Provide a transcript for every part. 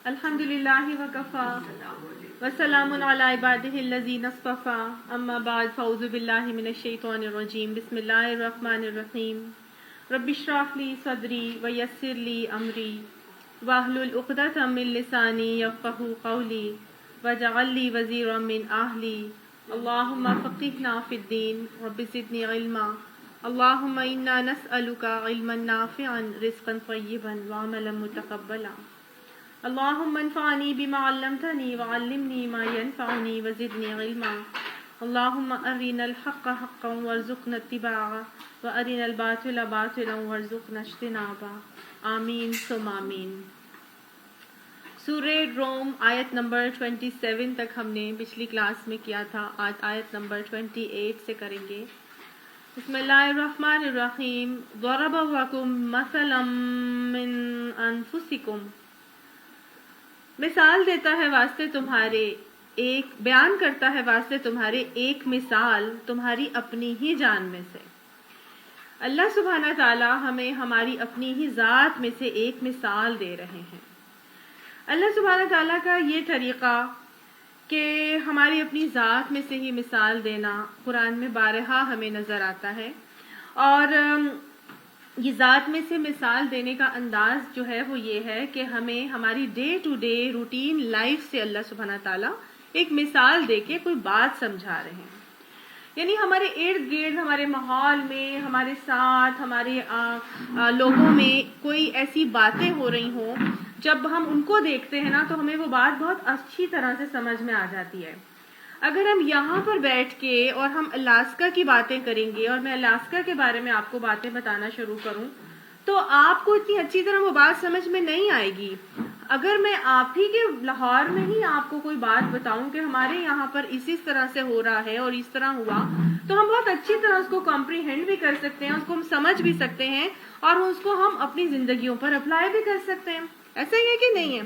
الحمدللہ وکفا وسلام علی عبادہ الذین اصطفا اما بعد فاعوذ باللہ من الشیطان الرجیم بسم اللہ الرحمن الرحیم رب اشرح لی صدری ویسر لی امری واحلل عقدۃ من لسانی یفقہوا قولی واجعل لی وزیرا من اہلی اللہم فقہنا فی الدین رب زدنی علما اللہم انا نسألک علما نافعا رزقا طیبا وعملا متقبلا اللهم انفعني بما علمتني وعلمني ما ينفعني وزدني علما اللهم أرنا الحق حقا وارزقنا اتباعه وأرنا الباطل باطلا وارزقنا اجتنابه آمین ثم آمین۔ سورہ روم آیت نمبر 27 تک ہم نے پچھلی کلاس میں کیا تھا، آج آیت نمبر 28 سے کریں گے۔ بسم اللہ الرحمن الرحیم۔ ضرب لکم مثلا من انفسکم، مثال دیتا ہے واسطے تمہارے، ایک بیان کرتا ہے واسطے تمہارے ایک مثال تمہاری اپنی ہی جان میں سے۔ اللہ سبحانہ تعالی ہمیں ہماری اپنی ہی ذات میں سے ایک مثال دے رہے ہیں۔ اللہ سبحانہ تعالی کا یہ طریقہ کہ ہماری اپنی ذات میں سے ہی مثال دینا قرآن میں بارہا ہمیں نظر آتا ہے، اور یہ ذات میں سے مثال دینے کا انداز جو ہے وہ یہ ہے کہ ہمیں ہماری day to day routine life سے اللہ سبحانہ تعالیٰ ایک مثال دے کے کوئی بات سمجھا رہے ہیں۔ یعنی ہمارے ارد گرد، ہمارے ماحول میں، ہمارے ساتھ، ہمارے لوگوں میں کوئی ایسی باتیں ہو رہی ہوں، جب ہم ان کو دیکھتے ہیں نا تو ہمیں وہ بات بہت اچھی طرح سے سمجھ میں آ جاتی ہے۔ اگر ہم یہاں پر بیٹھ کے اور ہم الاسکا کی باتیں کریں گے اور میں الاسکا کے بارے میں آپ کو باتیں بتانا شروع کروں تو آپ کو اتنی اچھی طرح وہ بات سمجھ میں نہیں آئے گی۔ اگر میں آپ ہی کے لاہور میں ہی آپ کو کوئی بات بتاؤں کہ ہمارے یہاں پر اس طرح سے ہو رہا ہے اور اس طرح ہوا، تو ہم بہت اچھی طرح اس کو کمپریہینڈ بھی کر سکتے ہیں، اس کو ہم سمجھ بھی سکتے ہیں، اور اس کو ہم اپنی زندگیوں پر اپلائی بھی کر سکتے ہیں۔ ایسا ہی ہے کہ نہیں ہے؟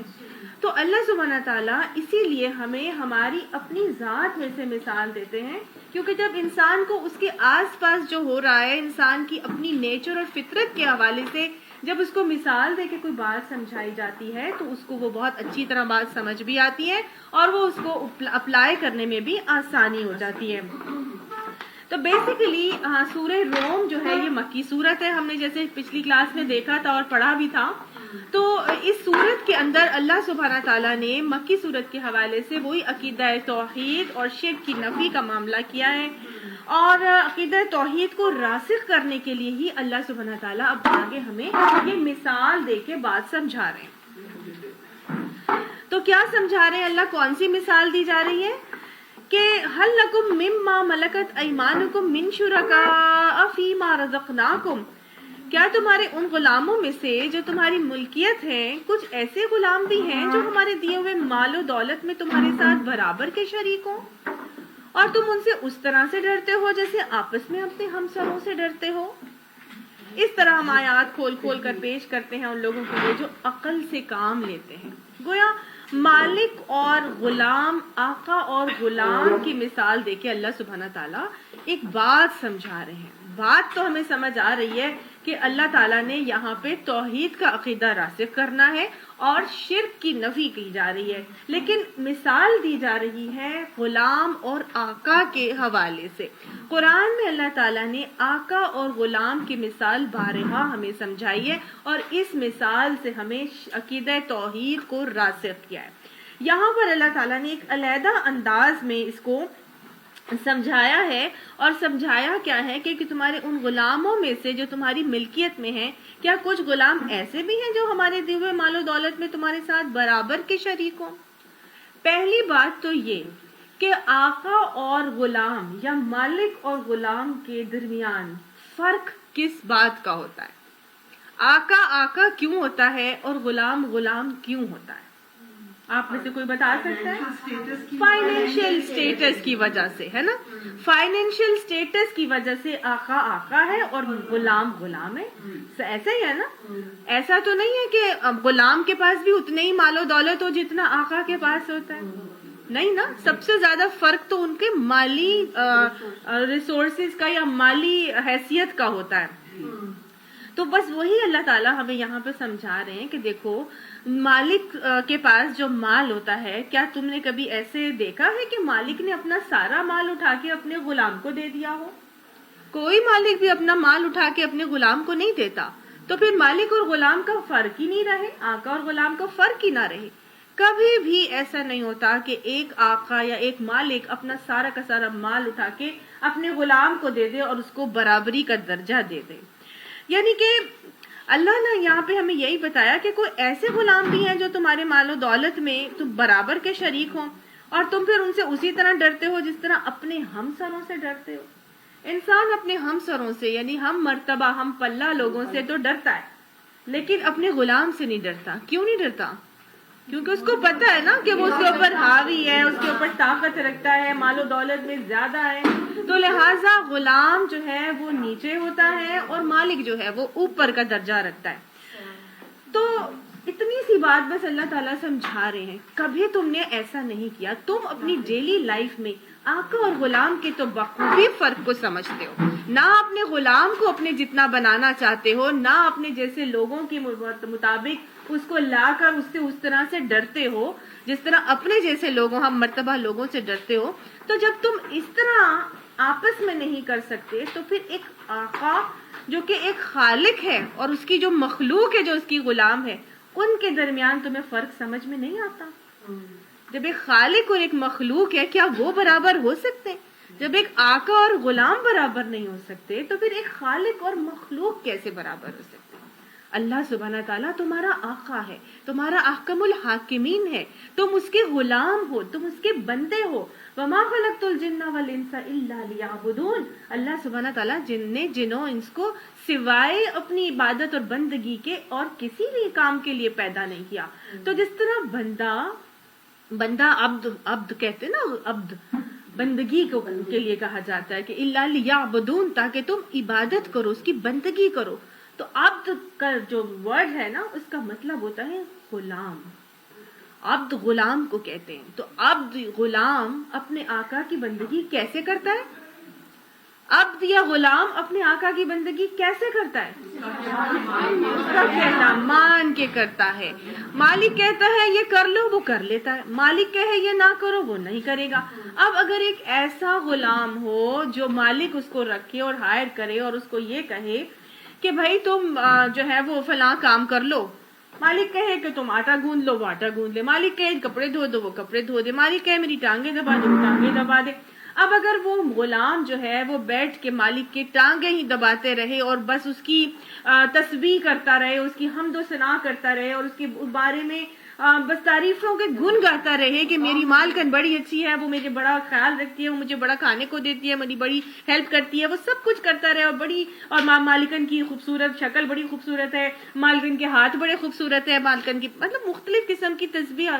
تو اللہ سبحانہ تعالیٰ اسی لیے ہمیں ہماری اپنی ذات میں سے مثال دیتے ہیں، کیونکہ جب انسان کو اس کے آس پاس جو ہو رہا ہے، انسان کی اپنی نیچر اور فطرت کے حوالے سے جب اس کو مثال دے کے کوئی بات سمجھائی جاتی ہے تو اس کو وہ بہت اچھی طرح بات سمجھ بھی آتی ہے اور وہ اس کو اپلائی کرنے میں بھی آسانی ہو جاتی ہے۔ تو بیسیکلی سورہ روم جو ہے یہ مکی سورت ہے، ہم نے جیسے پچھلی کلاس میں دیکھا تھا اور پڑھا بھی تھا۔ تو اس سورت کے اندر اللہ سبحانہ تعالیٰ نے مکی سورت کے حوالے سے وہی عقیدہ توحید اور شرک کی نفی کا معاملہ کیا ہے، اور عقیدہ توحید کو راسخ کرنے کے لیے ہی اللہ سبحانہ تعالیٰ اب آگے ہمیں یہ مثال دے کے بات سمجھا رہے ہیں۔ تو کیا سمجھا رہے ہیں اللہ؟ کون سی مثال دی جا رہی ہے کہ هل لکم مما ملکت ایمانکم من شرکاء فیما رزقناکم، کیا تمہارے ان غلاموں میں سے جو تمہاری ملکیت ہیں کچھ ایسے غلام بھی ہیں جو ہمارے دیے ہوئے مال و دولت میں تمہارے ساتھ برابر کے شریک ہوں، اور تم ان سے اس طرح سے ڈرتے ہو جیسے آپس میں اپنے ہمسروں سے ڈرتے ہو؟ اس طرح ہم آیات کھول کھول کر پیش کرتے ہیں ان لوگوں کے لیے جو عقل سے کام لیتے ہیں۔ گویا مالک اور غلام، آقا اور غلام کی مثال دے کے اللہ سبحانہ تعالیٰ ایک بات سمجھا رہے ہیں۔ بات تو ہمیں سمجھ آ رہی ہے کہ اللہ تعالیٰ نے یہاں پہ توحید کا عقیدہ راسخ کرنا ہے اور شرک کی نفی کی جا رہی ہے، لیکن مثال دی جا رہی ہے غلام اور آقا کے حوالے سے۔ قرآن میں اللہ تعالیٰ نے آقا اور غلام کی مثال بارہا ہمیں سمجھائی ہے، اور اس مثال سے ہمیں عقیدہ توحید کو راسخ کیا ہے۔ یہاں پر اللہ تعالیٰ نے ایک علیحدہ انداز میں اس کو سمجھایا ہے، اور سمجھایا کیا ہے کہ تمہارے ان غلاموں میں سے جو تمہاری ملکیت میں ہیں، کیا کچھ غلام ایسے بھی ہیں جو ہمارے دیے ہوئے مال و دولت میں تمہارے ساتھ برابر کے شریک ہوں؟ پہلی بات تو یہ کہ آقا اور غلام یا مالک اور غلام کے درمیان فرق کس بات کا ہوتا ہے؟ آقا آقا کیوں ہوتا ہے اور غلام غلام کیوں ہوتا ہے؟ آپ میں سے کوئی بتا سکتا ہے؟ فائنینشیل سٹیٹس کی وجہ سے، ہے نا؟ فائنینشیل سٹیٹس کی وجہ سے آقا آقا ہے اور غلام غلام ہے۔ ایسا ہی ہے نا؟ ایسا تو نہیں ہے کہ غلام کے پاس بھی اتنے ہی مال و دولت ہو جتنا آقا کے پاس ہوتا ہے، نہیں نا؟ سب سے زیادہ فرق تو ان کے مالی ریسورسز کا یا مالی حیثیت کا ہوتا ہے۔ تو بس وہی اللہ تعالیٰ ہمیں یہاں پہ سمجھا رہے ہیں کہ دیکھو مالک کے پاس جو مال ہوتا ہے، کیا تم نے کبھی ایسے دیکھا ہے کہ مالک نے اپنا سارا مال اٹھا کے اپنے غلام کو دے دیا ہو؟ کوئی مالک بھی اپنا مال اٹھا کے اپنے غلام کو نہیں دیتا. تو پھر مالک اور غلام کا فرق ہی نہیں رہے، آقا اور غلام کا فرق ہی نہ رہے. کبھی بھی ایسا نہیں ہوتا کہ ایک آقا یا ایک مالک اپنا سارا کا سارا مال اٹھا کے اپنے غلام کو دے دے اور اس کو برابری کا درجہ دے دے. یعنی کہ اللہ نے یہاں پہ ہمیں یہی بتایا کہ کوئی ایسے غلام بھی ہیں جو تمہارے مال و دولت میں تم برابر کے شریک ہوں، اور تم پھر ان سے اسی طرح ڈرتے ہو جس طرح اپنے ہمسروں سے ڈرتے ہو. انسان اپنے ہمسروں سے یعنی ہم مرتبہ ہم پلہ لوگوں سے تو ڈرتا ہے، لیکن اپنے غلام سے نہیں ڈرتا. کیوں نہیں ڈرتا؟ کیونکہ اس کو پتا ہے نا کہ وہ اس کے اوپر حاوی ہے، اس کے اوپر طاقت رکھتا ہے، مال و دولت میں زیادہ ہے. تو لہٰذا غلام جو ہے وہ نیچے ہوتا ہے اور مالک جو ہے وہ اوپر کا درجہ رکھتا ہے. تو اتنی سی بات بس اللہ تعالیٰ سمجھا رہے ہیں، کبھی تم نے ایسا نہیں کیا. تم اپنی ڈیلی لائف میں آقا اور غلام کے تو بخوبی فرق کو سمجھتے ہو، نہ اپنے غلام کو اپنے جتنا بنانا چاہتے ہو، نہ اپنے جیسے لوگوں کے مطابق اس کو لا کر اس سے اس طرح سے ڈرتے ہو جس طرح اپنے جیسے لوگوں ہم مرتبہ لوگوں سے ڈرتے ہو. تو جب تم اس طرح آپس میں نہیں کر سکتے تو پھر ایک آقا جو کہ ایک خالق ہے اور اس کی جو مخلوق ہے جو اس کی غلام ہے، ان کے درمیان تمہیں فرق سمجھ میں نہیں آتا. جب ایک خالق اور ایک مخلوق ہے، کیا وہ برابر ہو سکتے؟ جب ایک آقا اور غلام برابر نہیں ہو سکتے تو پھر ایک خالق اور مخلوق کیسے برابر ہو سکتے؟ اللہ سبحانہ تعالیٰ تمہارا آقا ہے، تمہارا احکم الحاکمین ہے، تم اس کے غلام ہو، تم اس کے بندے ہو. وما خلقت الجن والانس الا لیعبدون. اللہ سبحانہ تعالیٰ جنوں انس کو سوائے اپنی عبادت اور بندگی کے اور کسی بھی کام کے لیے پیدا نہیں کیا. تو جس طرح بندہ عبد کہتے نا، عبد بندگی کو کے لیے کہا جاتا ہے کہ الا لیعبدون، تاکہ تم عبادت کرو، اس کی بندگی کرو. تو عبد کا جو ورڈ ہے نا اس کا مطلب ہوتا ہے غلام. عبد غلام کو کہتے ہیں. تو عبد غلام اپنے آقا کی بندگی کیسے کرتا ہے؟ عبد یا غلام اپنے آقا کی بندگی کیسے کرتا ہے؟ اس کا کہنا مان کے کرتا ہے. مالک کہتا ہے یہ کر لو، وہ کر لیتا ہے. مالک کہے یہ نہ کرو، وہ نہیں کرے گا. اب اگر ایک ایسا غلام ہو جو مالک اس کو رکھے اور ہائر کرے اور اس کو یہ کہے کہ بھائی تم جو ہے وہ فلاں کام کر لو، مالک کہے کہ تم آٹا گوندھ لو، وہ آٹا گوندھ لے. مالک کہے کپڑے دھو دو، وہ کپڑے دھو دے. مالک کہے میری ٹانگیں دبا دو، وہ ٹانگیں دبا دے. اب اگر وہ غلام جو ہے وہ بیٹھ کے مالک کی ٹانگیں ہی دباتے رہے اور بس اس کی تسبیح کرتا رہے، اس کی حمد و ثنا کرتا رہے اور اس کے بارے میں بس تعریفوں کے گن گاتا رہے کہ میری مالکن بڑی اچھی ہے، وہ مجھے بڑا خیال رکھتی ہے، وہ مجھے بڑا کھانے کو دیتی ہے، میری بڑی ہیلپ کرتی ہے، وہ سب کچھ کرتا رہے اور مالکن کی خوبصورت شکل بڑی خوبصورت ہے، مالکن کے ہاتھ بڑے خوبصورت ہے، مالکن کی مطلب مختلف قسم کی تسبیح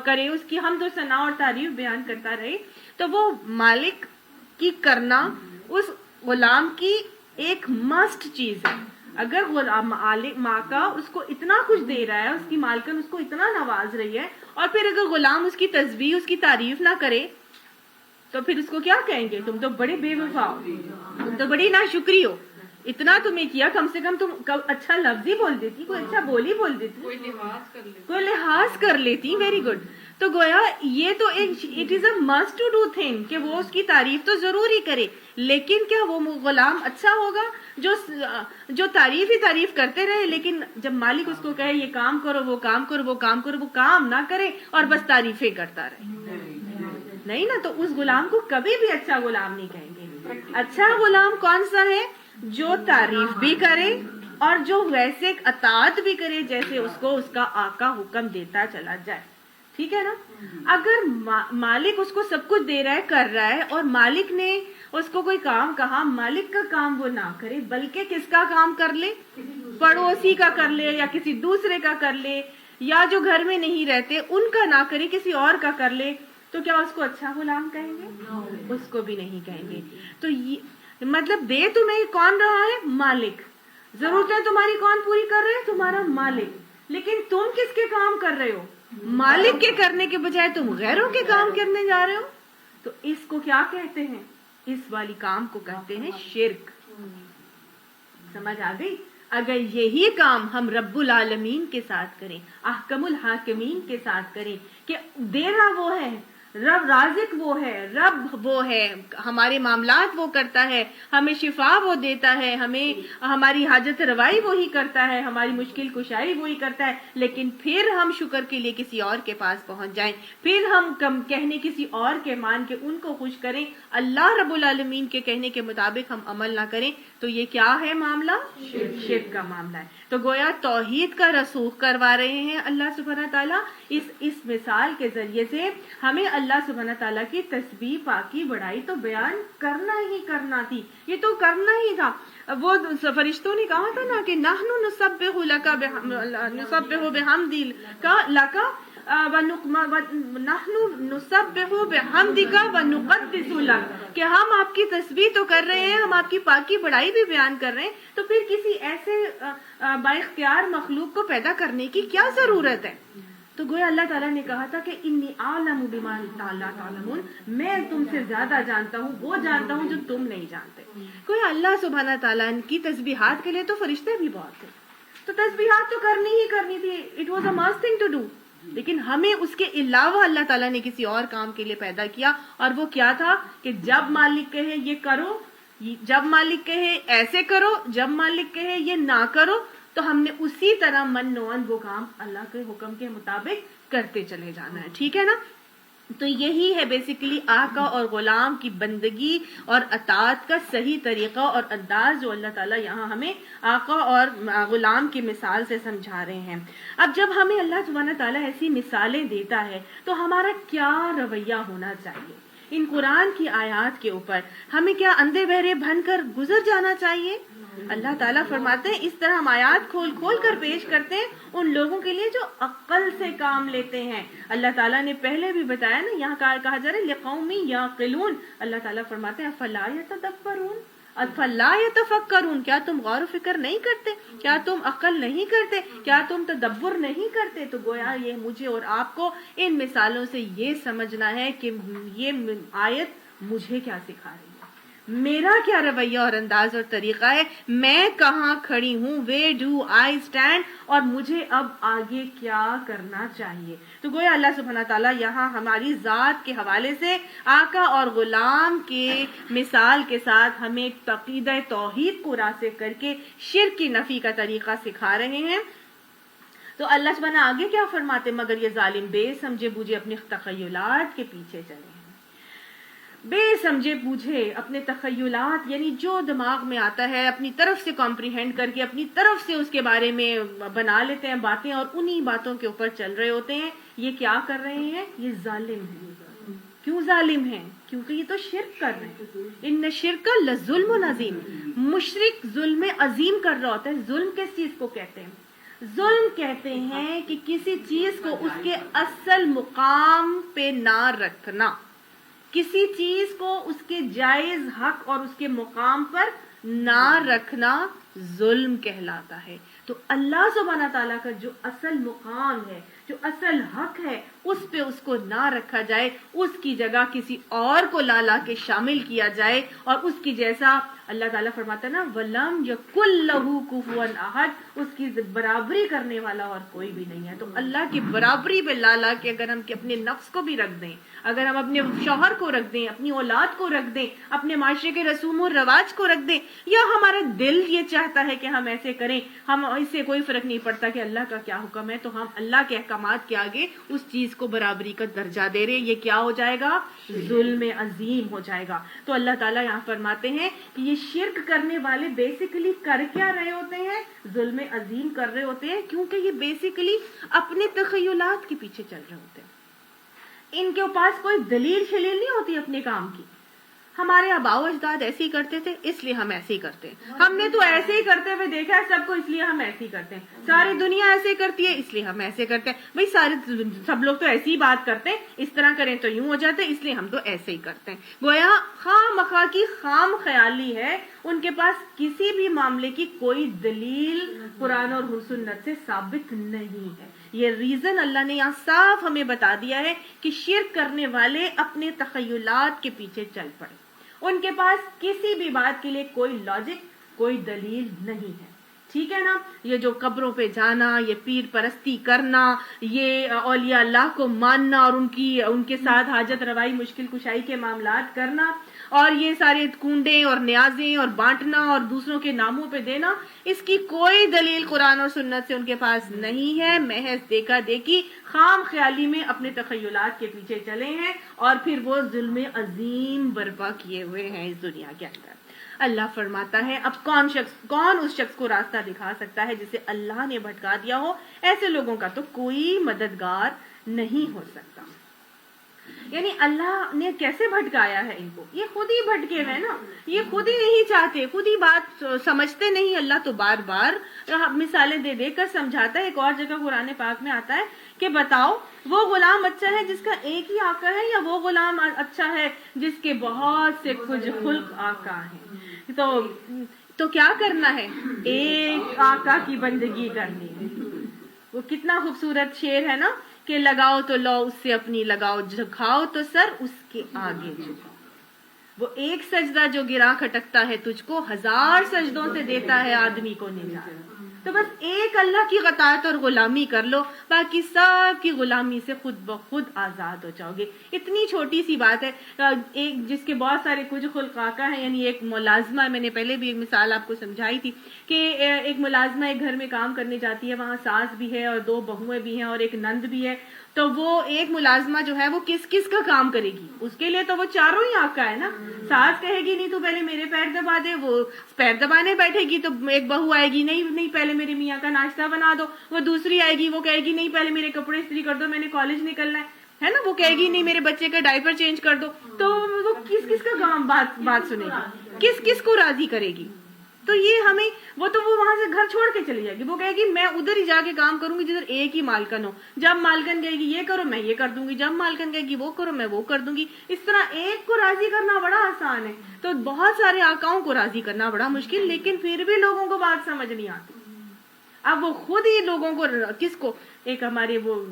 کرے، اس کی حمد و ثنا اور تعریف بیان کرتا رہے. تو وہ مالک کی کرنا اس غلام کی ایک مسٹ چیز ہے. اگر ماں اس کو اتنا کچھ دے رہا ہے، اس کی مالکن اس کو اتنا نواز رہی ہے، اور پھر اگر غلام اس کی تسبیح اس کی تعریف نہ کرے تو پھر اس کو کیا کہیں گے؟ تم تو بڑے بے وفا ہو، تم تو بڑی ناشکری ہو. اتنا تمہیں کیا، کم سے کم تم اچھا لفظ ہی بول دیتی، کوئی اچھا بولی بول دیتی، کوئی لحاظ کر لیتی. Very good. تو گویا یہ تو it is a must to do thing کہ وہ اس کی تعریف تو ضرور ہی کرے. لیکن کیا وہ غلام اچھا ہوگا جو تعریف ہی تعریف کرتے رہے، لیکن جب مالک اس کو کہے یہ کام کرو، وہ کام کرو، وہ کام کرو، وہ کام نہ کرے اور بس تعریفیں کرتا رہے؟ نہیں نا. تو اس غلام کو کبھی بھی اچھا غلام نہیں کہیں گے. اچھا غلام کون سا ہے؟ جو تعریف بھی کرے اور جو ویسے اطاعت بھی کرے جیسے اس کو اس کا آقا حکم دیتا چلا جائے. ٹھیک ہے نا. اگر مالک اس کو سب کچھ دے رہا ہے، کر رہا ہے، اور مالک نے اس کو کوئی کام کہا، مالک کا کام وہ نہ کرے بلکہ کس کا کام کر لے؟ پڑوسی کا کر لے یا کسی دوسرے کا کر لے، یا جو گھر میں نہیں رہتے ان کا نہ کرے، کسی اور کا کر لے، تو کیا اس کو اچھا غلام کہیں گے؟ اس کو بھی نہیں کہیں گے. تو یہ مطلب دے تمہیں کون رہا ہے؟ مالک. ضرورتیں تمہاری کون پوری کر رہے ہیں؟ تمہارا مالک. لیکن تم کس کے کام کر رہے ہو؟ مالک کے کرنے کے بجائے تم غیروں کے کام کرنے جا رہے ہو. تو اس کو کیا کہتے ہیں؟ اس والی کام کو کہتے ہیں شرک. سمجھ آ گئی؟ اگر یہی کام ہم رب العالمین کے ساتھ کریں، احکم الحاکمین کے ساتھ کریں کہ دینا وہ ہے، رب رازق وہ ہے، رب وہ ہے، ہمارے معاملات وہ کرتا ہے، ہمیں شفا وہ دیتا ہے، ہمیں ہماری حاجت روائی وہی کرتا ہے، ہماری مشکل کشائی وہی کرتا ہے، لیکن پھر ہم شکر کے لیے کسی اور کے پاس پہنچ جائیں، پھر ہم کہنے کسی اور کے مان کے ان کو خوش کریں، اللہ رب العالمین کے کہنے کے مطابق ہم عمل نہ کریں، تو یہ کیا ہے معاملہ؟ شرک کا معاملہ ہے۔ تو گویا توحید کا رسوخ کروا رہے ہیں اللہ سبحانہ تعالیٰ اس مثال کے ذریعے سے۔ ہمیں اللہ سبحانہ تعالیٰ کی تسبیح، پاکی، بڑائی تو بیان کرنا ہی کرنا تھی، یہ تو کرنا ہی تھا۔ وہ فرشتوں نے کہا تھا نا کہ نحن نسبح لک نسبح بحمدک لک نحن نسبح بحمدک ونقدس لک، کہ ہم آپ کی تسبیح تو کر رہے ہیں، ہم آپ کی پاکی بڑائی بھی بیان کر رہے ہیں، تو پھر کسی ایسے با اختیار مخلوق کو پیدا کرنے کی کیا ضرورت ہے؟ تو گویا اللہ تعالیٰ نے کہا تھا کہ انی اعلم بما لا تعلمون، میں تم سے زیادہ جانتا ہوں، وہ جانتا ہوں جو تم نہیں جانتے۔ گویا اللہ سبحانہ تعالیٰ کی تسبیحات کے لیے تو فرشتے بھی بہت تھے، تو تسبیحات تو کرنی ہی کرنی تھی، it was a must thing to do, لیکن ہمیں اس کے علاوہ اللہ تعالیٰ نے کسی اور کام کے لیے پیدا کیا، اور وہ کیا تھا کہ جب مالک کہے یہ کرو، جب مالک کہے ایسے کرو، جب مالک کہے یہ نہ کرو، تو ہم نے اسی طرح من وہ کام اللہ کے حکم کے مطابق کرتے چلے جانا ہے، ٹھیک ہے نا؟ تو یہی ہے بیسیکلی آقا اور غلام کی بندگی اور اطاعت کا صحیح طریقہ اور انداز جو اللہ تعالیٰ یہاں ہمیں آقا اور غلام کی مثال سے سمجھا رہے ہیں۔ اب جب ہمیں اللہ سبحانہ تعالیٰ ایسی مثالیں دیتا ہے تو ہمارا کیا رویہ ہونا چاہیے؟ ان قرآن کی آیات کے اوپر ہمیں کیا اندھے بہرے بن کر گزر جانا چاہیے؟ اللہ تعالیٰ فرماتے ہیں اس طرح ہم آیات کھول کھول کر پیش کرتے ہیں ان لوگوں کے لیے جو عقل سے کام لیتے ہیں۔ اللہ تعالیٰ نے پہلے بھی بتایا نا، یہاں کہا جا رہا ہے لِقَوْمٍ يَعْقِلُونَ، اللہ تعالیٰ فرماتے ہیں فَلَا يَتَدَبَّرُونَ فَلَا يَتَفَكَّرُونَ، کیا تم غور و فکر نہیں کرتے؟ کیا تم عقل نہیں کرتے؟ کیا تم تدبر نہیں کرتے؟ تو گویا یہ مجھے اور آپ کو ان مثالوں سے یہ سمجھنا ہے کہ یہ آیت مجھے کیا سکھا رہی ہے، میرا کیا رویہ اور انداز اور طریقہ ہے، میں کہاں کھڑی ہوں، where do I stand، اور مجھے اب آگے کیا کرنا چاہیے۔ تو گویا اللہ سبحانہ تعالیٰ یہاں ہماری ذات کے حوالے سے آقا اور غلام کے مثال کے ساتھ ہمیں عقیدہ توحید کو راسخ کر کے شرک کی نفی کا طریقہ سکھا رہے ہیں۔ تو اللہ سبحانہ آگے کیا فرماتے، مگر یہ ظالم بے سمجھے بوجھے اپنے تخیلات کے پیچھے چلے ہیں، بے سمجھے بوجھے اپنے تخیلات، یعنی جو دماغ میں آتا ہے اپنی طرف سے کمپریہینڈ کر کے اپنی طرف سے اس کے بارے میں بنا لیتے ہیں باتیں، اور انہی باتوں کے اوپر چل رہے ہوتے ہیں۔ یہ کیا کر رہے ہیں؟ یہ ظالم ہیں۔ کیوں ظالم ہیں؟ کیونکہ یہ تو شرک کر رہے ہیں۔ ان شرک لظلم عظیم، مشرک ظلم عظیم کر رہا ہوتا ہے۔ ظلم کس چیز کو کہتے ہیں؟ ظلم کہتے ہیں کہ کسی چیز کو اس کے اصل مقام پہ نہ رکھنا، کسی چیز کو اس کے جائز حق اور اس کے مقام پر نہ رکھنا ظلم کہلاتا ہے۔ تو اللہ سبحانہ تعالیٰ کا جو اصل مقام ہے، جو اصل حق ہے، اس پہ اس کو نہ رکھا جائے، اس کی جگہ کسی اور کو لا کے شامل کیا جائے، اور اس کی جیسا اللہ تعالیٰ فرماتا ہے نا وَلَمْ يَكُنْ لَهُ كُفُوًا أَحَدٌ، اس کی برابری کرنے والا اور کوئی بھی نہیں ہے۔ تو اللہ کی برابری پہ لا کے اگر ہم اپنے نفس کو بھی رکھ دیں، اگر ہم اپنے شوہر کو رکھ دیں، اپنی اولاد کو رکھ دیں، اپنے معاشرے کے رسوم و رواج کو رکھ دیں، یا ہمارا دل یہ چاہتا ہے کہ ہم ایسے کریں، ہم اس سے کوئی فرق نہیں پڑتا کہ اللہ کا کیا حکم ہے، تو ہم اللہ کے احکامات کے آگے اس چیز کو برابری کا درجہ دے رہے ہیں، یہ کیا ہو جائے گا؟ ظلم عظیم ہو جائے گا۔ تو اللہ تعالیٰ یہاں فرماتے ہیں کہ یہ شرک کرنے والے بیسیکلی کر کیا رہے ہوتے ہیں؟ ظلم عظیم کر رہے ہوتے ہیں، کیونکہ یہ بیسیکلی اپنے تخیلات کے پیچھے چل رہے ہوتے ہیں۔ ان کے پاس کوئی دلیل شلیل نہیں ہوتی اپنے کام کی۔ ہمارے آباء و اجداد ایسے ہی کرتے تھے اس لیے ہم ایسے ہی کرتے ہیں، ہم نے تو ایسے ہی کرتے ہوئے دیکھا ہے سب کو اس لیے ہم ایسے ہی کرتے ہیں، ساری دنیا ایسے کرتی ہے اس لیے ہم ایسے کرتے ہیں، بھائی سب لوگ تو ایسی ہی بات کرتے ہیں، اس طرح کریں تو یوں ہو جاتے ہیں، اس لیے ہم تو ایسے ہی کرتے ہیں۔ گویا خام مخواہ کی خام خیالی ہے، ان کے پاس کسی بھی معاملے کی کوئی دلیل قرآن اور سنت سے ثابت نہیں ہے۔ یہ ریزن اللہ نے یہاں صاف ہمیں بتا دیا ہے کہ شرک کرنے والے اپنے تخیلات کے پیچھے چل پڑے، ان کے پاس کسی بھی بات کے لیے کوئی لاجک، کوئی دلیل نہیں ہے۔ ٹھیک ہے نا. یہ جو قبروں پہ جانا، یہ پیر پرستی کرنا، یہ اولیاء اللہ کو ماننا اور ان کے ساتھ حاجت روائی مشکل کشائی کے معاملات کرنا، اور یہ سارے کنڈے اور نیازیں اور بانٹنا اور دوسروں کے ناموں پہ دینا، اس کی کوئی دلیل قرآن اور سنت سے ان کے پاس نہیں ہے. محض دیکھا دیکھی، خام خیالی میں اپنے تخیلات کے پیچھے چلے ہیں، اور پھر وہ ظلم عظیم برپا کیے ہوئے ہیں اس دنیا کے اندر. اللہ فرماتا ہے اب کون اس شخص کو راستہ دکھا سکتا ہے جسے اللہ نے بھٹکا دیا ہو؟ ایسے لوگوں کا تو کوئی مددگار نہیں ہو سکتا. یعنی اللہ نے کیسے بھٹکایا ہے ان کو؟ یہ خود ہی بھٹکے ہوئے نا، یہ خود ہی نہیں چاہتے، خود ہی بات سمجھتے نہیں. اللہ تو بار بار مثالیں دے دے کر سمجھاتا ہے. ایک اور جگہ قرآن پاک میں آتا ہے کہ بتاؤ وہ غلام اچھا ہے جس کا ایک ہی آقا ہے، یا وہ غلام اچھا ہے جس کے بہت سے کچھ خلق آقا ہیں؟ تو کیا کرنا ہے؟ ایک آقا کی بندگی کرنی ہے. وہ کتنا خوبصورت شعر ہے نا کہ لگاؤ تو لو اس سے اپنی لگاؤ، جھکاؤ تو سر اس کے آگے جھکاؤ. وہ ایک سجدہ جو گرا کھٹکتا ہے تجھ کو، 1000 سجدوں سے دیتا ہے آدمی کو نجات. تو بس ایک اللہ کی اطاعت اور غلامی کر لو، باقی سب کی غلامی سے خود بخود آزاد ہو جاؤ گے. اتنی چھوٹی سی بات ہے. ایک جس کے بہت سارے کچھ خلق آقا ہیں، یعنی ایک ملازمہ، میں نے پہلے بھی ایک مثال آپ کو سمجھائی تھی کہ ایک ملازمہ ایک گھر میں کام کرنے جاتی ہے، وہاں ساس بھی ہے اور 2 بہویں بھی ہیں اور ایک نند بھی ہے. تو وہ ایک ملازمہ جو ہے وہ کس کا کام کرے گی؟ اس کے لیے تو وہ چاروں ہی آقا ہے نا. ساس کہے گی نہیں تو پہلے میرے پیر دبا دے، وہ پیر دبانے بیٹھے گی. تو ایک بہو آئے گی، نہیں پہلے میرے میاں کا ناشتہ بنا دو. وہ دوسری آئے گی، وہ کہے گی نہیں پہلے میرے کپڑے استری کر دو، میں نے کالج نکلنا ہے نا. وہ کہے گی نہیں میرے بچے کا ڈائپر چینج کر دو. تو وہ کس کا کام بات سنے گی؟ کس کو راضی کرے گی؟ تو یہ ہمیں وہ وہاں سے گھر چھوڑ کے چلی جائے گی. وہ کہے گی میں ادھر ہی جا کے کام کروں گی جدھر ایک ہی مالکن ہو. جب مالکن کہے گی یہ کرو میں یہ کر دوں گی، جب مالکن کہے گی وہ کرو میں وہ کر دوں گی. اس طرح ایک کو راضی کرنا بڑا آسان ہے، تو بہت سارے آقاؤں کو راضی کرنا بڑا مشکل. لیکن پھر بھی لوگوں کو بات سمجھ نہیں آتی. اب وہ خود ہی لوگوں کو کس کو، ایک ہمارے وہ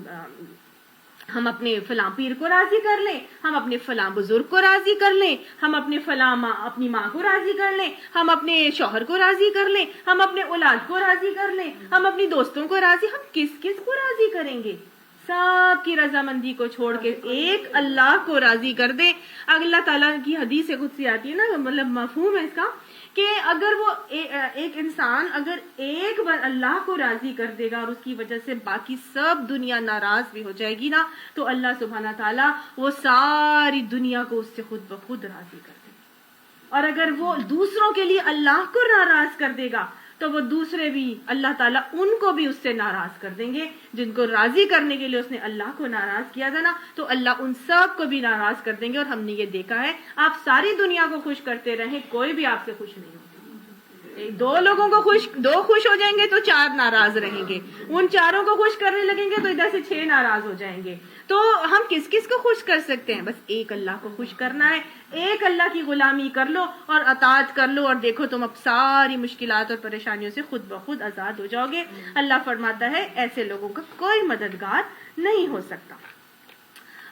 ہم اپنے فلاں پیر کو راضی کر لیں، ہم اپنے فلاں بزرگ کو راضی کر لیں، ہم اپنے فلاں اپنی ماں کو راضی کر لیں، ہم اپنے شوہر کو راضی کر لیں، ہم اپنے اولاد کو راضی کر لیں، ہم اپنی دوستوں کو راضی. ہم کس کو راضی کریں گے؟ سب کی رضامندی کو چھوڑ کے ایک اللہ کو راضی کر دیں. اللہ تعالیٰ کی حدیث قدسی آتی ہے نا، مطلب مفہوم ہے اس کا کہ اگر وہ ایک انسان اگر ایک بار اللہ کو راضی کر دے گا اور اس کی وجہ سے باقی سب دنیا ناراض بھی ہو جائے گی نا، تو اللہ سبحانہ تعالیٰ وہ ساری دنیا کو اس سے خود بخود راضی کر دے گا. اور اگر وہ دوسروں کے لیے اللہ کو ناراض کر دے گا تو وہ دوسرے بھی اللہ تعالیٰ ان کو بھی اس سے ناراض کر دیں گے. جن کو راضی کرنے کے لیے اس نے اللہ کو ناراض کیا تھا نا، تو اللہ ان سب کو بھی ناراض کر دیں گے. اور ہم نے یہ دیکھا ہے، آپ ساری دنیا کو خوش کرتے رہیں، کوئی بھی آپ سے خوش نہیں ہوتا. 2 لوگوں کو دو خوش ہو جائیں گے تو 4 ناراض رہیں گے. ان 4 کو خوش کرنے لگیں گے تو ادھر سے 6 ناراض ہو جائیں گے. تو ہم کس کو خوش کر سکتے ہیں؟ بس ایک اللہ کو خوش کرنا ہے. ایک اللہ کی غلامی کر لو اور اطاعت کر لو، اور دیکھو تم اب ساری مشکلات اور پریشانیوں سے خود بخود آزاد ہو جاؤ گے. اللہ فرماتا ہے ایسے لوگوں کا کوئی مددگار نہیں ہو سکتا.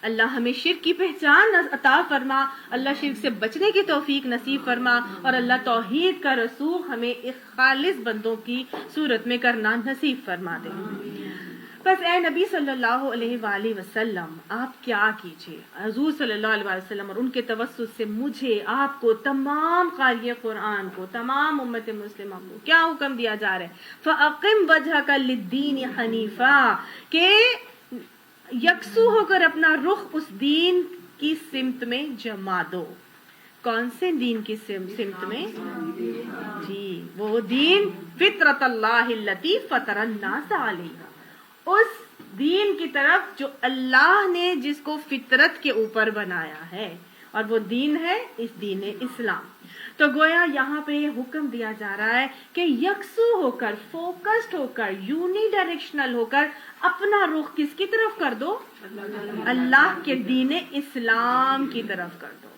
اللہ ہمیں شرک کی پہچان عطا فرما، اللہ شرک سے بچنے کی توفیق نصیب فرما، اور اللہ توحید کا رسوخ ہمیں ایک خالص بندوں کی صورت میں کرنا نصیب فرما دے. بس اے نبی صلی اللہ علیہ وآلہ وسلم، آپ کیا کیجئے، حضور صلی اللہ علیہ وسلم اور ان کے توسط سے مجھے، آپ کو، تمام قاری قرآن کو، تمام امت مسلمہ کو کیا حکم دیا جا رہا ہے؟ فَأَقِمْ وَجْهَكَ لِلدِّينِ حَنِيفًا، کہ یکسو ہو کر اپنا رخ اس دین کی سمت میں جما دو. کون سے دین کی سمت میں؟ جی وہ دین فطرت اللہ التی فطر الناس علیہا، اس دین کی طرف جو اللہ نے جس کو فطرت کے اوپر بنایا ہے، اور وہ دین ہے اس دین اسلام. تو گویا یہاں پہ یہ حکم دیا جا رہا ہے کہ یکسو ہو کر، فوکسڈ ہو کر، یونی ڈائریکشنل ہو کر اپنا رخ کس کی طرف کر دو؟ اللہ کے دین اسلام کی طرف کر دو.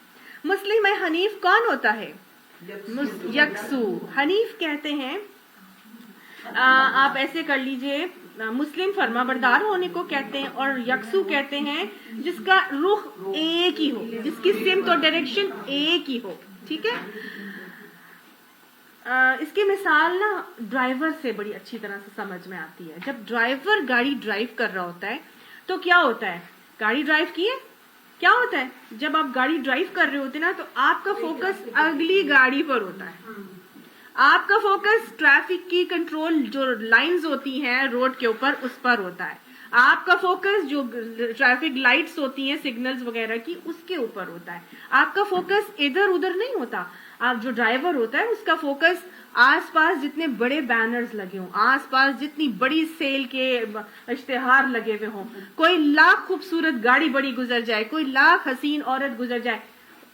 مسلم حنیف کون ہوتا ہے؟ یکسو. حنیف کہتے ہیں، آپ ایسے کر لیجئے، مسلم فرما بردار ہونے کو کہتے ہیں، اور یکسو کہتے ہیں جس کا رخ ایک ہی ہو، جس کی سمت اور ڈائریکشن ایک ہی ہو. ٹھیک ہے. اس کی مثال نا ڈرائیور سے بڑی اچھی طرح سے سمجھ میں آتی ہے. جب ڈرائیور گاڑی ڈرائیو کر رہا ہوتا ہے تو کیا ہوتا ہے؟ گاڑی ڈرائیو کی ہے، کیا ہوتا ہے جب آپ گاڑی ڈرائیو کر رہے ہوتے نا تو آپ کا فوکس اگلی گاڑی پر ہوتا ہے. آپ کا فوکس ٹریفک کی کنٹرول جو لائنز ہوتی ہیں روڈ کے اوپر اس پر ہوتا ہے. آپ کا فوکس جو ٹریفک لائٹس ہوتی ہیں سگنلز وغیرہ کی اس کے اوپر ہوتا ہے. آپ کا فوکس ادھر ادھر نہیں ہوتا. آپ جو ڈرائیور ہوتا ہے اس کا فوکس آس پاس جتنے بڑے بینرز لگے ہوں، آس پاس جتنی بڑی سیل کے اشتہار لگے ہوئے ہوں، کوئی لاکھ خوبصورت گاڑی بڑی گزر جائے، کوئی لاکھ حسین عورت گزر جائے،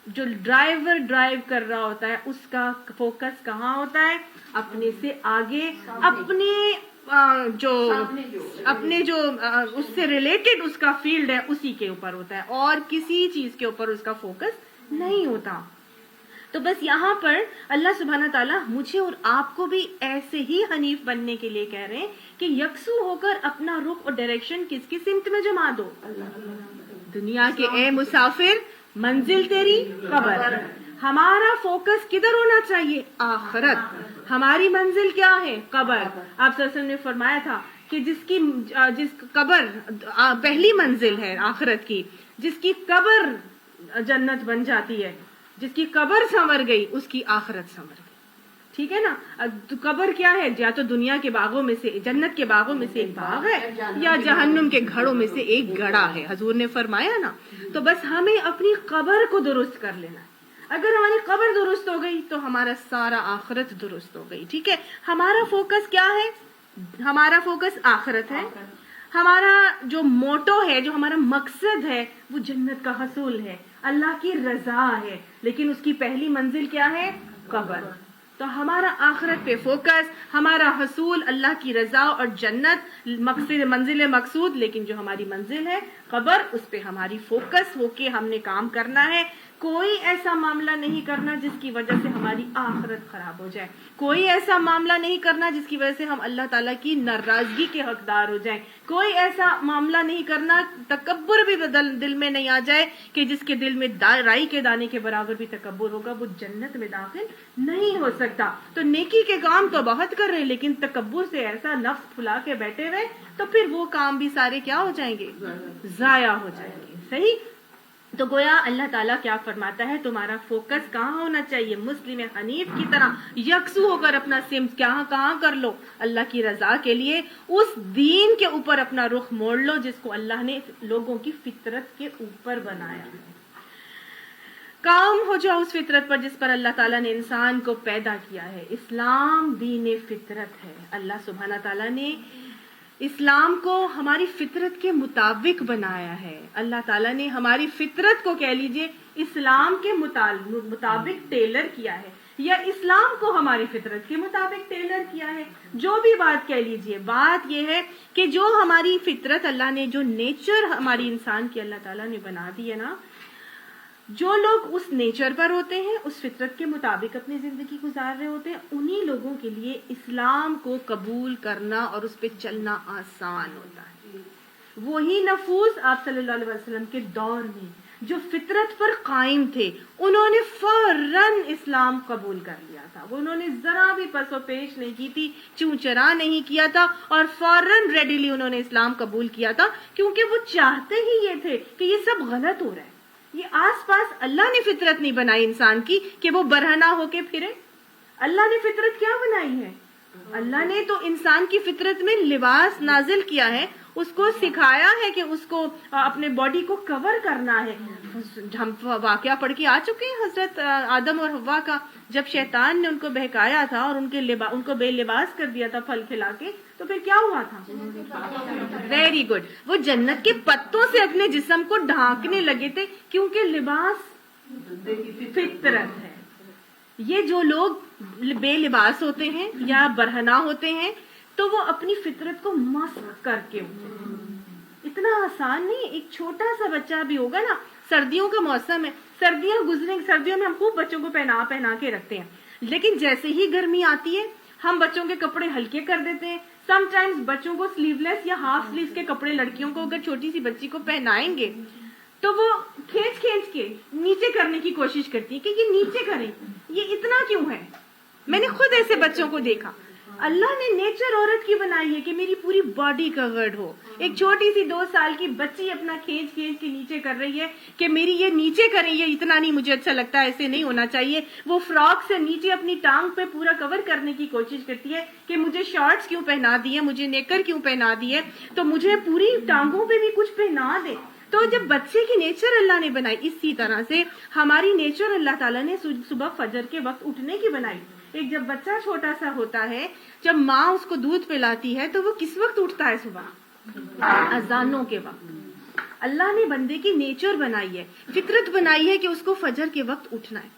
جو ڈرائیور ڈرائیو کر رہا ہوتا ہے اس کا فوکس کہاں ہوتا ہے؟ اپنے سے آگے، اپنے جو اس سے ریلیٹڈ اس کا فیلڈ ہے اسی کے اوپر ہوتا ہے، اور کسی چیز کے اوپر اس کا فوکس نہیں ہوتا. تو بس یہاں پر اللہ سبحانہ تعالیٰ مجھے اور آپ کو بھی ایسے ہی حنیف بننے کے لیے کہہ رہے ہیں کہ یکسو ہو کر اپنا رخ اور ڈائریکشن کس کی سمت میں جما دو؟ دنیا کے اے مسافر، منزل تیری قبر. ہمارا فوکس کدھر ہونا چاہیے؟ آخرت. ہماری منزل کیا ہے؟ قبر. آپ صلی اللہ علیہ وسلم نے فرمایا تھا کہ جس قبر پہلی منزل ہے آخرت کی، جس کی قبر جنت بن جاتی ہے، جس کی قبر سنور گئی اس کی آخرت سنور گئی. ٹھیک ہے نا؟ قبر کیا ہے؟ یا تو دنیا کے باغوں میں سے، جنت کے باغوں میں سے ایک باغ ہے، یا جہنم کے گھڑوں میں سے ایک گڑھا ہے. حضور نے فرمایا نا. تو بس ہمیں اپنی قبر کو درست کر لینا ہے. اگر ہماری قبر درست ہو گئی تو ہمارا سارا آخرت درست ہو گئی. ٹھیک ہے؟ ہمارا فوکس کیا ہے؟ ہمارا فوکس آخرت ہے. ہمارا جو موٹو ہے، جو ہمارا مقصد ہے وہ جنت کا حصول ہے، اللہ کی رضا ہے. لیکن اس کی پہلی منزل کیا ہے؟ قبر. تو ہمارا آخرت پہ فوکس، ہمارا حصول اللہ کی رضا اور جنت منزل مقصود، لیکن جو ہماری منزل ہے قبر، اس پہ ہماری فوکس ہو کے ہم نے کام کرنا ہے. کوئی ایسا معاملہ نہیں کرنا جس کی وجہ سے ہماری آخرت خراب ہو جائے. کوئی ایسا معاملہ نہیں کرنا جس کی وجہ سے ہم اللہ تعالیٰ کی ناراضگی کے حقدار ہو جائیں. کوئی ایسا معاملہ نہیں کرنا، تکبر بھی دل میں نہیں آ جائے کہ جس کے دل میں رائی کے دانے کے برابر بھی تکبر ہوگا وہ جنت میں داخل نہیں ہو سکتا. تو نیکی کے کام تو بہت کر رہے ہیں لیکن تکبر سے ایسا نفس پھلا کے بیٹھے ہوئے تو پھر وہ کام بھی سارے کیا ہو جائیں گے؟ ضائع ہو جائیں گے. صحیح؟ تو گویا اللہ تعالیٰ کیا فرماتا ہے؟ تمہارا فوکس کہاں ہونا چاہیے؟ مسلم حنیف کی طرح یکسو ہو کر اپنا سمت کہاں کر لو؟ اللہ کی رضا کے لیے اس دین کے اوپر اپنا رخ موڑ لو جس کو اللہ نے لوگوں کی فطرت کے اوپر بنایا ہے. کام ہو جاؤ اس فطرت پر جس پر اللہ تعالیٰ نے انسان کو پیدا کیا ہے. اسلام دین فطرت ہے. اللہ سبحانہ تعالیٰ نے اسلام کو ہماری فطرت کے مطابق بنایا ہے. اللہ تعالیٰ نے ہماری فطرت کو کہہ لیجئے اسلام کے مطابق ٹیلر کیا ہے، یا اسلام کو ہماری فطرت کے مطابق ٹیلر کیا ہے. جو بھی بات کہہ لیجئے، بات یہ ہے کہ جو ہماری فطرت اللہ نے، جو نیچر ہماری انسان کی اللہ تعالیٰ نے بنا دی ہے نا، جو لوگ اس نیچر پر ہوتے ہیں، اس فطرت کے مطابق اپنی زندگی گزار رہے ہوتے ہیں، انہی لوگوں کے لیے اسلام کو قبول کرنا اور اس پہ چلنا آسان ہوتا ہے. وہی نفوس آپ صلی اللہ علیہ وسلم کے دور میں جو فطرت پر قائم تھے، انہوں نے فوراً اسلام قبول کر لیا تھا. انہوں نے ذرا بھی پس و پیش نہیں کی تھی، چوں چرا نہیں کیا تھا، اور فوراً ریڈیلی انہوں نے اسلام قبول کیا تھا، کیونکہ وہ چاہتے ہی یہ تھے کہ یہ سب غلط ہو رہا ہے. یہ آس پاس اللہ نے فطرت نہیں بنائی انسان کی کہ وہ برہنہ ہو کے پھرے. اللہ نے فطرت کیا بنائی ہے؟ اللہ نے تو انسان کی فطرت میں لباس نازل کیا ہے، اس کو سکھایا ہے کہ اس کو اپنے باڈی کو کور کرنا ہے. ہم واقعہ پڑھ کے آ چکے ہیں حضرت آدم اور حوا کا، جب شیطان نے ان کو بہکایا تھا اور ان کو بے لباس کر دیا تھا پھل کھلا کے، تو پھر کیا ہوا تھا؟ Very good. وہ جنت کے پتوں سے اپنے جسم کو ڈھانکنے لگے تھے کیونکہ لباس فطرت ہے. یہ جو لوگ بے لباس ہوتے ہیں یا برہنہ ہوتے ہیں تو وہ اپنی فطرت کو مسخ کر کے ہوتے ہیں. اتنا آسان نہیں. ایک چھوٹا سا بچہ بھی ہوگا نا، سردیوں کا موسم ہے، سردیوں میں ہم خوب بچوں کو پہنا کے رکھتے ہیں، لیکن جیسے ہی گرمی آتی ہے ہم بچوں کے کپڑے ہلکے کر دیتے ہیں. سم ٹائمز بچوں کو سلیو لیس یا ہاف سلیو کے کپڑے لڑکیوں کو اگر چھوٹی سی بچی کو پہنائیں گے تو وہ کھینچ کے نیچے کرنے کی کوشش کرتی ہے کہ یہ نیچے کریں. یہ اتنا کیوں ہے؟ میں نے خود ایسے بچوں کو دیکھا. اللہ نے نیچر عورت کی بنائی ہے کہ میری پوری باڈی کورڈ ہو. ایک چھوٹی سی 2 سال کی بچی اپنا کھینچ کے نیچے کر رہی ہے کہ میری یہ نیچے کریں, یہ اتنا نہیں مجھے اچھا لگتا, ایسے نہیں ہونا چاہیے. وہ فراک سے نیچے اپنی ٹانگ پہ پورا کور کرنے کی کوشش کرتی ہے کہ مجھے شارٹس کیوں پہنا دی ہے, مجھے نیکر کیوں پہنا دی ہے, تو مجھے پوری ٹانگوں پہ بھی کچھ پہنا دے. تو جب بچے کی نیچر اللہ نے بنائی, اسی طرح سے ہماری نیچر اللہ تعالیٰ نے صبح فجر کے وقت اٹھنے کی بنائی. ایک جب بچہ چھوٹا سا ہوتا ہے, جب ماں اس کو دودھ پلاتی ہے تو وہ کس وقت اٹھتا ہے؟ صبح, اذانوں کے وقت. اللہ نے بندے کی نیچر بنائی ہے, فطرت بنائی ہے کہ اس کو فجر کے وقت اٹھنا ہے.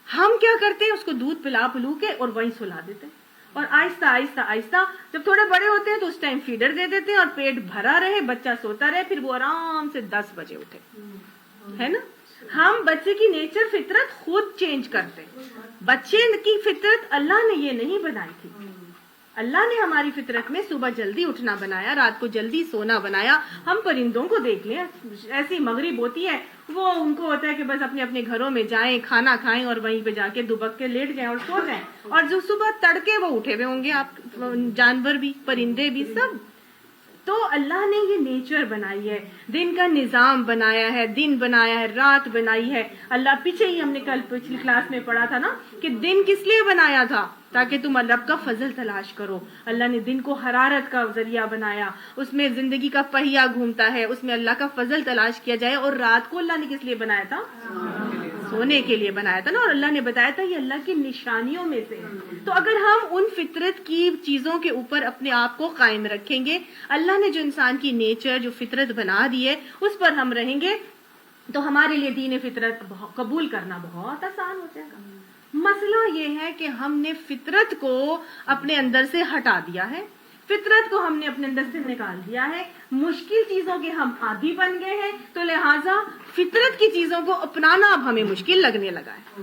ہم کیا کرتے ہیں, اس کو دودھ پلا پلو کے اور وہیں سلا دیتے ہیں, اور آہستہ آہستہ آہستہ جب تھوڑے بڑے ہوتے ہیں تو اس ٹائم فیڈر دے دیتے ہیں اور پیٹ بھرا رہے, بچہ سوتا رہے, پھر وہ آرام سے 10 بجے اٹھے, ہے نا. ہم بچے کی نیچر فطرت خود چینج کرتے. بچے کی فطرت اللہ نے یہ نہیں بنائی تھی. اللہ نے ہماری فطرت میں صبح جلدی اٹھنا بنایا, رات کو جلدی سونا بنایا. ہم پرندوں کو دیکھ لیں, ایسی مغرب ہوتی ہے, وہ ان کو ہوتا ہے کہ بس اپنے اپنے گھروں میں جائیں, کھانا کھائیں اور وہیں پہ جا کے دبک کے لیٹ جائیں اور سو جائیں. اور جو صبح تڑکے وہ اٹھے ہوئے ہوں گے, آپ جانور بھی, پرندے بھی, سب. تو اللہ نے یہ نیچر بنائی ہے, دن کا نظام بنایا ہے, دن بنایا ہے, رات بنائی ہے. اللہ پیچھے ہی ہم نے کل پچھلی کلاس میں پڑھا تھا نا کہ دن کس لیے بنایا تھا, تاکہ تم رب کا فضل تلاش کرو. اللہ نے دن کو حرارت کا ذریعہ بنایا, اس میں زندگی کا پہیہ گھومتا ہے, اس میں اللہ کا فضل تلاش کیا جائے. اور رات کو اللہ نے کس لیے بنایا تھا؟ سونے کے لیے بنایا تھا نا. اور اللہ نے بتایا تھا یہ اللہ کی نشانیوں میں سے. تو اگر ہم ان فطرت کی چیزوں کے اوپر اپنے آپ کو قائم رکھیں گے, اللہ نے جو انسان کی نیچر, جو فطرت بنا دی ہے, اس پر ہم رہیں گے, تو ہمارے لیے دین فطرت قبول کرنا بہت آسان ہو جائے گا. مسئلہ یہ ہے کہ ہم نے فطرت کو اپنے اندر سے ہٹا دیا ہے, فطرت کو ہم نے اپنے اندر سے نکال دیا ہے. مشکل چیزوں کے ہم عادی بن گئے ہیں, تو لہٰذا فطرت کی چیزوں کو اپنانا اب ہمیں مشکل لگنے لگا ہے.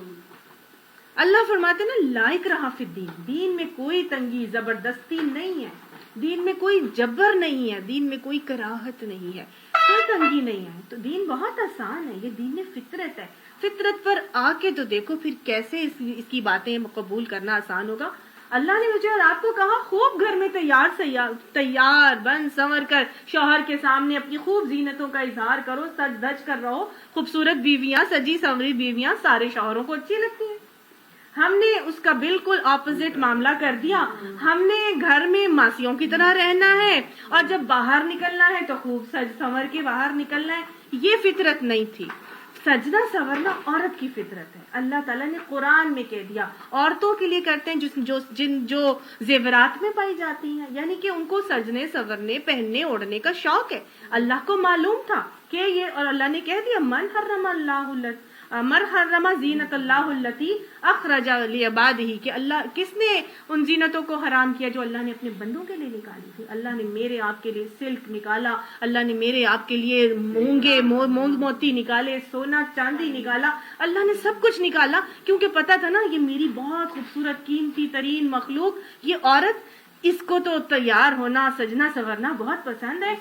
اللہ فرماتے نا, لائک رہا فی الدین, دین میں کوئی تنگی زبردستی نہیں ہے, دین میں کوئی جبر نہیں ہے, دین میں کوئی کراہت نہیں ہے, کوئی تنگی نہیں ہے. تو دین بہت آسان ہے, یہ دین فطرت ہے. فطرت پر آ کے تو دیکھو پھر کیسے اس کی باتیں قبول کرنا آسان ہوگا. اللہ نے مجھے اور آپ کو کہا خوب گھر میں تیار بن سنور کر شوہر کے سامنے اپنی خوب زینتوں کا اظہار کرو, سج دج کر رہو. خوبصورت بیویاں, سجی سنوری بیویاں سارے شوہروں کو اچھی لگتی ہیں. ہم نے اس کا بالکل اپوزٹ معاملہ کر دیا. ہم نے گھر میں ماسیوں کی طرح رہنا ہے, اور جب باہر نکلنا ہے تو خوب سج سنور کے باہر نکلنا ہے. یہ فطرت نہیں تھی. سجدہ سورنا عورت کی فطرت ہے. اللہ تعالیٰ نے قرآن میں کہہ دیا عورتوں کے لیے کرتے ہیں جو زیورات میں پائی جاتی ہیں, یعنی کہ ان کو سجنے سورنے پہننے اوڑھنے کا شوق ہے. اللہ کو معلوم تھا کہ یہ, اور اللہ نے کہہ دیا من حرم زینت اللہ التی اخرج لعبادہ, کہ اللہ کس نے ان زینتوں کو حرام کیا جو اللہ نے اپنے بندوں کے لیے نکالی تھی. اللہ نے میرے آپ کے لیے سلک نکالا, اللہ نے میرے آپ کے لیے مونگ موتی نکالے, سونا چاندی نکالا, اللہ نے سب کچھ نکالا, کیونکہ پتا تھا نا یہ میری بہت خوبصورت قیمتی ترین مخلوق, یہ عورت, اس کو تو تیار ہونا سجنا سنورنا بہت پسند ہے.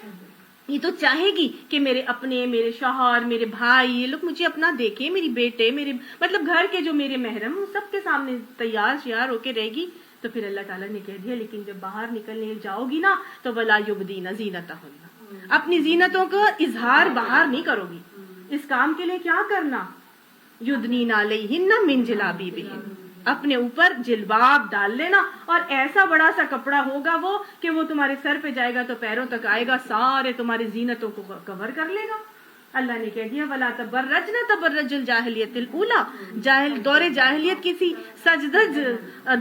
یہ تو چاہے گی کہ میرے اپنے, میرے شوہر, میرے بھائی, یہ لوگ مجھے اپنا دیکھیں, میری بیٹے, میرے مطلب گھر کے جو میرے محرم, سب کے سامنے تیار شیار ہو کے رہے گی. تو پھر اللہ تعالیٰ نے کہہ دیا لیکن جب باہر نکلنے جاؤ گی نا تو وَلَا يُبْدِينَ زِينَتَهُنَّ, اپنی زینتوں کا اظہار باہر نہیں کرو گی. اس کام کے لیے کیا کرنا, يُدْنِينَ عَلَيْهِنَّ مِنْ جَلَابِيبِهِنَّ, اپنے اوپر جلباب ڈال لینا, اور ایسا بڑا سا کپڑا ہوگا وہ کہ وہ تمہارے سر پہ جائے گا تو پیروں تک آئے گا, سارے تمہاری زینتوں کو کور کر لے گا. اللہ نے کہہ دیا وَلَا تَبَرَّجْنَ تَبَرَّجَ الْجَاهِلِيَّةِ الْأُولَى, دور جاہلیت کسی سجدج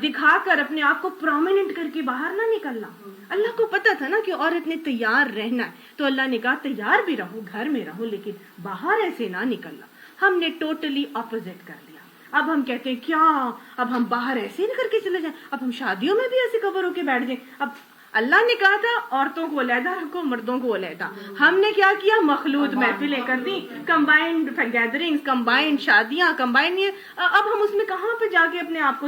دکھا کر اپنے آپ کو پرومیننٹ کر کے باہر نہ نکلنا. اللہ کو پتا تھا نا کہ عورت نے تیار رہنا ہے, تو اللہ نے کہا تیار بھی رہو, گھر میں رہو, لیکن باہر ایسے نہ نکلنا. ہم نے ٹوٹلی اپوزٹ کر لیا. اب ہم کہتے ہیں کیا, اب ہم باہر ایسے ہی کر کے چلے جائیں, اب ہم شادیوں میں بھی ایسے کور ہو کے بیٹھ جائیں. اب اللہ نے کہا تھا عورتوں کو علیحدہ رکھو, مردوں کو علیحدہ. ہم نے کیا کیا, مخلوط محفلیں کر دی, کمبائنڈ گیدرنگز, کمبائنڈ شادیاں, کمبائنڈ یہ. اب ہم اس میں کہاں پہ جا کے اپنے آپ کو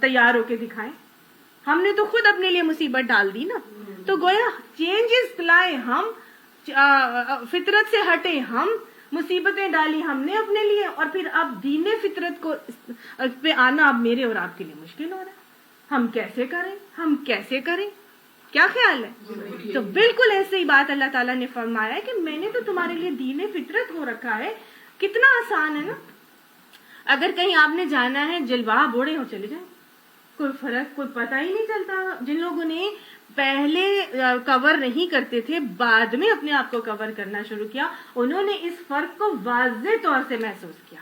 تیار ہو کے دکھائیں. ہم نے تو خود اپنے لیے مصیبت ڈال دی نا. تو گویا چینجز لائے ہم, فطرت سے ہٹے ہم, مصیبتیں ڈالی ہم نے اپنے لیے، اور پھر اب دین فطرت کو پہ آنا اب میرے اور آپ کے لیے مشکل ہو رہا ہے. ہم کیسے کریں؟ کیا خیال ہے؟ تو بالکل ایسے ہی بات اللہ تعالیٰ نے فرمایا ہے کہ میں نے تو تمہارے لیے دین فطرت ہو رکھا ہے. کتنا آسان ہے نا. اگر کہیں آپ نے جانا ہے جلوہ بوڑھے ہو چلے جائیں، کوئی فرق، کوئی پتہ ہی نہیں چلتا. جن لوگوں نے پہلے کور نہیں کرتے تھے، بعد میں اپنے آپ کو کور کرنا شروع کیا، انہوں نے اس فرق کو واضح طور سے محسوس کیا.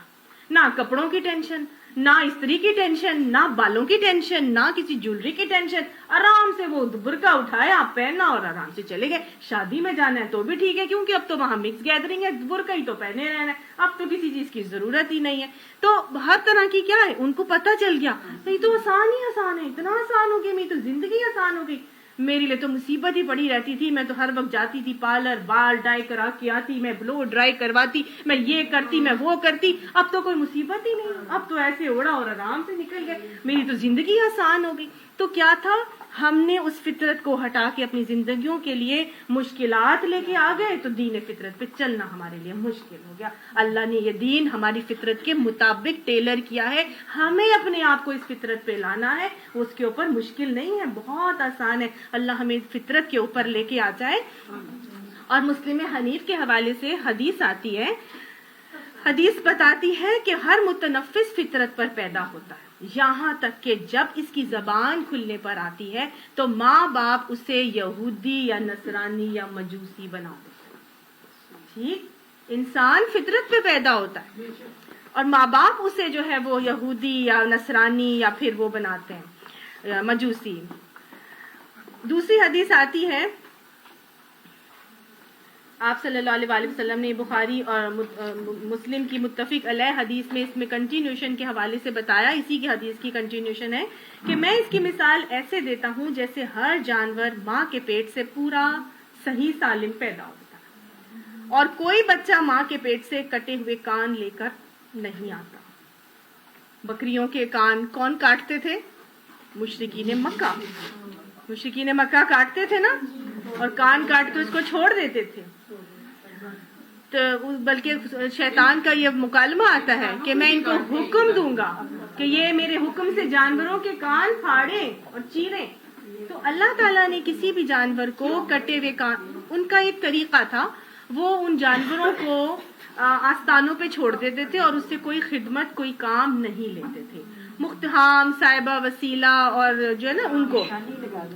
نہ کپڑوں کی ٹینشن، نہ استری کی ٹینشن، نہ بالوں کی ٹینشن، نہ کسی جولری کی ٹینشن. آرام سے وہ برقع اٹھایا، پہنا اور آرام سے چلے گئے. شادی میں جانا ہے تو بھی ٹھیک ہے، کیونکہ اب تو وہاں مکس گیدرنگ ہے، برقع ہی تو پہنے رہنا ہے، اب تو کسی چیز کی ضرورت ہی نہیں ہے. تو ہر طرح کی کیا ہے، ان کو پتہ چل گیا یہ تو آسان ہے، اتنا آسان ہو گیا، میری تو زندگی آسان ہو گئی. میرے لیے تو مصیبت ہی پڑی رہتی تھی. میں تو ہر وقت جاتی تھی پارلر، بال ڈائی کرا کے آتی، میں بلو ڈرائی کرواتی، میں یہ کرتی، میں وہ کرتی. اب تو کوئی مصیبت ہی نہیں، اب تو ایسے اڑا اور آرام سے نکل گئے. میری تو زندگی آسان ہو گئی. تو کیا تھا، ہم نے اس فطرت کو ہٹا کے اپنی زندگیوں کے لیے مشکلات لے کے آ گئے، تو دین فطرت پہ چلنا ہمارے لیے مشکل ہو گیا. اللہ نے یہ دین ہماری فطرت کے مطابق ٹیلر کیا ہے، ہمیں اپنے آپ کو اس فطرت پہ لانا ہے. اس کے اوپر مشکل نہیں ہے، بہت آسان ہے. اللہ ہمیں فطرت کے اوپر لے کے آ جائے. اور مسلم حنیف کے حوالے سے حدیث آتی ہے، حدیث بتاتی ہے کہ ہر متنفس فطرت پر پیدا ہوتا ہے، یہاں تک کہ جب اس کی زبان کھلنے پر آتی ہے تو ماں باپ اسے یہودی یا نصرانی یا مجوسی بنا دیتے ہیں. ٹھیک، انسان فطرت پہ پیدا ہوتا ہے اور ماں باپ اسے جو ہے وہ یہودی یا نصرانی یا پھر وہ بناتے ہیں مجوسی. دوسری حدیث آتی ہے، آپ صلی اللہ علیہ وآلہ وسلم نے بخاری اور مسلم کی متفق علیہ حدیث میں اس میں کنٹینیوشن کے حوالے سے بتایا، اسی کی حدیث کی کنٹینیوشن ہے کہ میں اس کی مثال ایسے دیتا ہوں جیسے ہر جانور ماں کے پیٹ سے پورا صحیح سالم پیدا ہوتا ہے، اور کوئی بچہ ماں کے پیٹ سے کٹے ہوئے کان لے کر نہیں آتا. بکریوں کے کان کون کاٹتے تھے؟ مشرکین مکہ کاٹتے تھے نا، اور کان کاٹ کے اس کو چھوڑ دیتے تھے. تو بلکہ شیطان کا یہ مکالمہ آتا ہے کہ میں ان کو حکم دوں گا کہ یہ میرے حکم سے جانوروں کے کان پھاڑیں اور چیریں. تو اللہ تعالیٰ نے کسی بھی جانور کو کٹے ہوئے کان، ان کا ایک طریقہ تھا، وہ ان جانوروں کو آستانوں پہ چھوڑ دیتے تھے اور اس سے کوئی خدمت، کوئی کام نہیں لیتے تھے. مختہام، صاحبہ، وسیلہ اور جو ہے نا ان کو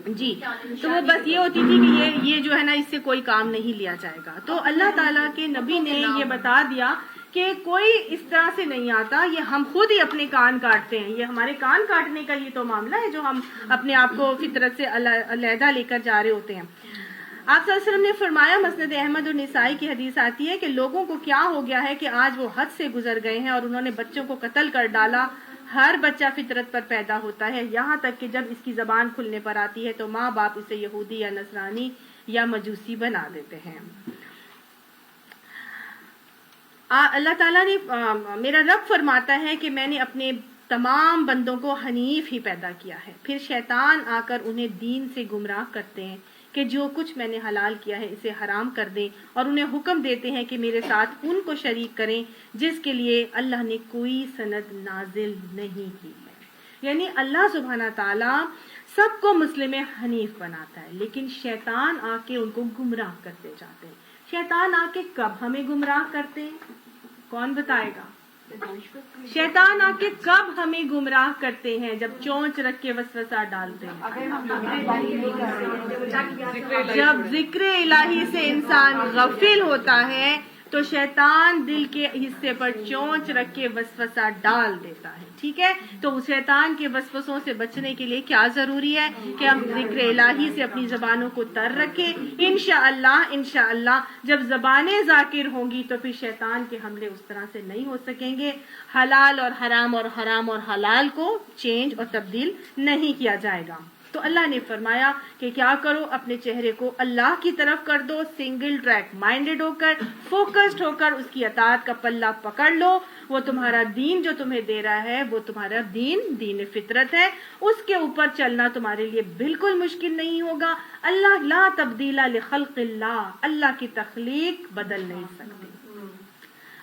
جی، تو وہ بس یہ ہوتی تھی کہ یہ جو ہے نا اس سے کوئی کام نہیں لیا جائے گا. تو اللہ تعالیٰ کے نبی نے یہ بتا دیا کہ کوئی اس طرح سے نہیں آتا، یہ ہم خود ہی اپنے کان کاٹتے ہیں. یہ ہمارے کان کاٹنے کا یہ تو معاملہ ہے جو ہم اپنے آپ کو فطرت سے علیحدہ لے کر جا رہے ہوتے ہیں. آپ صلی اللہ علیہ وسلم نے فرمایا، مسند احمد اور نسائی کی حدیث آتی ہے کہ لوگوں کو کیا ہو گیا ہے کہ آج وہ حد سے گزر گئے ہیں اور انہوں نے بچوں کو قتل کر ڈالا. ہر بچہ فطرت پر پیدا ہوتا ہے، یہاں تک کہ جب اس کی زبان کھلنے پر آتی ہے تو ماں باپ اسے یہودی یا نصرانی یا مجوسی بنا دیتے ہیں. اللہ تعالیٰ نے، میرا رب فرماتا ہے کہ میں نے اپنے تمام بندوں کو حنیف ہی پیدا کیا ہے، پھر شیطان آ کر انہیں دین سے گمراہ کرتے ہیں کہ جو کچھ میں نے حلال کیا ہے اسے حرام کر دیں، اور انہیں حکم دیتے ہیں کہ میرے ساتھ ان کو شریک کریں جس کے لیے اللہ نے کوئی سند نازل نہیں کی ہے. یعنی اللہ سبحانہ تعالیٰ سب کو مسلم حنیف بناتا ہے، لیکن شیطان آ کے ان کو گمراہ کرتے جاتے ہیں. شیطان آ کے کب ہمیں گمراہ کرتے ہیں، کون بتائے گا؟ شیطان آ کے کب ہمیں گمراہ کرتے ہیں؟ جب چونچ رکھ کے وسوسہ ڈالتے ہیں، جب ذکر الہی سے انسان غافل ہوتا ہے تو شیطان دل کے حصے پر چونچ رکھ کے وسوسہ ڈال دیتا ہے. ٹھیک ہے، تو شیطان کے وسوسوں سے بچنے کے لیے کیا ضروری ہے کہ ہم ذکر الہی سے اپنی زبانوں کو تر رکھیں. انشاءاللہ جب زبانیں ذاکر ہوں گی تو پھر شیطان کے حملے اس طرح سے نہیں ہو سکیں گے. حلال اور حرام اور حرام اور حلال کو چینج اور تبدیل نہیں کیا جائے گا. تو اللہ نے فرمایا کہ کیا کرو، اپنے چہرے کو اللہ کی طرف کر دو، سنگل ٹریک مائنڈڈ ہو کر، فوکسڈ ہو کر اس کی اطاعت کا پلہ پکڑ لو. وہ تمہارا دین جو تمہیں دے رہا ہے وہ تمہارا دین فطرت ہے، اس کے اوپر چلنا تمہارے لیے بالکل مشکل نہیں ہوگا. اللہ لا تبدیل لخلق اللہ، اللہ کی تخلیق بدل نہیں سکتی.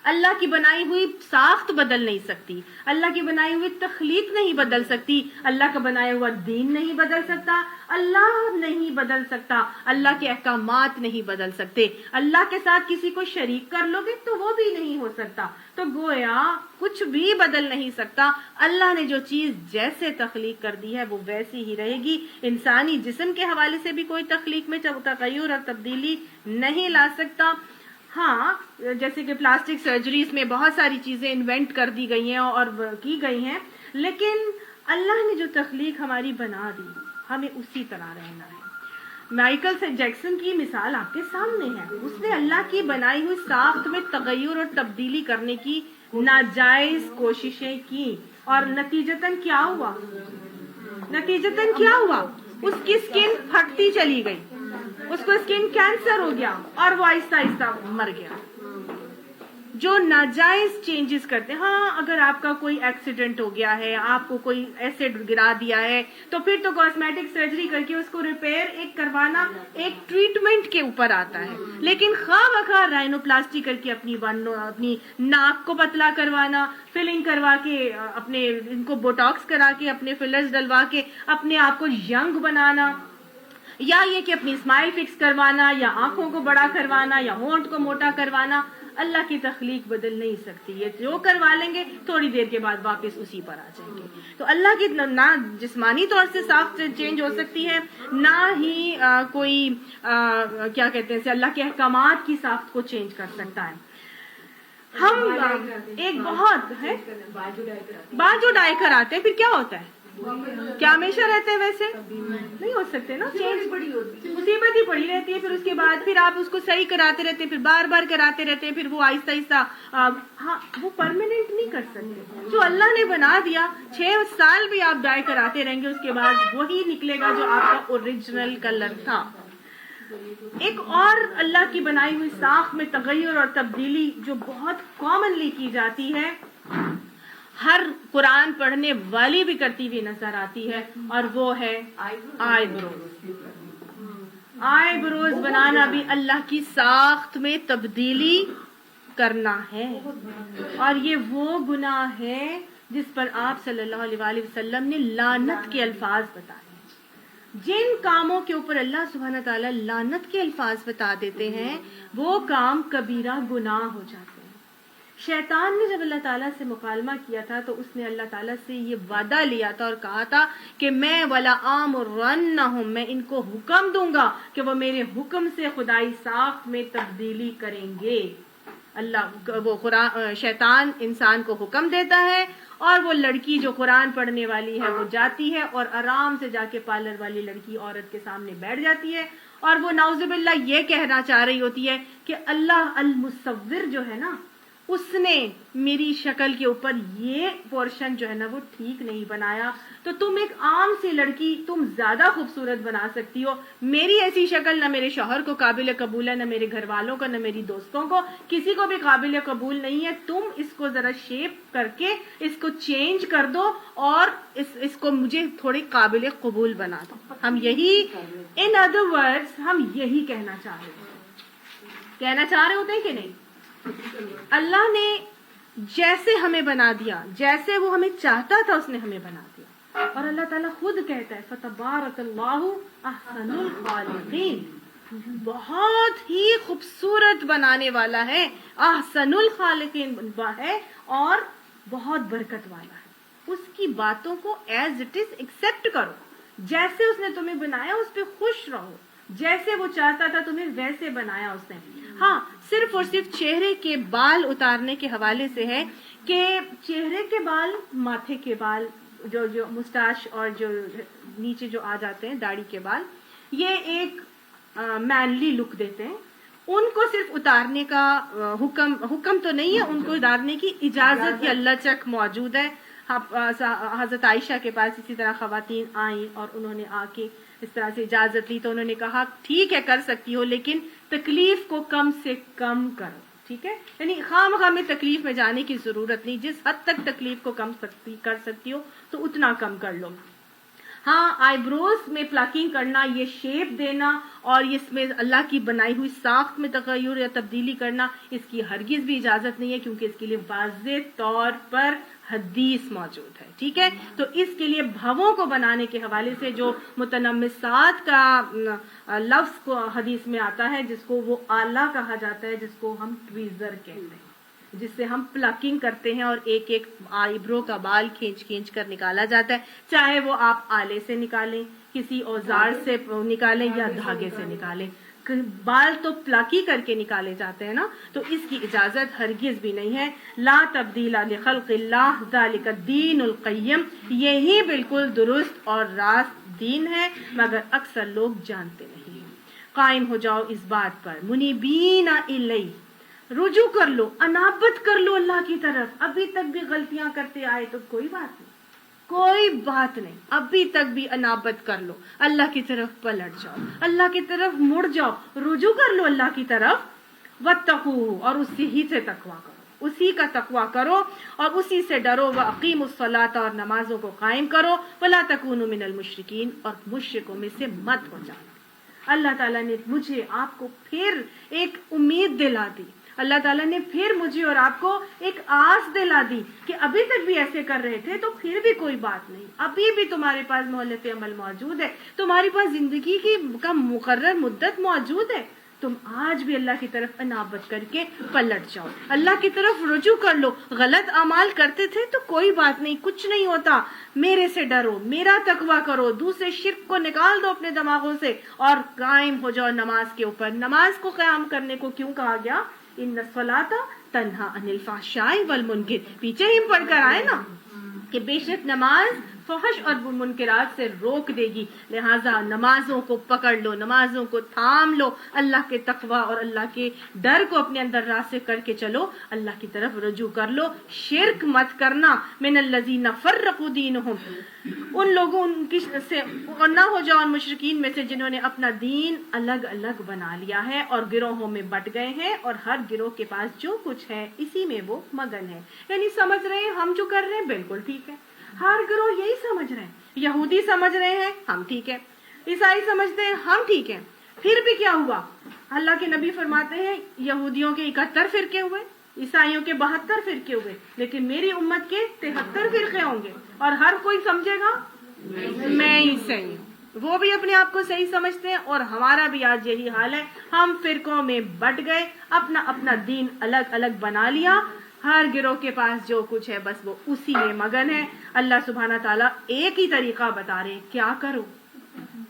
اللہ کی بنائی ہوئی ساخت بدل نہیں سکتی، اللہ کی بنائی ہوئی تخلیق نہیں بدل سکتی، اللہ کا بنایا ہوا دین نہیں بدل سکتا، اللہ نہیں بدل سکتا، اللہ کے احکامات نہیں بدل سکتے، اللہ کے ساتھ کسی کو شریک کر لو گے تو وہ بھی نہیں ہو سکتا، تو گویا کچھ بھی بدل نہیں سکتا۔ اللہ نے جو چیز جیسے تخلیق کر دی ہے وہ ویسی ہی رہے گی۔ انسانی جسم کے حوالے سے بھی کوئی تخلیق میں تغیر اور تبدیلی نہیں لا سکتا۔ ہاں، جیسے کہ پلاسٹک سرجریز میں بہت ساری چیزیں انوینٹ کر دی گئی ہیں اور کی گئی ہیں، لیکن اللہ نے جو تخلیق ہماری بنا دی ہمیں اسی طرح رہنا ہے۔ مائیکل جیکسن کی مثال آپ کے سامنے ہے، اس نے اللہ کی بنائی ہوئی ساخت میں تغیر اور تبدیلی کرنے کی ناجائز کوششیں کی، اور نتیجتاً کیا ہوا؟ اس کی سکن پھٹتی چلی گئی، اس کو سکن کینسر ہو گیا اور وہ آہستہ آہستہ مر گیا۔ جو ناجائز چینجز کرتے ہیں، ہاں اگر آپ کا کوئی ایکسیڈنٹ ہو گیا ہے، آپ کو کوئی ایسڈ گرا دیا ہے، تو پھر تو کاسمیٹک سرجری کر کے اس کو ریپیئر کروانا ایک ٹریٹمنٹ کے اوپر آتا ہے، لیکن خواہ مخواہ رائنوپلاسٹی کر کے اپنی ناک کو پتلا کروانا، فلنگ کروا کے اپنے ان کو بوٹاکس کرا کے اپنے فلرز ڈلوا کے اپنے آپ کو ینگ بنانا، یا یہ کہ اپنی اسمائل فکس کروانا، یا آنکھوں کو بڑا کروانا، یا ہونٹ کو موٹا کروانا، اللہ کی تخلیق بدل نہیں سکتی۔ یہ جو کروا لیں گے تھوڑی دیر کے بعد واپس اسی پر آ جائیں گے۔ تو اللہ کی نہ جسمانی طور سے ساخت چینج ہو سکتی ہے، نہ ہی کوئی کیا کہتے ہیں اللہ کے احکامات کی ساخت کو چینج کر سکتا ہے۔ ہم ایک بہت ہے بال جو ڈائی کراتے ہیں، پھر کیا ہوتا ہے؟ کیا ہمیشہ رہتے ہیں؟ ویسے نہیں ہو سکتے نا، مصیبت ہی پڑی رہتی ہے، پھر اس کے بعد پھر آپ اس کو صحیح کراتے رہتے ہیں، پھر بار بار کراتے رہتے ہیں، پھر وہ آہستہ آہستہ ہاں وہ پرماننٹ نہیں کر سکتے۔ جو اللہ نے بنا دیا 6 سال بھی آپ ڈائی کراتے رہیں گے، اس کے بعد وہی نکلے گا جو آپ کا اوریجنل کلر تھا۔ ایک اور اللہ کی بنائی ہوئی ساخت میں تغیر اور تبدیلی جو بہت کامنلی کی جاتی ہے، ہر قرآن پڑھنے والی بھی کرتی ہوئی نظر آتی ہے، اور وہ ہے آئی بروز بنانا بھی اللہ کی ساخت میں تبدیلی کرنا ہے، اور یہ وہ گناہ ہے جس پر آپ صلی اللہ علیہ وآلہ وسلم نے لعنت کے الفاظ بتائے۔ جن کاموں کے اوپر اللہ سبحانہ تعالیٰ لعنت کے الفاظ بتا دیتے ہیں وہ کام کبیرہ گناہ ہو جاتے ہیں۔ شیطان نے جب اللہ تعالیٰ سے مکالمہ کیا تھا تو اس نے اللہ تعالیٰ سے یہ وعدہ لیا تھا اور کہا تھا کہ میں وَلَآمُرَنَّهُمْ، میں ان کو حکم دوں گا کہ وہ میرے حکم سے خدائی ساخت میں تبدیلی کریں گے۔ شیطان انسان کو حکم دیتا ہے، اور وہ لڑکی جو قرآن پڑھنے والی ہے وہ جاتی ہے اور آرام سے جا کے پارلر والی لڑکی عورت کے سامنے بیٹھ جاتی ہے، اور وہ نعوذ باللہ یہ کہنا چاہ رہی ہوتی ہے کہ اللہ المصور جو ہے نا، اس نے میری شکل کے اوپر یہ پورشن جو ہے نا وہ ٹھیک نہیں بنایا، تو تم ایک عام سی لڑکی تم زیادہ خوبصورت بنا سکتی ہو، میری ایسی شکل نہ میرے شوہر کو قابل قبول ہے، نہ میرے گھر والوں کو، نہ میری دوستوں کو، کسی کو بھی قابل قبول نہیں ہے، تم اس کو ذرا شیپ کر کے اس کو چینج کر دو اور اس کو مجھے تھوڑی قابل قبول بنا دو۔ ہم یہی ان ادر ورڈز ہم یہی کہنا چاہ رہے ہوتے ہیں کہ نہیں؟ اللہ نے جیسے ہمیں بنا دیا، جیسے وہ ہمیں چاہتا تھا اس نے ہمیں بنا دیا، اور اللہ تعالیٰ خود کہتا ہے فَتَبَارَكَ اللَّهُ أَحْسَنُ الْخَالِقِينَ، بہت ہی خوبصورت بنانے والا ہے، احسن الخالقین ہے اور بہت برکت والا ہے۔ اس کی باتوں کو ایز اٹ از ایکسپٹ کرو، جیسے اس نے تمہیں بنایا اس پہ خوش رہو، جیسے وہ چاہتا تھا تمہیں ویسے بنایا اس نے۔ ہاں، صرف اور صرف چہرے کے بال اتارنے کے حوالے سے ہے کہ چہرے کے بال، ماتھے کے بال، جو مسٹاش اور جو نیچے جو آ جاتے ہیں داڑھی کے بال، یہ ایک مینلی لک دیتے ہیں، ان کو صرف اتارنے کا حکم تو نہیں ہے، ان کو اتارنے کی اجازت ہی اللہ تک موجود ہے۔ حضرت عائشہ کے پاس اسی طرح خواتین آئیں اور انہوں نے آ کے اس طرح سے اجازت لی، تو انہوں نے کہا ٹھیک ہے کر سکتی ہو، لیکن تکلیف کو کم سے کم کرو، ٹھیک ہے؟ یعنی خام میں تکلیف میں جانے کی ضرورت نہیں، جس حد تک تکلیف کو کم کر سکتی ہو تو اتنا کم کر لو۔ ہاں آئی بروز میں پلکنگ کرنا، یہ شیپ دینا اور اس میں اللہ کی بنائی ہوئی ساخت میں تغیر یا تبدیلی کرنا، اس کی ہرگز بھی اجازت نہیں ہے، کیونکہ اس کے لیے واضح طور پر حدیث موجود ہے. ٹھیک ہے، تو اس کے لیے بھووں کو بنانے کے حوالے سے جو متنمسات کا لفظ کو حدیث میں آتا ہے، جس کو وہ آلہ کہا جاتا ہے، جس کو ہم ٹویزر کہتے ہیں، جس سے ہم پلکنگ کرتے ہیں اور ایک ایک آئی برو کا بال کھینچ کھینچ کر نکالا جاتا ہے، چاہے وہ آپ آلے سے نکالیں، کسی اوزار سے نکالیں یا دھاگے سے نکالیں، بال تو پلکی کر کے نکالے جاتے ہیں نا، تو اس کی اجازت ہرگز بھی نہیں ہے. لا تبدیل لخلق اللہ ذالک الدین القیم، یہی بالکل درست اور راست دین ہے، مگر اکثر لوگ جانتے نہیں ہیں. قائم ہو جاؤ اس بات پر، منیبین الیہ، رجوع کر لو، انابت کر لو اللہ کی طرف. ابھی تک بھی غلطیاں کرتے آئے تو کوئی بات نہیں، کوئی بات نہیں، ابھی تک بھی انابت کر لو، اللہ کی طرف پلٹ جاؤ، اللہ کی طرف مڑ جاؤ، رجوع کر لو اللہ کی طرف. واتقوہ، اور اسی ہی سے تقویٰ کرو، اسی کا تقویٰ کرو اور اسی سے ڈرو. واقیموا الصلاۃ، اور نمازوں کو قائم کرو. ولا تکونوا من المشرکین، اور مشرکوں میں سے مت ہو جانا. اللہ تعالیٰ نے مجھے آپ کو پھر ایک امید دلا دی، اللہ تعالیٰ نے پھر مجھے اور آپ کو ایک آس دلا دی کہ ابھی تک بھی ایسے کر رہے تھے تو پھر بھی کوئی بات نہیں، ابھی بھی تمہارے پاس مہلت عمل موجود ہے، تمہاری پاس زندگی کا مقرر مدت موجود ہے. تم آج بھی اللہ کی طرف انابت کر کے پلٹ جاؤ، اللہ کی طرف رجوع کر لو. غلط اعمال کرتے تھے تو کوئی بات نہیں، کچھ نہیں ہوتا، میرے سے ڈرو، میرا تقویٰ کرو، دوسرے شرک کو نکال دو اپنے دماغوں سے اور قائم ہو جاؤ نماز کے اوپر. نماز کو قیام کرنے کو کیوں کہا گیا؟ ان الصلاۃ تنہا عن الفحشاء والمنکر، پیچھے ہی پڑھ کر آئے نا کہ بے شک نماز فحش اور منکرات سے روک دے گی. لہٰذا نمازوں کو پکڑ لو، نمازوں کو تھام لو، اللہ کے تقوی اور اللہ کے ڈر کو اپنے اندر راسخ کر کے چلو، اللہ کی طرف رجوع کر لو. شرک مت کرنا. من الذین فرقوا دینہم، ان لوگوں سے اور نہ ہو جاؤ ان مشرکین میں سے جنہوں نے اپنا دین الگ الگ بنا لیا ہے اور گروہوں میں بٹ گئے ہیں، اور ہر گروہ کے پاس جو کچھ ہے اسی میں وہ مگن ہے. یعنی سمجھ رہے ہیں ہم جو کر رہے ہیں بالکل ٹھیک ہے، ہر گروہ یہی سمجھ رہے ہیں، یہودی سمجھ رہے ہیں ہم ٹھیک ہے، عیسائی سمجھتے ہیں ہم ٹھیک ہیں. پھر بھی کیا ہوا؟ اللہ کے نبی فرماتے ہیں یہودیوں کے 71 فرقے ہوئے، عیسائیوں کے 72 فرقے ہوئے، لیکن میری امت کے 73 فرقے ہوں گے، اور ہر کوئی سمجھے گا میں ہی صحیح ہوں. وہ بھی اپنے آپ کو صحیح سمجھتے ہیں اور ہمارا بھی آج یہی حال ہے. ہم فرقوں میں بٹ گئے، اپنا اپنا دین الگ الگ بنا لیا، ہر گروہ کے پاس جو کچھ ہے بس وہ اسی میں مگن ہے. اللہ سبحانہ تعالیٰ ایک ہی طریقہ بتا رہے ہیں، کیا کرو؟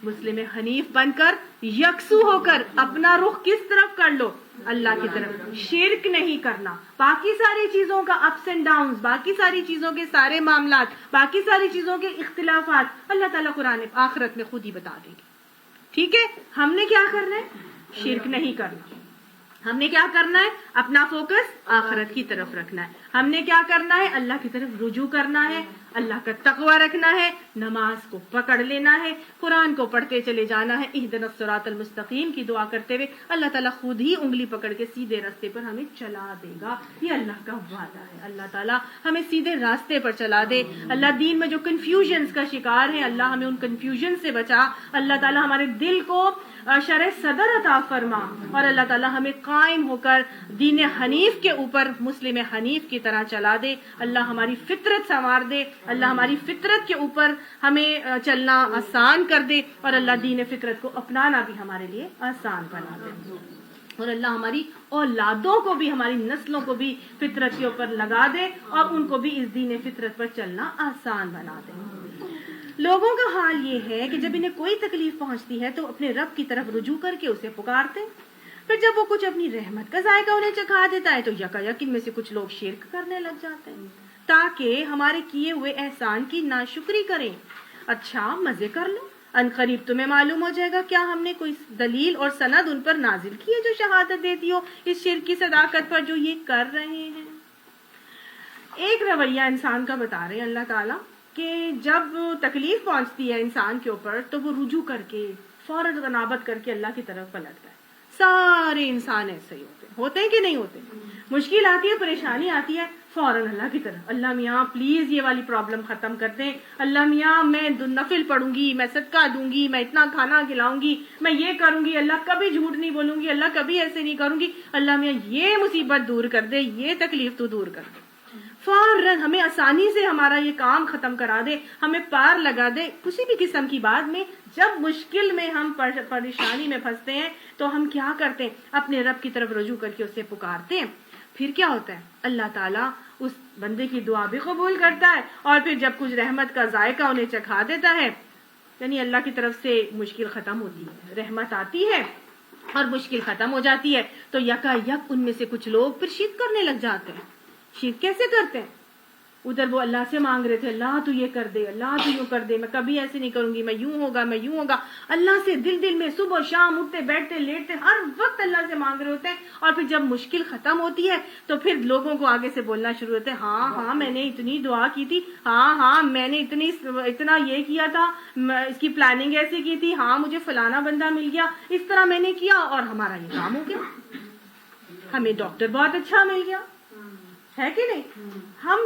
مسلم حنیف بن کر، یکسو ہو کر اپنا رخ کس طرف کر لو؟ اللہ کی طرف. شرک نہیں کرنا، باقی ساری چیزوں کا اپس اینڈ ڈاؤنز، باقی ساری چیزوں کے سارے معاملات، باقی ساری چیزوں کے اختلافات اللہ تعالیٰ قرآن آخرت میں خود ہی بتا دیں گے. ٹھیک ہے، ہم نے کیا کرنا ہے؟ شرک نہیں کرنا. ہم نے کیا کرنا ہے؟ اپنا فوکس آخرت کی طرف رکھنا ہے. ہم نے کیا کرنا ہے؟ اللہ کی طرف رجوع کرنا ہے، اللہ کا تقوی رکھنا ہے، نماز کو پکڑ لینا ہے، قرآن کو پڑھتے چلے جانا ہے، اہدنا الصراط المستقیم کی دعا کرتے ہوئے. اللہ تعالیٰ خود ہی انگلی پکڑ کے سیدھے راستے پر ہمیں چلا دے گا. یہ اللہ کا وعدہ ہے. اللہ تعالیٰ ہمیں سیدھے راستے پر چلا دے. اللہ دین میں جو کنفیوژنز کا شکار ہیں، اللہ ہمیں ان کنفیوژن سے بچا. اللہ تعالیٰ ہمارے دل کو شرح صدر عطا فرما، اور اللہ تعالیٰ ہمیں قائم ہو کر دین حنیف کے اوپر مسلم حنیف کی طرح چلا دے. اللہ ہماری فطرت سنوار دے، اللہ ہماری فطرت کے اوپر ہمیں چلنا آسان کر دے، اور اللہ دین فطرت کو اپنانا بھی ہمارے لیے آسان بنا دے. اور اللہ ہماری اولادوں کو بھی، ہماری نسلوں کو بھی فطرت کے اوپر لگا دے اور ان کو بھی اس دین فطرت پر چلنا آسان بنا دے. لوگوں کا حال یہ ہے کہ جب انہیں کوئی تکلیف پہنچتی ہے تو اپنے رب کی طرف رجوع کر کے اسے پکارتے ہیں، پھر جب وہ کچھ اپنی رحمت کا ذائقہ انہیں چکھا دیتا ہے تو یکایک ان میں سے کچھ لوگ شرک کرنے لگ جاتے ہیں تاکہ ہمارے کیے ہوئے احسان کی ناشکری کریں. اچھا مزے کر لو، ان قریب تمہیں معلوم ہو جائے گا کیا ہم نے کوئی دلیل اور سند ان پر نازل کی ہے جو شہادت دیتی ہو اس شرک کی صداقت پر جو یہ کر رہے ہیں. ایک رویہ انسان کا بتا رہے ہیں اللہ تعالیٰ کہ جب تکلیف پہنچتی ہے انسان کے اوپر تو وہ رجوع کر کے فوراً انابت کر کے اللہ کی طرف پلٹتا ہے. سارے انسان ایسے ہی ہوتے ہیں کہ نہیں ہوتے؟ مشکل آتی ہے، پریشانی آتی ہے، فوراً اللہ کی طرف، اللہ میاں پلیز یہ والی پرابلم ختم کر دیں، اللہ میاں میں نفل پڑھوں گی، میں صدقہ دوں گی، میں اتنا کھانا کھلاؤں گی، میں یہ کروں گی، اللہ کبھی جھوٹ نہیں بولوں گی، اللہ کبھی ایسے نہیں کروں گی، اللہ میاں یہ مصیبت دور کر دے، یہ تکلیف تو دور کر دے، فوراً ہمیں آسانی سے ہمارا یہ کام ختم کرا دے، ہمیں پار لگا دے کسی بھی قسم کی بات میں۔ جب مشکل میں ہم پریشانی میں پھنستے ہیں تو ہم کیا کرتے ہیں؟ اپنے رب کی طرف رجوع کر کے اسے پکارتے ہیں۔ پھر کیا ہوتا ہے؟ اللہ تعالیٰ اس بندے کی دعا بھی قبول کرتا ہے، اور پھر جب کچھ رحمت کا ذائقہ انہیں چکھا دیتا ہے، یعنی اللہ کی طرف سے مشکل ختم ہوتی ہے، رحمت آتی ہے اور مشکل ختم ہو جاتی ہے، تو یکا یک ان میں سے کچھ لوگ پھر شرک کرنے لگ جاتے ہیں۔ شرک کیسے کرتے ہیں؟ ادھر وہ اللہ سے مانگ رہے تھے، اللہ تو یہ کر دے، اللہ تو یوں کر دے، میں کبھی ایسے نہیں کروں گی، میں یوں ہوگا، میں یوں ہوگا، اللہ سے دل میں صبح شام اٹھتے بیٹھتے لیٹتے ہر وقت اللہ سے مانگ رہے ہوتے ہیں، اور پھر جب مشکل ختم ہوتی ہے تو پھر لوگوں کو آگے سے بولنا شروع ہوتے ہیں، ہاں میں نے اتنی دعا کی تھی، ہاں میں نے اتنا یہ کیا تھا، اس کی پلاننگ ایسے کی تھی، ہاں مجھے فلانا بندہ مل گیا، اس طرح میں نے کیا اور ہمارا یہ کام ہو گیا، ہمیں ڈاکٹر بہت اچھا مل گیا، ہے کہ نہیں؟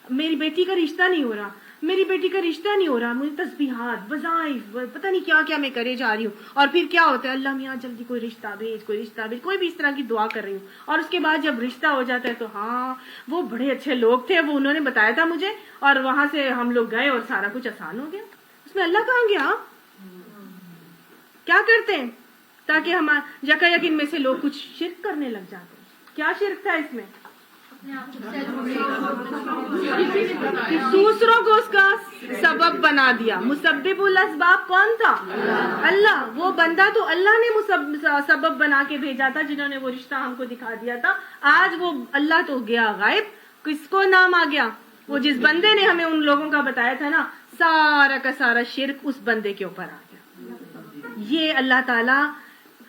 میری بیٹی کا رشتہ نہیں ہو رہا، میری بیٹی کا رشتہ نہیں ہو رہا، مجھے تسبیحات وظائف پتہ نہیں کیا کیا میں کرے جا رہی ہوں، اور پھر کیا ہوتا ہے؟ اللہ میاں جلدی کوئی رشتہ بھیج، کوئی رشتہ بھیج، کوئی بھی اس طرح کی دعا کر رہی ہوں، اور اس کے بعد جب رشتہ ہو جاتا ہے تو ہاں وہ بڑے اچھے لوگ تھے، وہ انہوں نے بتایا تھا مجھے، اور وہاں سے ہم لوگ گئے اور سارا کچھ آسان ہو گیا۔ اس میں اللہ کہاں گیا؟ کیا کرتے ہیں تاکہ ہم یکا یک ان میں سے لوگ کچھ شرک کرنے لگ جاتے ہیں۔ کیا شرک تھا اس میں؟ دوسروں کو اس کا سبب بنا دیا۔ مسبب الاسباب کون تھا؟ اللہ۔ وہ بندہ تو اللہ نے سبب بنا کے بھیجا تھا، جنہوں نے وہ رشتہ ہم کو دکھا دیا تھا۔ آج وہ اللہ تو گیا غائب، کس کو نام آ گیا؟ وہ جس بندے نے ہمیں ان لوگوں کا بتایا تھا نا، سارا کا سارا شرک اس بندے کے اوپر آ گیا۔ یہ اللہ تعالی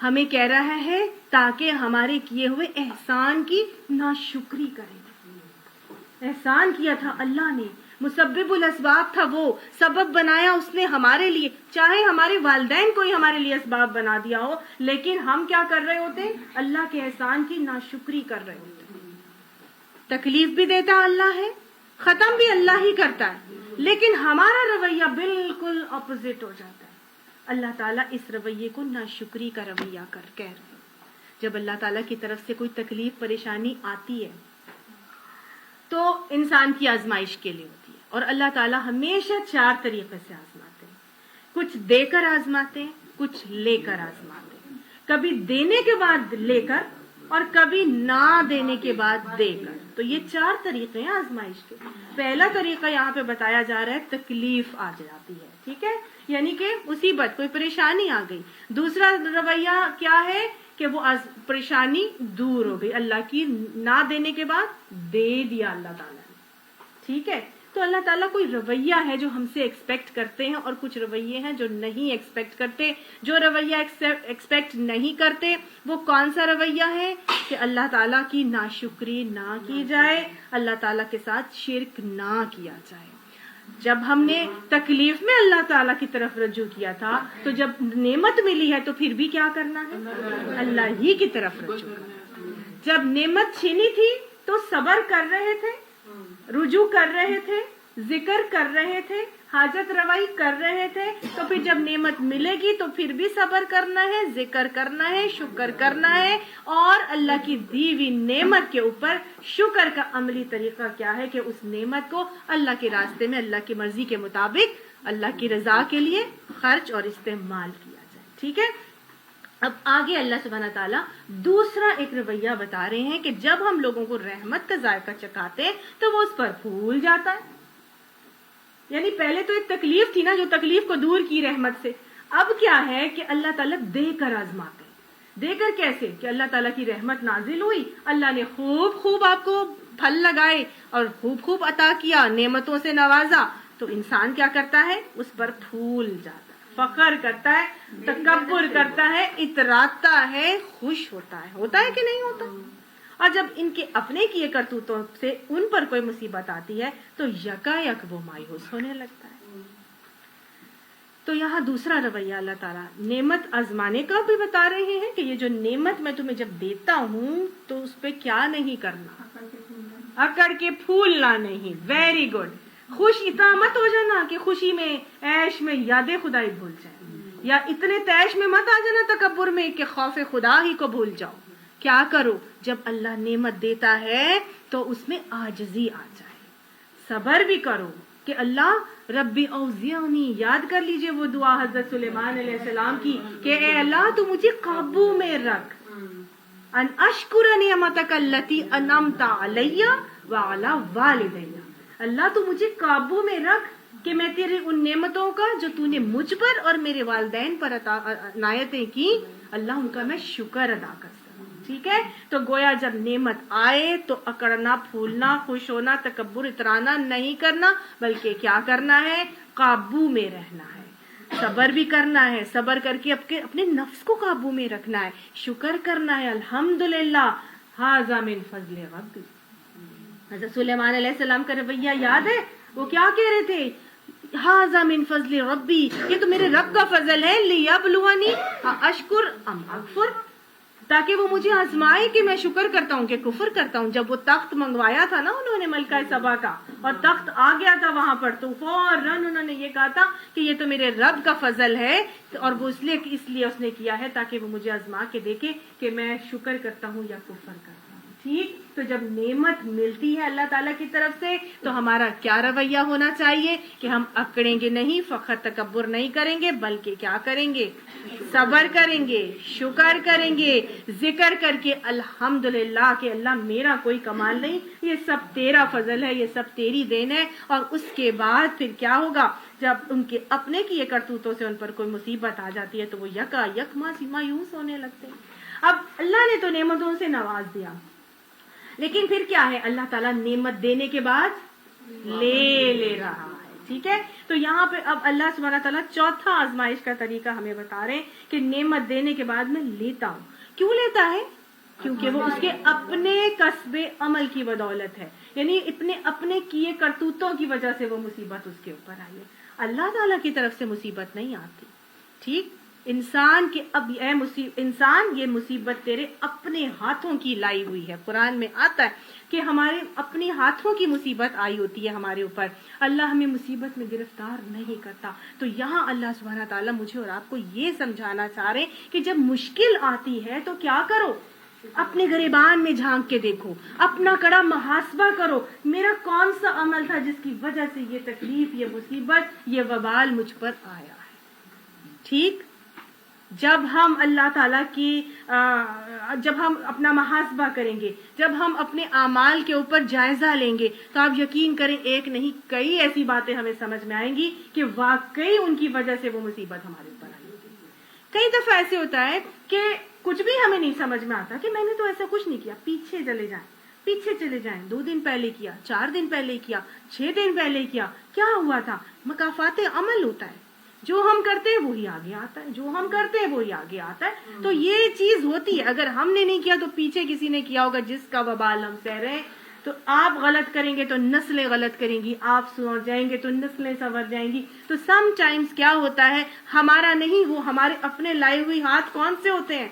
ہمیں کہہ رہا ہے تاکہ ہمارے کیے ہوئے احسان کی ناشکری کریں۔ احسان کیا تھا اللہ نے، مسبب الاسباب تھا، وہ سبب بنایا اس نے ہمارے لیے، چاہے ہمارے والدین کوئی ہمارے لیے اسباب بنا دیا ہو، لیکن ہم کیا کر رہے ہوتے ہیں؟ اللہ کے احسان کی ناشکری کر رہے ہوتے ہیں۔ تکلیف بھی دیتا اللہ ہے، ختم بھی اللہ ہی کرتا ہے، لیکن ہمارا رویہ بالکل اپوزٹ ہو جاتا ہے۔ اللہ تعالیٰ اس رویے کو ناشکری کا رویہ کہہ رہے ہیں۔ جب اللہ تعالیٰ کی طرف سے کوئی تکلیف پریشانی آتی ہے تو انسان کی آزمائش کے لیے ہوتی ہے، اور اللہ تعالیٰ ہمیشہ 4 طریقے سے آزماتے ہیں۔ کچھ دے کر آزماتے ہیں، کچھ لے کر آزماتے ہیں، کبھی دینے کے بعد لے کر، اور کبھی نہ دینے کے بعد دے کر۔ تو یہ 4 طریقے ہیں آزمائش کے۔ پہلا طریقہ یہاں پہ بتایا جا رہا ہے، تکلیف آ جاتی ہے، ٹھیک ہے، یعنی کہ مصیبت، کوئی پریشانی آ گئی۔ دوسرا رویہ کیا ہے کہ وہ پریشانی دور ہو گئی، اللہ کی نہ دینے کے بعد دے دیا اللہ تعالیٰ نے، ٹھیک ہے۔ تو اللہ تعالیٰ کوئی رویہ ہے جو ہم سے ایکسپیکٹ کرتے ہیں، اور کچھ رویے ہیں جو نہیں ایکسپیکٹ کرتے۔ جو رویہ ایکسپیکٹ نہیں کرتے وہ کون سا رویہ ہے؟ کہ اللہ تعالیٰ کی ناشکری نہ کی جائے، اللہ تعالیٰ کے ساتھ شرک نہ کیا جائے۔ جب ہم نے تکلیف میں اللہ تعالیٰ کی طرف رجوع کیا تھا، تو جب نعمت ملی ہے تو پھر بھی کیا کرنا ہے؟ اللہ ہی کی طرف رجوع کرنا۔ جب نعمت چھینی تھی تو صبر کر رہے تھے، رجوع کر رہے تھے، ذکر کر رہے تھے، حاجت روائی کر رہے تھے، تو پھر جب نعمت ملے گی تو پھر بھی صبر کرنا ہے، ذکر کرنا ہے، شکر کرنا ہے، اور اللہ کی دی ہوئی نعمت کے اوپر شکر کا عملی طریقہ کیا ہے کہ اس نعمت کو اللہ کے راستے میں، اللہ کی مرضی کے مطابق، اللہ کی رضا کے لیے خرچ اور استعمال کیا جائے، ٹھیک ہے۔ اب آگے اللہ سبحانہ تعالیٰ دوسرا ایک رویہ بتا رہے ہیں کہ جب ہم لوگوں کو رحمت کا ذائقہ چکھاتے ہیں تو وہ اس پر پھول جاتا ہے۔ یعنی پہلے تو ایک تکلیف تھی نا، جو تکلیف کو دور کی رحمت سے، اب کیا ہے کہ اللہ تعالیٰ دے کر آزماتے ہیں۔ دے کر کیسے؟ کہ اللہ تعالیٰ کی رحمت نازل ہوئی، اللہ نے خوب آپ کو پھل لگائے اور خوب عطا کیا، نعمتوں سے نوازا، تو انسان کیا کرتا ہے؟ اس پر پھول جاتا ہے، فخر کرتا ہے، تکبر کرتا ہے، اتراتا ہے، خوش ہوتا ہے کہ نہیں ہوتا؟ اور جب ان کے اپنے کیے کرتوتوں سے ان پر کوئی مصیبت آتی ہے تو یکا یک وہ مایوس ہونے لگتا ہے۔ تو یہاں دوسرا رویہ اللہ تعالیٰ نعمت آزمانے کا بھی بتا رہے ہیں کہ یہ جو نعمت میں تمہیں جب دیتا ہوں تو اس پہ کیا نہیں کرنا، اکڑ کے پھولنا نہیں. Very good. خوش اتنا مت ہو جانا کہ خوشی میں عیش میں یاد خدائی بھول جائے، یا اتنے تیش میں مت آ جانا تکبر میں کہ خوف خدا ہی کو بھول جاؤ. کیا کرو، جب اللہ نعمت دیتا ہے تو اس میں عاجزی آ جائے، صبر بھی کرو کہ اللہ ربی اوزعنی، یاد کر لیجئے وہ دعا حضرت سلیمان علیہ السلام کی کہ اے اللہ تو مجھے قابو میں رکھ، ان اشکر نعمتک التی انعمت علی وعلی والدی. اللہ تو مجھے قابو میں رکھ کہ میں تیرے ان نعمتوں کا جو تو نے مجھ پر اور میرے والدین پر عنایتیں کی، اللہ ان کا میں شکر ادا کر سکوں. ٹھیک ہے، تو گویا جب نعمت آئے تو اکڑنا پھولنا خوش ہونا تکبر اترانا نہیں کرنا، بلکہ کیا کرنا ہے، قابو میں رہنا ہے، صبر بھی کرنا ہے، صبر کر کے اپنے نفس کو قابو میں رکھنا ہے، شکر کرنا ہے. الحمدللہ ھذا من فضل ربی. حضرت سلیمان علیہ السلام کا رویہ یاد ہے، وہ کیا کہہ رہے تھے، ھذا من فضل ربی، یہ تو میرے رب کا فضل ہے، لیبلونی اشکر ام اکفر، تاکہ وہ مجھے آزمائے کہ میں شکر کرتا ہوں کہ کفر کرتا ہوں. جب وہ تخت منگوایا تھا نا انہوں نے ملکہ سبا کا، اور تخت آ گیا تھا وہاں پر، تو فوراً انہوں نے یہ کہا تھا کہ یہ تو میرے رب کا فضل ہے، اور وہ اس لیے اس نے کیا ہے تاکہ وہ مجھے آزما کے دیکھے کہ میں شکر کرتا ہوں یا کفر کرتا ہوں. ٹھیک، تو جب نعمت ملتی ہے اللہ تعالیٰ کی طرف سے تو ہمارا کیا رویہ ہونا چاہیے کہ ہم اکڑیں گے نہیں، فخر تکبر نہیں کریں گے، بلکہ کیا کریں گے، صبر کریں گے، شکر کریں گے، ذکر کر کے الحمدللہ کہ اللہ میرا کوئی کمال نہیں، یہ سب تیرا فضل ہے، یہ سب تیری دین ہے. اور اس کے بعد پھر کیا ہوگا، جب ان کے اپنے کیے کرتوتوں سے ان پر کوئی مصیبت آ جاتی ہے تو وہ یکا یک مایوس ہونے لگتے ہیں. اب اللہ نے تو نعمتوں سے نواز دیا، لیکن پھر کیا ہے، اللہ تعالیٰ نعمت دینے کے بعد لے رہا ہے. ٹھیک ہے، تو یہاں پہ اب اللہ سبحانہ تعالیٰ چوتھا آزمائش کا طریقہ ہمیں بتا رہے ہیں کہ نعمت دینے کے بعد میں لیتا ہوں. کیوں لیتا ہے؟ کیونکہ وہ اس کے اپنے کسب عمل کی بدولت ہے، یعنی اپنے کیے کرتوتوں کی وجہ سے وہ مصیبت اس کے اوپر آئی ہے. اللہ تعالیٰ کی طرف سے مصیبت نہیں آتی. ٹھیک، انسان کے اب انسان یہ مصیبت تیرے اپنے ہاتھوں کی لائی ہوئی ہے. قرآن میں آتا ہے کہ ہمارے اپنے ہاتھوں کی مصیبت آئی ہوتی ہے ہمارے اوپر، اللہ ہمیں مصیبت میں گرفتار نہیں کرتا. تو یہاں اللہ سبحانہ تعالیٰ مجھے اور آپ کو یہ سمجھانا چاہ رہے ہیں کہ جب مشکل آتی ہے تو کیا کرو، اپنے گریبان میں جھانک کے دیکھو، اپنا کڑا محاسبہ کرو، میرا کون سا عمل تھا جس کی وجہ سے یہ تکلیف، یہ مصیبت، یہ وبال مجھ پر آیا ہے. ٹھیک، جب ہم اللہ تعالیٰ کی جب ہم اپنا محاسبہ کریں گے، جب ہم اپنے اعمال کے اوپر جائزہ لیں گے تو آپ یقین کریں ایک نہیں کئی ایسی باتیں ہمیں سمجھ میں آئیں گی کہ واقعی ان کی وجہ سے وہ مصیبت ہمارے اوپر آئی. کئی دفعہ ایسے ہوتا ہے کہ کچھ بھی ہمیں نہیں سمجھ میں آتا کہ میں نے تو ایسا کچھ نہیں کیا، پیچھے چلے جائیں 2 دن پہلے کیا، 4 دن پہلے کیا، 6 دن پہلے کیا ہوا تھا. مکافات عمل ہوتا ہے، جو ہم کرتے ہیں وہی آگے آتا ہے، جو ہم کرتے ہیں وہی آگے آتا ہے. تو یہ چیز ہوتی ہے، اگر ہم نے نہیں کیا تو پیچھے کسی نے کیا ہوگا جس کا وبال ہم سہ رہے ہیں. تو آپ غلط کریں گے تو نسلیں غلط کریں گی، آپ سنور جائیں گے تو نسلیں سنور جائیں گی. تو سم ٹائمز کیا ہوتا ہے، ہمارا نہیں، وہ ہمارے اپنے لائے ہوئے ہاتھ کون سے ہوتے ہیں،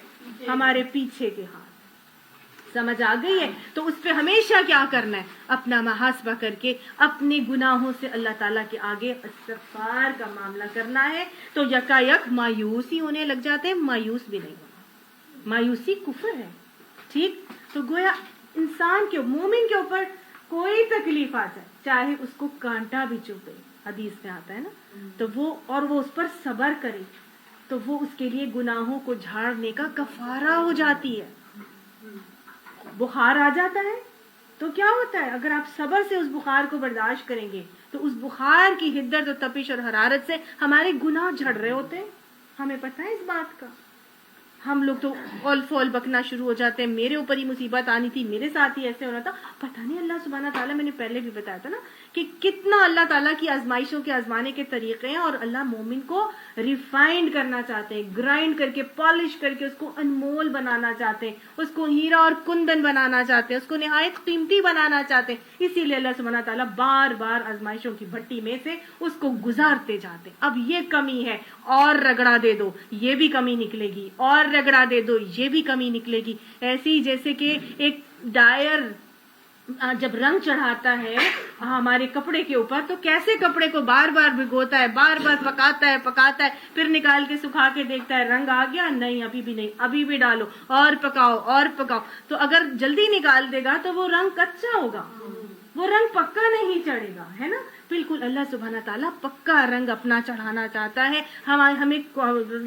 ہمارے پیچھے کے ہاتھ. سمجھ آ گئی ہے؟ تو اس پہ ہمیشہ کیا کرنا ہے، اپنا محاسبہ کر کے اپنے گناہوں سے اللہ تعالیٰ کے آگے استغفار کا معاملہ کرنا ہے. تو یکا یک مایوس ہی ہونے لگ جاتے ہیں. مایوس بھی نہیں ہونا، مایوسی کفر ہے. ٹھیک، تو گویا انسان کے مومن کے اوپر کوئی تکلیف آ جائے، چاہے اس کو کانٹا بھی چبھے، حدیث میں آتا ہے نا، تو وہ اس پر صبر کرے تو وہ اس کے لیے گناہوں کو جھاڑنے کا کفارہ ہو جاتی ہے. بخار آ جاتا ہے تو کیا ہوتا ہے، اگر آپ صبر سے اس بخار کو برداشت کریں گے تو اس بخار کی حدت اور تپش اور حرارت سے ہمارے گناہ جھڑ رہے ہوتے ہیں. ہمیں پتہ ہے اس بات کا، ہم لوگ تو اول فول بکنا شروع ہو جاتے ہیں، میرے اوپر ہی مصیبت آنی تھی، میرے ساتھ ہی ایسے ہونا تھا. پتہ نہیں اللہ سبحانہ تعالیٰ، میں نے پہلے بھی بتایا تھا نا کہ کتنا اللہ تعالیٰ کی آزمائشوں کے آزمانے کے طریقے ہیں، اور اللہ مومن کو ریفائنڈ کرنا چاہتے ہیں، گرائنڈ کر کے پالش کر کے اس کو انمول بنانا چاہتے ہیں، اس کو ہیرا اور کندن بنانا چاہتے ہیں، اس کو نہایت قیمتی بنانا چاہتے ہیں. اسی لیے اللہ سبحانہ تعالیٰ بار بار آزمائشوں کی بھٹی میں سے اس کو گزارتے جاتے ہیں. اب یہ کمی ہے، اور رگڑا دے دو، یہ بھی کمی نکلے گی، اور رگڑا دے دو، یہ بھی کمی نکلے گی. ایسی جیسے کہ ایک ڈائر جب رنگ چڑھاتا ہے ہمارے کپڑے کے اوپر تو کیسے کپڑے کو بار بار بھگوتا ہے، بار بار پکاتا ہے، پھر نکال کے سکھا کے دیکھتا ہے رنگ آ گیا، نہیں ابھی بھی نہیں، ابھی بھی ڈالو اور پکاؤ. تو اگر جلدی نکال دے گا تو وہ رنگ کچا ہوگا، وہ رنگ پکا نہیں چڑھے گا، ہے نا. بالکل اللہ سبحانہ تعالیٰ پکا رنگ اپنا چڑھانا چاہتا ہے، ہمیں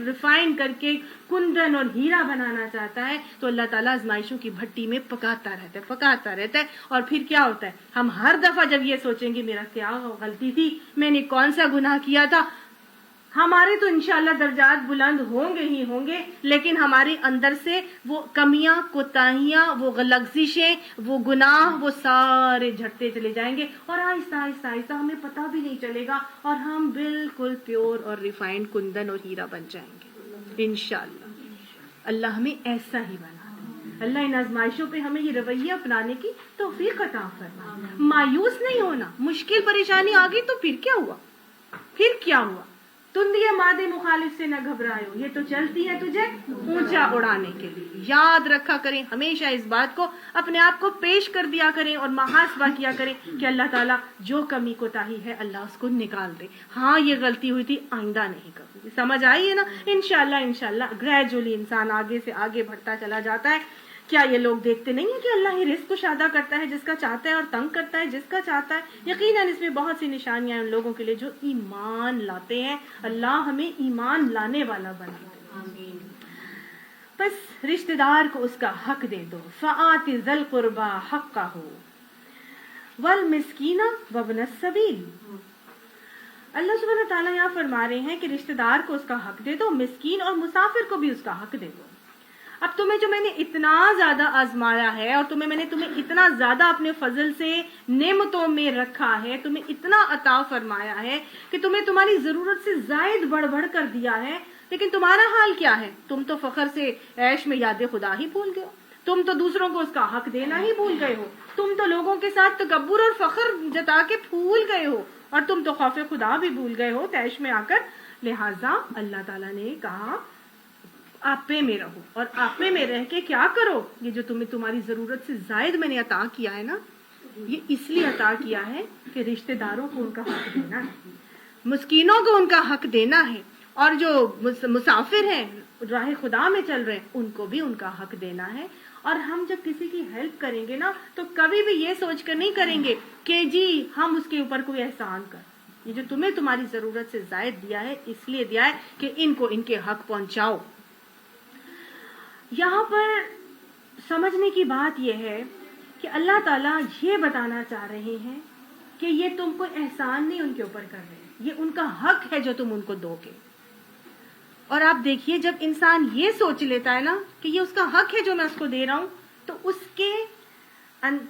ریفائن کر کے کندن اور ہیرا بنانا چاہتا ہے. تو اللہ تعالیٰ آزمائشوں کی بھٹی میں پکاتا رہتا ہے. اور پھر کیا ہوتا ہے، ہم ہر دفعہ جب یہ سوچیں گے میرا کیا غلطی تھی، میں نے کون سا گناہ کیا تھا، ہمارے تو انشاءاللہ درجات بلند ہوں گے ہی ہوں گے، لیکن ہمارے اندر سے وہ کمیاں، کوتاہیاں، وہ لغزشیں، وہ گناہ، وہ سارے جھڑتے چلے جائیں گے، اور آہستہ آہستہ ہمیں پتہ بھی نہیں چلے گا، اور ہم بالکل پیور اور ریفائنڈ کندن اور ہیرا بن جائیں گے انشاءاللہ. اللہ ہمیں ایسا ہی بنا دے. اللہ ان آزمائشوں پہ ہمیں یہ رویہ اپنانے کی توفیق عطا فرمائے. مایوس نہیں ہونا، مشکل پریشانی آ گئی تو پھر کیا ہوا، تندیے مادے مخالف سے نہ گھبرائیو، یہ تو چلتی ہے تجھے اونچا اڑانے کے لیے. یاد رکھا کریں ہمیشہ اس بات کو، اپنے آپ کو پیش کر دیا کریں اور محاسبہ کیا کریں کہ اللہ تعالیٰ جو کمی کوتاہی ہے اللہ اس کو نکال دے. ہاں یہ غلطی ہوئی تھی، آئندہ نہیں کروں گی. سمجھ آئی ہے نا. انشاءاللہ گریجولی انسان آگے سے آگے بڑھتا چلا جاتا ہے. کیا یہ لوگ دیکھتے نہیں ہیں کہ اللہ ہی رزق کو شادہ کرتا ہے جس کا چاہتا ہے، اور تنگ کرتا ہے جس کا چاہتا ہے. یقیناً اس میں بہت سی نشانیاں ہیں ان لوگوں کے لیے جو ایمان لاتے ہیں. اللہ ہمیں ایمان لانے والا بنا دے. بس رشتہ دار کو اس کا حق دے دو. فآت ذی القربى حقہ والمسکین وابن السبیل. اللہ سبحانہ تعالیٰ یہاں فرما رہے ہیں کہ رشتہ دار کو اس کا حق دے دو، مسکین اور مسافر کو بھی اس کا حق دے دو. اب تمہیں جو میں نے اتنا زیادہ آزمایا ہے، اور میں نے تمہیں اتنا زیادہ اپنے فضل سے نعمتوں میں رکھا ہے، تمہیں اتنا عطا فرمایا ہے کہ تمہیں تمہاری ضرورت سے زائد بڑھ کر دیا ہے، لیکن تمہارا حال کیا ہے؟ تم تو فخر سے عیش میں یاد خدا ہی بھول گئے ہو، تم تو دوسروں کو اس کا حق دینا ہی بھول گئے ہو، تم تو لوگوں کے ساتھ تکبر اور فخر جتا کے بھول گئے ہو، اور تم تو خوف خدا بھی بھول گئے ہو عیش میں آ کر. لہٰذا اللہ تعالیٰ نے کہا آپے میں رہو، اور آپے میں رہ کے کیا کرو، یہ جو تمہاری ضرورت سے زائد میں نے عطا کیا ہے نا، یہ اس لیے عطا کیا ہے کہ رشتہ داروں کو ان کا حق دینا ہے، مسکینوں کو ان کا حق دینا ہے، اور جو مسافر ہیں راہ خدا میں چل رہے ہیں ان کو بھی ان کا حق دینا ہے. اور ہم جب کسی کی ہیلپ کریں گے نا تو کبھی بھی یہ سوچ کر نہیں کریں گے کہ جی ہم اس کے اوپر کوئی احسان کر. یہ جو تمہیں تمہاری ضرورت سے زائد دیا ہے اس لیے دیا ہے کہ ان کو ان کے حق پہنچاؤ. یہاں پر سمجھنے کی بات یہ ہے کہ اللہ تعالیٰ یہ بتانا چاہ رہے ہیں کہ یہ تم کو احسان نہیں ان کے اوپر کر رہے، یہ ان کا حق ہے جو تم ان کو دو گے. اور آپ دیکھیے جب انسان یہ سوچ لیتا ہے نا کہ یہ اس کا حق ہے جو میں اس کو دے رہا ہوں، تو اس کے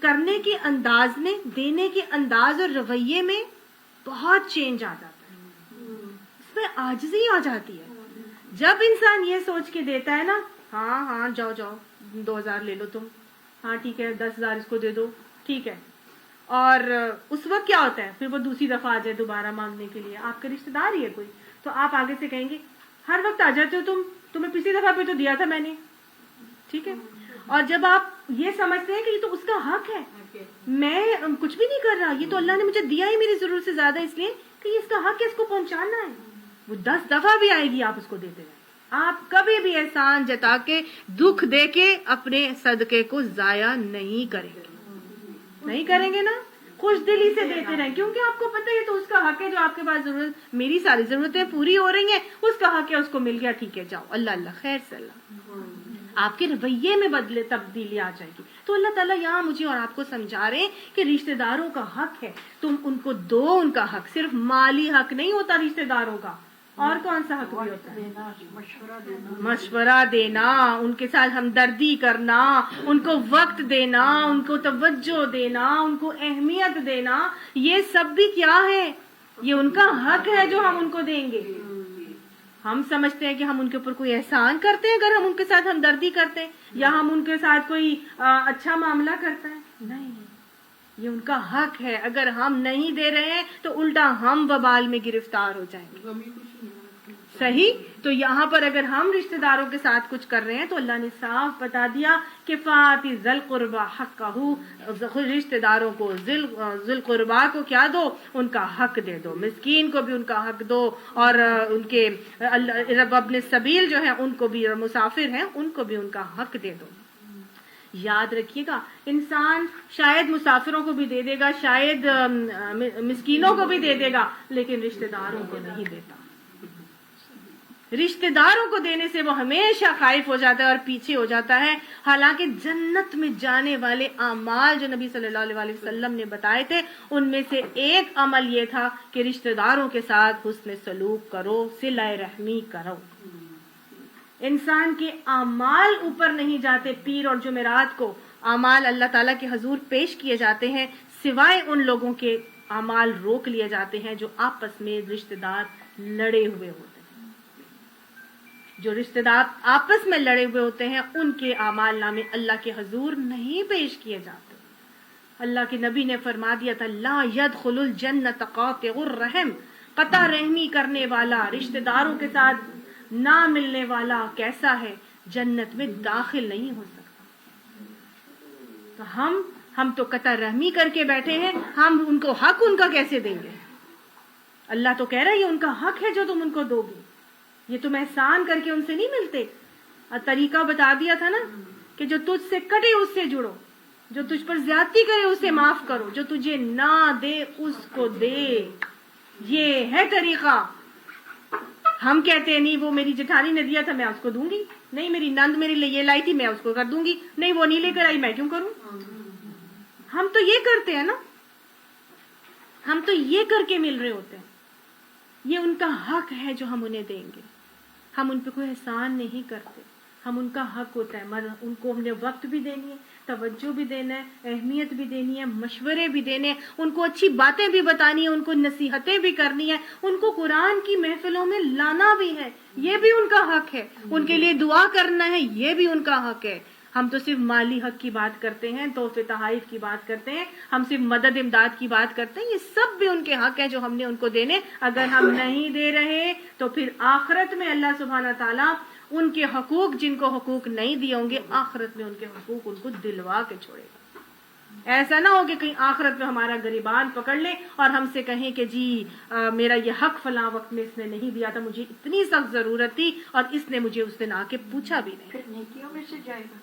کرنے کے انداز میں، دینے کے انداز اور رویے میں بہت چینج آ جاتا ہے، اس میں عاجزی آ جاتی ہے. جب انسان یہ سوچ کے دیتا ہے نا، ہاں جاؤ 2000 لے لو تم، ہاں ٹھیک ہے 10,000 اس کو دے دو، ٹھیک ہے. اور اس وقت کیا ہوتا ہے، پھر وہ دوسری دفعہ آ جائے دوبارہ مانگنے کے لیے، آپ کا رشتہ دار ہی ہے کوئی، تو آپ آگے سے کہیں گے ہر وقت آ جاتے ہو تمہیں پچھلی دفعہ پہ تو دیا تھا میں نے، ٹھیک ہے. اور جب آپ یہ سمجھتے ہیں کہ یہ تو اس کا حق ہے، میں کچھ بھی نہیں کر رہا، یہ تو اللہ نے مجھے دیا ہی میری ضرورت سے زیادہ اس لیے کہ یہ اس کا حق ہے، اس کو پہنچانا ہے، وہ 10 دفعہ بھی آئے گی آپ اس کو دیتے رہیں. آپ کبھی بھی احسان جتا کے دکھ دے کے اپنے صدقے کو ضائع نہیں کریں گے نا، خوش دلی سے دیتے رہیں، کیونکہ آپ کو پتہ ہے تو اس کا حق ہے. جو آپ کے پاس ضرورت، میری ساری ضرورتیں پوری ہو رہی ہیں، اس کا حق ہے، اس کو مل گیا، ٹھیک ہے جاؤ، اللہ خیر سے اللہ آپ کے رویے میں تبدیلی آ جائے گی. تو اللہ تعالیٰ یہاں مجھے اور آپ کو سمجھا رہے ہیں کہ رشتہ داروں کا حق ہے، تم ان کو دو ان کا حق. صرف مالی حق نہیں ہوتا رشتہ داروں کا، اور کون سا حق بھی ہوتا ہے؟ مشورہ دینا، ان کے ساتھ ہمدردی کرنا، ان کو وقت دینا، ان کو توجہ دینا، ان کو اہمیت دینا، یہ سب بھی کیا ہے؟ یہ ان کا حق ہے جو ہم ان کو دیں گے۔ ہم سمجھتے ہیں کہ ہم ان کے اوپر کوئی احسان کرتے ہیں اگر ہم ان کے ساتھ ہمدردی کرتے ہیں یا ہم ان کے ساتھ کوئی اچھا معاملہ کرتے ہیں، نہیں، یہ ان کا حق ہے۔ اگر ہم نہیں دے رہے ہیں تو الٹا ہم وبال میں گرفتار ہو جائیں گے۔ صحیح؟ تو یہاں پر اگر ہم رشتہ داروں کے ساتھ کچھ کر رہے ہیں تو اللہ نے صاف بتا دیا کہ فَآتِ ذِی الْقُرْبَى حَقَّهُ، رشتہ داروں کو، ذی القربا کو کیا دو؟ ان کا حق دے دو، مسکین کو بھی ان کا حق دو، اور ان کے ابن السبیل جو ہیں ان کو بھی، مسافر ہیں ان کو بھی ان کا حق دے دو۔ یاد رکھیے گا، انسان شاید مسافروں کو بھی دے دے گا، شاید مسکینوں کو بھی دے دے گا، لیکن رشتہ داروں کو نہیں دیتا۔ رشتہ داروں کو دینے سے وہ ہمیشہ خائف ہو جاتا ہے اور پیچھے ہو جاتا ہے، حالانکہ جنت میں جانے والے اعمال جو نبی صلی اللہ علیہ وسلم نے بتائے تھے ان میں سے ایک عمل یہ تھا کہ رشتہ داروں کے ساتھ حسن سلوک کرو، صلہ رحمی کرو۔ انسان کے اعمال اوپر نہیں جاتے، پیر اور جمعرات کو اعمال اللہ تعالیٰ کے حضور پیش کیے جاتے ہیں، سوائے ان لوگوں کے اعمال روک لیے جاتے ہیں جو آپس میں رشتہ دار لڑے ہوئے ہوتے ہیں۔ جو رشتہ دار آپس میں لڑے ہوئے ہوتے ہیں ان کے اعمال نامے اللہ کے حضور نہیں پیش کیے جاتے۔ اللہ کے نبی نے فرما دیا تھا لا يدخل الجنت قاطع الرحم، قطع رحمی کرنے والا، رشتہ داروں کے ساتھ نہ ملنے والا کیسا ہے؟ جنت میں داخل نہیں ہو سکتا۔ تو ہم تو قطع رحمی کر کے بیٹھے ہیں، ہم ان کو حق ان کا کیسے دیں گے؟ اللہ تو کہہ رہا ہے یہ ان کا حق ہے جو تم ان کو دو گے، یہ تم احسان کر کے ان سے نہیں ملتے۔ اور طریقہ بتا دیا تھا نا کہ جو تجھ سے کٹے اس سے جڑو، جو تجھ پر زیادتی کرے اسے معاف کرو، جو تجھے نہ دے اس کو دے، یہ ہے طریقہ۔ ہم کہتے ہیں نہیں وہ میری جٹھانی نے دیا تھا میں اس کو دوں گی، نہیں میری نند میرے لیے یہ لائی تھی میں اس کو کر دوں گی، نہیں وہ نہیں لے کر آئی میں کیوں کروں؟ ہم تو یہ کرتے ہیں نا، ہم تو یہ کر کے مل رہے ہوتے ہیں۔ یہ ان کا حق ہے جو ہم انہیں دیں گے، ہم ان پہ کوئی احسان نہیں کرتے، ہم ان کا حق ہوتا ہے، ان کو ہم نے وقت بھی دینی ہے، توجہ بھی دینا ہے، اہمیت بھی دینی ہے، مشورے بھی دینے ہیں، ان کو اچھی باتیں بھی بتانی ہیں، ان کو نصیحتیں بھی کرنی ہیں، ان کو قرآن کی محفلوں میں لانا بھی ہے، یہ بھی ان کا حق ہے، ان کے لیے دعا کرنا ہے، یہ بھی ان کا حق ہے۔ ہم تو صرف مالی حق کی بات کرتے ہیں، تحفے تحائف کی بات کرتے ہیں، ہم صرف مدد امداد کی بات کرتے ہیں، یہ سب بھی ان کے حق ہیں جو ہم نے ان کو دینے۔ اگر ہم نہیں دے رہے تو پھر آخرت میں اللہ سبحانہ تعالیٰ ان کے حقوق، جن کو حقوق نہیں دیے ہوں گے، آخرت میں ان کے حقوق ان کو دلوا کے چھوڑے گا۔ ایسا نہ ہو کہ کہیں آخرت میں ہمارا گریبان پکڑ لے اور ہم سے کہیں کہ جی میرا یہ حق فلاں وقت میں اس نے نہیں دیا تھا، مجھے اتنی سخت ضرورت تھی اور اس نے مجھے اس دن آ کے پوچھا بھی نہیں۔ پھر نیکیوں میں سے جائے گا،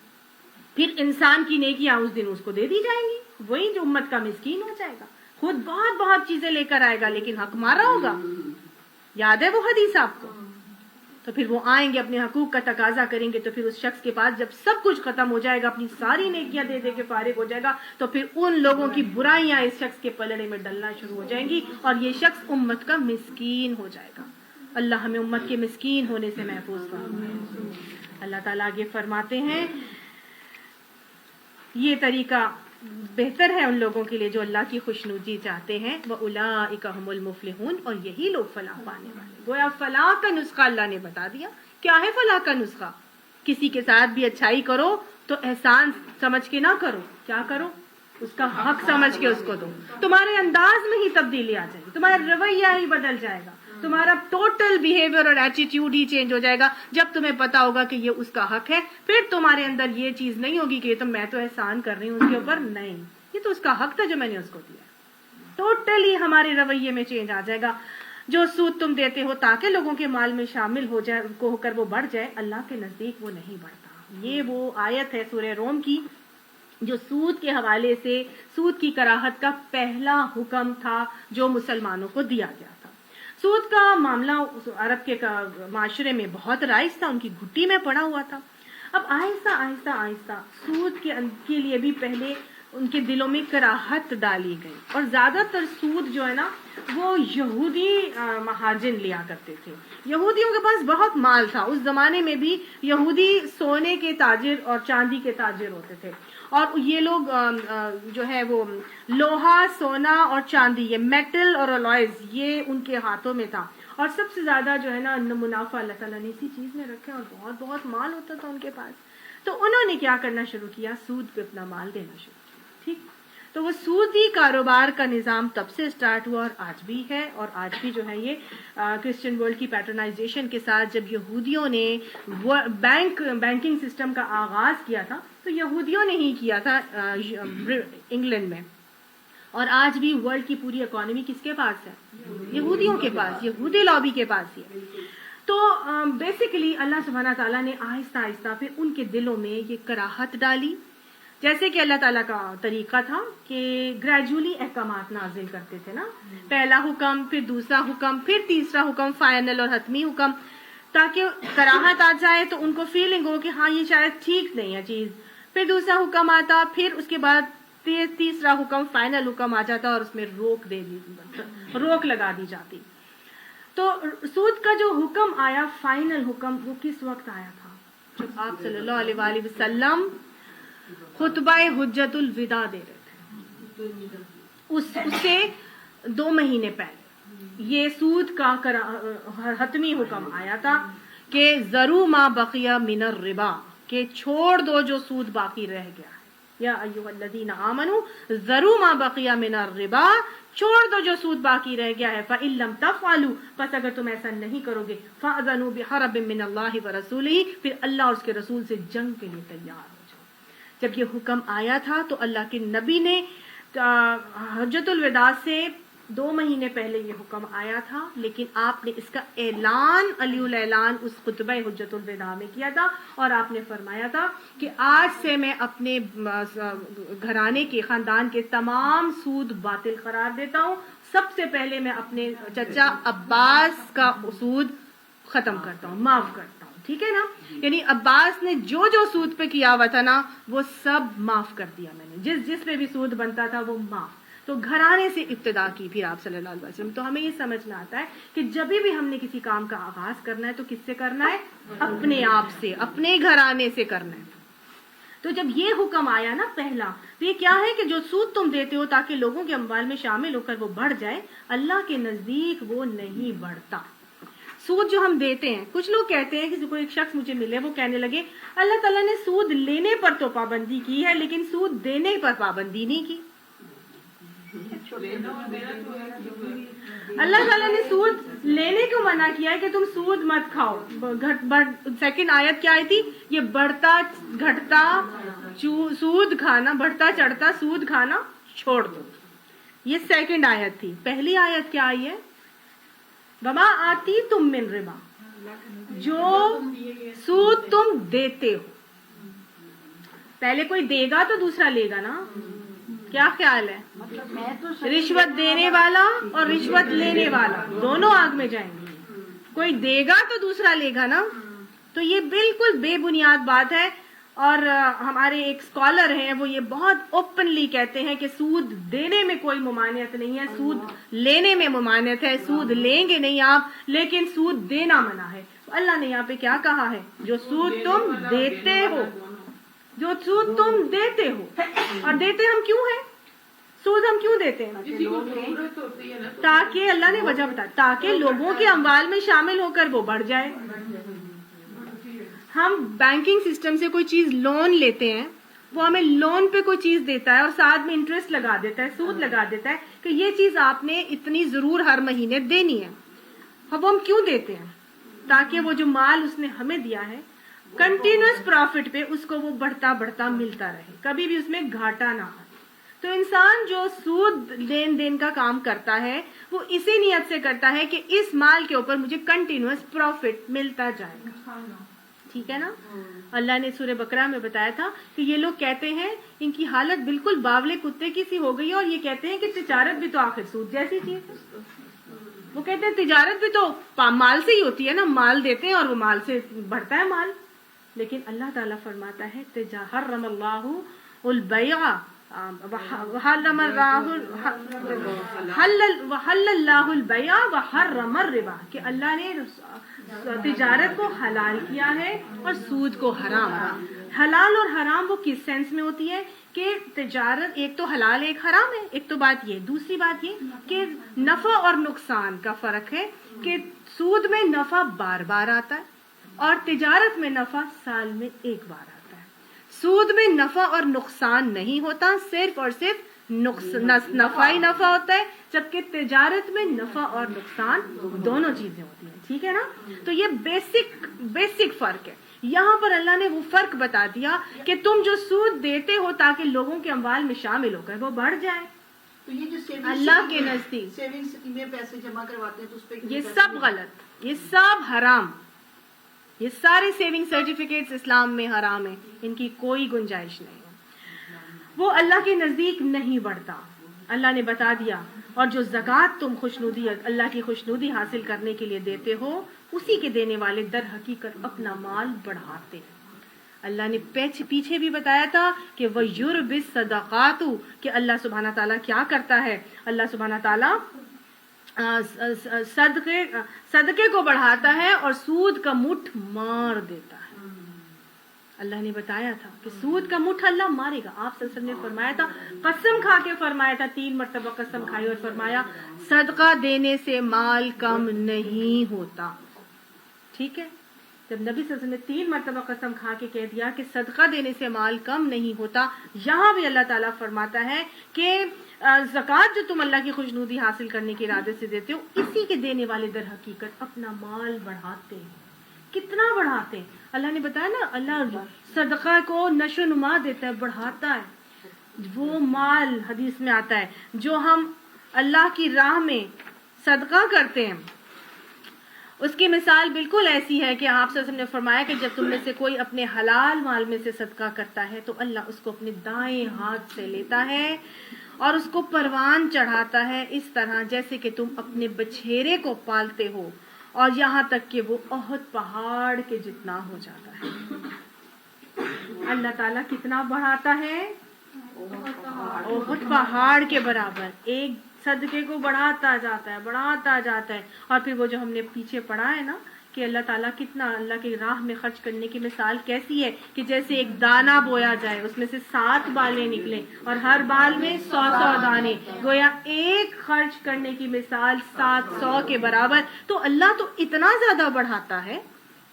پھر انسان کی نیکیاں اس دن اس کو دے دی جائیں گی، وہی جو امت کا مسکین ہو جائے گا، خود بہت بہت چیزیں لے کر آئے گا لیکن حق مارا ہوگا۔ یاد ہے وہ حدیث آپ کو؟ تو پھر وہ آئیں گے اپنے حقوق کا تقاضا کریں گے، تو پھر اس شخص کے پاس جب سب کچھ ختم ہو جائے گا، اپنی ساری نیکیاں دے دے کے فارغ ہو جائے گا، تو پھر ان لوگوں کی برائیاں اس شخص کے پلڑے میں ڈلنا شروع ہو جائیں گی اور یہ شخص امت کا مسکین ہو جائے گا۔ اللہ ہمیں امت کے مسکین ہونے سے محفوظ فرمائے۔ اللہ تعالیٰ آگے فرماتے ہیں یہ طریقہ بہتر ہے ان لوگوں کے لیے جو اللہ کی خوشنودی چاہتے ہیں، وَأُولَٰئِکَ هُمُ الْمُفْلِحُونَ، اور یہی لوگ فلاح پانے والے۔ گویا فلاح کا نسخہ اللہ نے بتا دیا۔ کیا ہے فلاح کا نسخہ؟ کسی کے ساتھ بھی اچھائی کرو تو احسان سمجھ کے نہ کرو، کیا کرو؟ اس کا حق سمجھ کے اس کو دو۔ تمہارے انداز میں ہی تبدیلی آ جائے گی، تمہارا رویہ ہی بدل جائے گا، تمہارا ٹوٹل بیہیویئر اور ایٹیٹیوڈ ہی چینج ہو جائے گا جب تمہیں پتا ہوگا کہ یہ اس کا حق ہے۔ پھر تمہارے اندر یہ چیز نہیں ہوگی کہ یہ تو میں تو احسان کر رہی ہوں اس کے اوپر، نہیں، یہ تو اس کا حق تھا جو میں نے اس کو دیا۔ ٹوٹلی ہمارے رویے میں چینج آ جائے گا۔ جو سود تم دیتے ہو تاکہ لوگوں کے مال میں شامل ہو جائے، ہو کر وہ بڑھ جائے، اللہ کے نزدیک وہ نہیں بڑھتا۔ یہ وہ آیت ہے سورہ روم کی جو سود کے حوالے سے سود کی کراہت کا پہلا حکم تھا جو مسلمانوں کو دیا گیا تھا۔ سود کا معاملہ عرب کے معاشرے میں بہت رائج تھا، ان کی گھٹی میں پڑا ہوا تھا۔ اب آہستہ آہستہ آہستہ سود کے لیے بھی پہلے ان کے دلوں میں کراہت ڈالی گئی. اور زیادہ تر سود جو ہے نا وہ یہودی مہاجن لیا کرتے تھے. یہودیوں کے پاس بہت مال تھا. اس زمانے میں بھی یہودی سونے کے تاجر اور چاندی کے تاجر ہوتے تھے, اور یہ لوگ جو ہے وہ لوہا, سونا اور چاندی, یہ میٹل اور الوائز یہ ان کے ہاتھوں میں تھا. اور سب سے زیادہ جو ہے نا منافع اللہ تعالیٰ نے اسی چیز میں رکھا, اور بہت بہت مال ہوتا تھا ان کے پاس. تو انہوں نے کیا کرنا شروع کیا, سود پہ اپنا مال دینا شروع کیا. ٹھیک, تو وہ سودی کاروبار کا نظام تب سے اسٹارٹ ہوا اور آج بھی ہے. اور آج بھی جو ہے یہ کرسچن ورلڈ کی پیٹرنائزیشن کے ساتھ جب یہودیوں نے بینکنگ سسٹم کا آغاز کیا تھا تو یہودیوں نے ہی کیا تھا انگلینڈ میں. اور آج بھی ورلڈ کی پوری اکانومی کس کے پاس ہے, یہودیوں کے پاس, یہودی لابی کے پاس ہی ہے. تو بیسیکلی اللہ سبحانہ تعالیٰ نے آہستہ آہستہ پھر ان کے دلوں میں یہ کراہت ڈالی. جیسے کہ اللہ تعالیٰ کا طریقہ تھا کہ گریجولی احکامات نازل کرتے تھے نا, پہلا حکم, پھر دوسرا حکم, پھر تیسرا حکم, فائنل اور حتمی حکم, تاکہ کراہت آ جائے تو ان کو فیلنگ ہو کہ ہاں یہ شاید ٹھیک نہیں ہے چیز. پھر دوسرا حکم آتا, پھر اس کے بعد تیسرا حکم, فائنل حکم آ جاتا اور اس میں روک لگا دی جاتی. تو سود کا جو حکم آیا, فائنل حکم, وہ کس وقت آیا تھا, جب آپ صلی اللہ علیہ وآلہ وسلم خطبہ حجت الوداع دے رہے تھے. اس سے 2 مہینے پہلے یہ سود کا حتمی حکم آیا تھا کہ ذرو ما بقیہ من الربا, کہ چھوڑ دو جو سود باقی رہ گیا. یا ایھا الذین آمنوا ذرو ما بقیہ من الربا, چھوڑ دو جو سود باقی رہ گیا ہے. فإن لم تفعلوا, پس اگر تم ایسا نہیں کرو گے, فأذنوا بحرب من اللہ ورسولہ, پھر اللہ اور اس کے رسول سے جنگ کے لیے تیار ہو جاؤ. جب یہ حکم آیا تھا تو اللہ کے نبی نے حجت الوداع سے 2 مہینے پہلے یہ حکم آیا تھا, لیکن آپ نے اس کا اعلان علی الاعلان اس خطبہ حجت الوداع میں کیا تھا. اور آپ نے فرمایا تھا کہ آج سے میں اپنے گھرانے کے, خاندان کے تمام سود باطل قرار دیتا ہوں. سب سے پہلے میں اپنے چچا عباس کا سود ختم کرتا ہوں, معاف کرتا ہوں. ٹھیک ہے نا, یعنی عباس نے جو سود پہ کیا ہوا تھا نا وہ سب معاف کر دیا میں نے, جس پہ بھی سود بنتا تھا وہ معاف. تو گھرانے سے ابتدا کی پھر آپ صلی اللہ علیہ وسلم. تو ہمیں یہ سمجھنا آتا ہے کہ جب بھی ہم نے کسی کام کا آغاز کرنا ہے تو کس سے کرنا ہے, اپنے آپ سے, اپنے گھرانے سے کرنا ہے. تو جب یہ حکم آیا نا پہلا, تو یہ کیا ہے کہ جو سود تم دیتے ہو تاکہ لوگوں کے اموال میں شامل ہو کر وہ بڑھ جائے, اللہ کے نزدیک وہ نہیں بڑھتا. سود جو ہم دیتے ہیں, کچھ لوگ کہتے ہیں کہ کوئی ایک شخص مجھے ملے, وہ کہنے لگے اللہ تعالیٰ نے سود لینے پر تو پابندی کی ہے لیکن سود دینے پر پابندی نہیں کی. اللہ تعالیٰ نے سود لینے کو منع کیا ہے کہ تم سود مت کھاؤ. سیکنڈ آیت کیا آئی تھی, یہ بڑھتا گھٹتا سود کھانا, بڑھتا چڑھتا سود کھانا چھوڑ دو. یہ سیکنڈ آیت تھی. پہلی آیت کیا آئی ہے, وما آتیتم من ربا, جو سود تم دیتے ہو. پہلے کوئی دے گا تو دوسرا لے گا نا, کیا خیال ہے؟ رشوت دینے والا اور رشوت لینے والا دونوں آگ میں جائیں گے. کوئی دے گا تو دوسرا لے گا نا. تو یہ بالکل بے بنیاد بات ہے. اور ہمارے ایک اسکالر ہیں, وہ یہ بہت اوپنلی کہتے ہیں کہ سود دینے میں کوئی ممانعت نہیں ہے, سود لینے میں ممانعت ہے. سود لیں گے نہیں آپ, لیکن سود دینا منع ہے. اللہ نے یہاں پہ کیا کہا ہے, جو سود تم دیتے ہو, جو سود تم دیتے ہو. اور دیتے ہم کیوں ہیں, سود ہم کیوں دیتے ہیں, تاکہ اللہ نے وجہ بتایا, تاکہ لوگوں کے اموال میں شامل ہو کر وہ بڑھ جائے. ہم بینکنگ سسٹم سے کوئی چیز لون لیتے ہیں, وہ ہمیں لون پہ کوئی چیز دیتا ہے اور ساتھ میں انٹرسٹ لگا دیتا ہے, سود لگا دیتا ہے کہ یہ چیز آپ نے اتنی ضرور ہر مہینے دینی ہے. اب ہم کیوں دیتے ہیں, تاکہ وہ جو مال اس نے ہمیں دیا ہے کنٹینیوس پروفٹ پہ اس کو وہ بڑھتا بڑھتا ملتا رہے, کبھی بھی اس میں گھاٹا نہ آئے. تو انسان جو سود لین دین کا کام کرتا ہے وہ اسی نیت سے کرتا ہے کہ اس مال کے اوپر مجھے کنٹینیوس پروفٹ ملتا جائے گا. ٹھیک ہے نا. اللہ نے سورہ بقرہ میں بتایا تھا کہ یہ لوگ کہتے ہیں, ان کی حالت بالکل باولے کتے کی سی ہو گئی ہے, اور یہ کہتے ہیں کہ تجارت بھی تو آخر سود جیسی چیز ہے. وہ کہتے ہیں تجارت بھی تو مال سے ہی ہوتی ہے نا, مال دیتے ہیں اور وہ مال سے بڑھتا ہے مال. لیکن اللہ تعالیٰ فرماتا ہے حرم اللہ البیع وحل اللہ البیع وحرم الربا کہ اللہ نے تجارت کو حلال کیا ہے اور سود کو حرام. حلال اور حرام وہ کس سینس میں ہوتی ہے کہ تجارت ایک تو حلال ہے ایک حرام ہے، ایک تو بات یہ. دوسری بات یہ کہ نفع اور نقصان کا فرق ہے کہ سود میں نفع بار بار آتا ہے اور تجارت میں نفع سال میں ایک بار آتا ہے. سود میں نفع اور نقصان نہیں ہوتا، صرف اور صرف نفع ہی نفع ہوتا ہے، جبکہ تجارت میں نفع اور نقصان دونوں چیزیں ہوتی ہیں. ٹھیک ہے نا؟ تو یہ بیسک فرق ہے. یہاں پر اللہ نے وہ فرق بتا دیا کہ تم جو سود دیتے ہو تاکہ لوگوں کے اموال میں شامل ہو کر وہ بڑھ جائے، تو یہ جو اللہ کے نزدیک سیونگز میں پیسے جمع کرواتے ہیں تو اس پہ یہ سب غلط، یہ سب حرام. یہ سارے سیونگ سرٹیفکیٹس اسلام میں حرام ہیں، ان کی کوئی گنجائش نہیں ہے. وہ اللہ کے نزدیک نہیں بڑھتا، اللہ نے بتا دیا. اور جو زکوٰۃ تم خوشنودی اللہ کی خوشنودی حاصل کرنے کے لیے دیتے ہو، اسی کے دینے والے در حقیقت اپنا مال بڑھاتے ہیں. اللہ نے پیچھے بھی بتایا تھا کہ وَيُرْبِ الصَّدَقَاتُ کہ اللہ سبحانہ تعالیٰ کیا کرتا ہے. اللہ سبحانہ تعالیٰ صدقے کو بڑھاتا ہے اور سود کا مٹھ مار دیتا ہے. اللہ نے بتایا تھا کہ سود کا مٹھ اللہ مارے گا. آپ صلی اللہ علیہ وسلم نے فرمایا تھا، قسم کھا کے فرمایا تھا، 3 مرتبہ قسم کھائی اور فرمایا صدقہ دینے سے مال کم نہیں ہوتا. ٹھیک ہے؟ جب نبی صلی اللہ علیہ وسلم نے 3 مرتبہ قسم کھا کے کہہ دیا کہ صدقہ دینے سے مال کم نہیں ہوتا، یہاں بھی اللہ تعالیٰ فرماتا ہے کہ زکوٰۃ جو تم اللہ کی خوشنودی حاصل کرنے کے ارادے سے دیتے ہو، اسی کے دینے والے در حقیقت اپنا مال بڑھاتے ہیں. کتنا بڑھاتے ہیں؟ اللہ نے بتایا نا، اللہ صدقہ کو نشو نما دیتا ہے، بڑھاتا ہے. وہ مال حدیث میں آتا ہے جو ہم اللہ کی راہ میں صدقہ کرتے ہیں، اس کی مثال بالکل ایسی ہے کہ آپ صلی اللہ علیہ وسلم نے فرمایا کہ جب تم میں سے کوئی اپنے حلال مال میں سے صدقہ کرتا ہے تو اللہ اس کو اپنے دائیں ہاتھ سے لیتا ہے اور اس کو پروان چڑھاتا ہے، اس طرح جیسے کہ تم اپنے بچھیرے کو پالتے ہو، اور یہاں تک کہ وہ احد پہاڑ کے جتنا ہو جاتا ہے. اللہ تعالیٰ کتنا بڑھاتا ہے؟ احد پہاڑ کے برابر. ایک صدقے کو بڑھاتا جاتا ہے. اور پھر وہ جو ہم نے پیچھے پڑھا ہے نا کہ اللہ تعالیٰ کتنا اللہ کی راہ میں خرچ کرنے کی مثال کیسی ہے کہ جیسے ایک دانہ بویا جائے، اس میں سے 7 بالیں نکلیں اور ہر بال میں 100 دانے، گویا ایک خرچ کرنے کی مثال 700 کے برابر. تو اللہ تو اتنا زیادہ بڑھاتا ہے،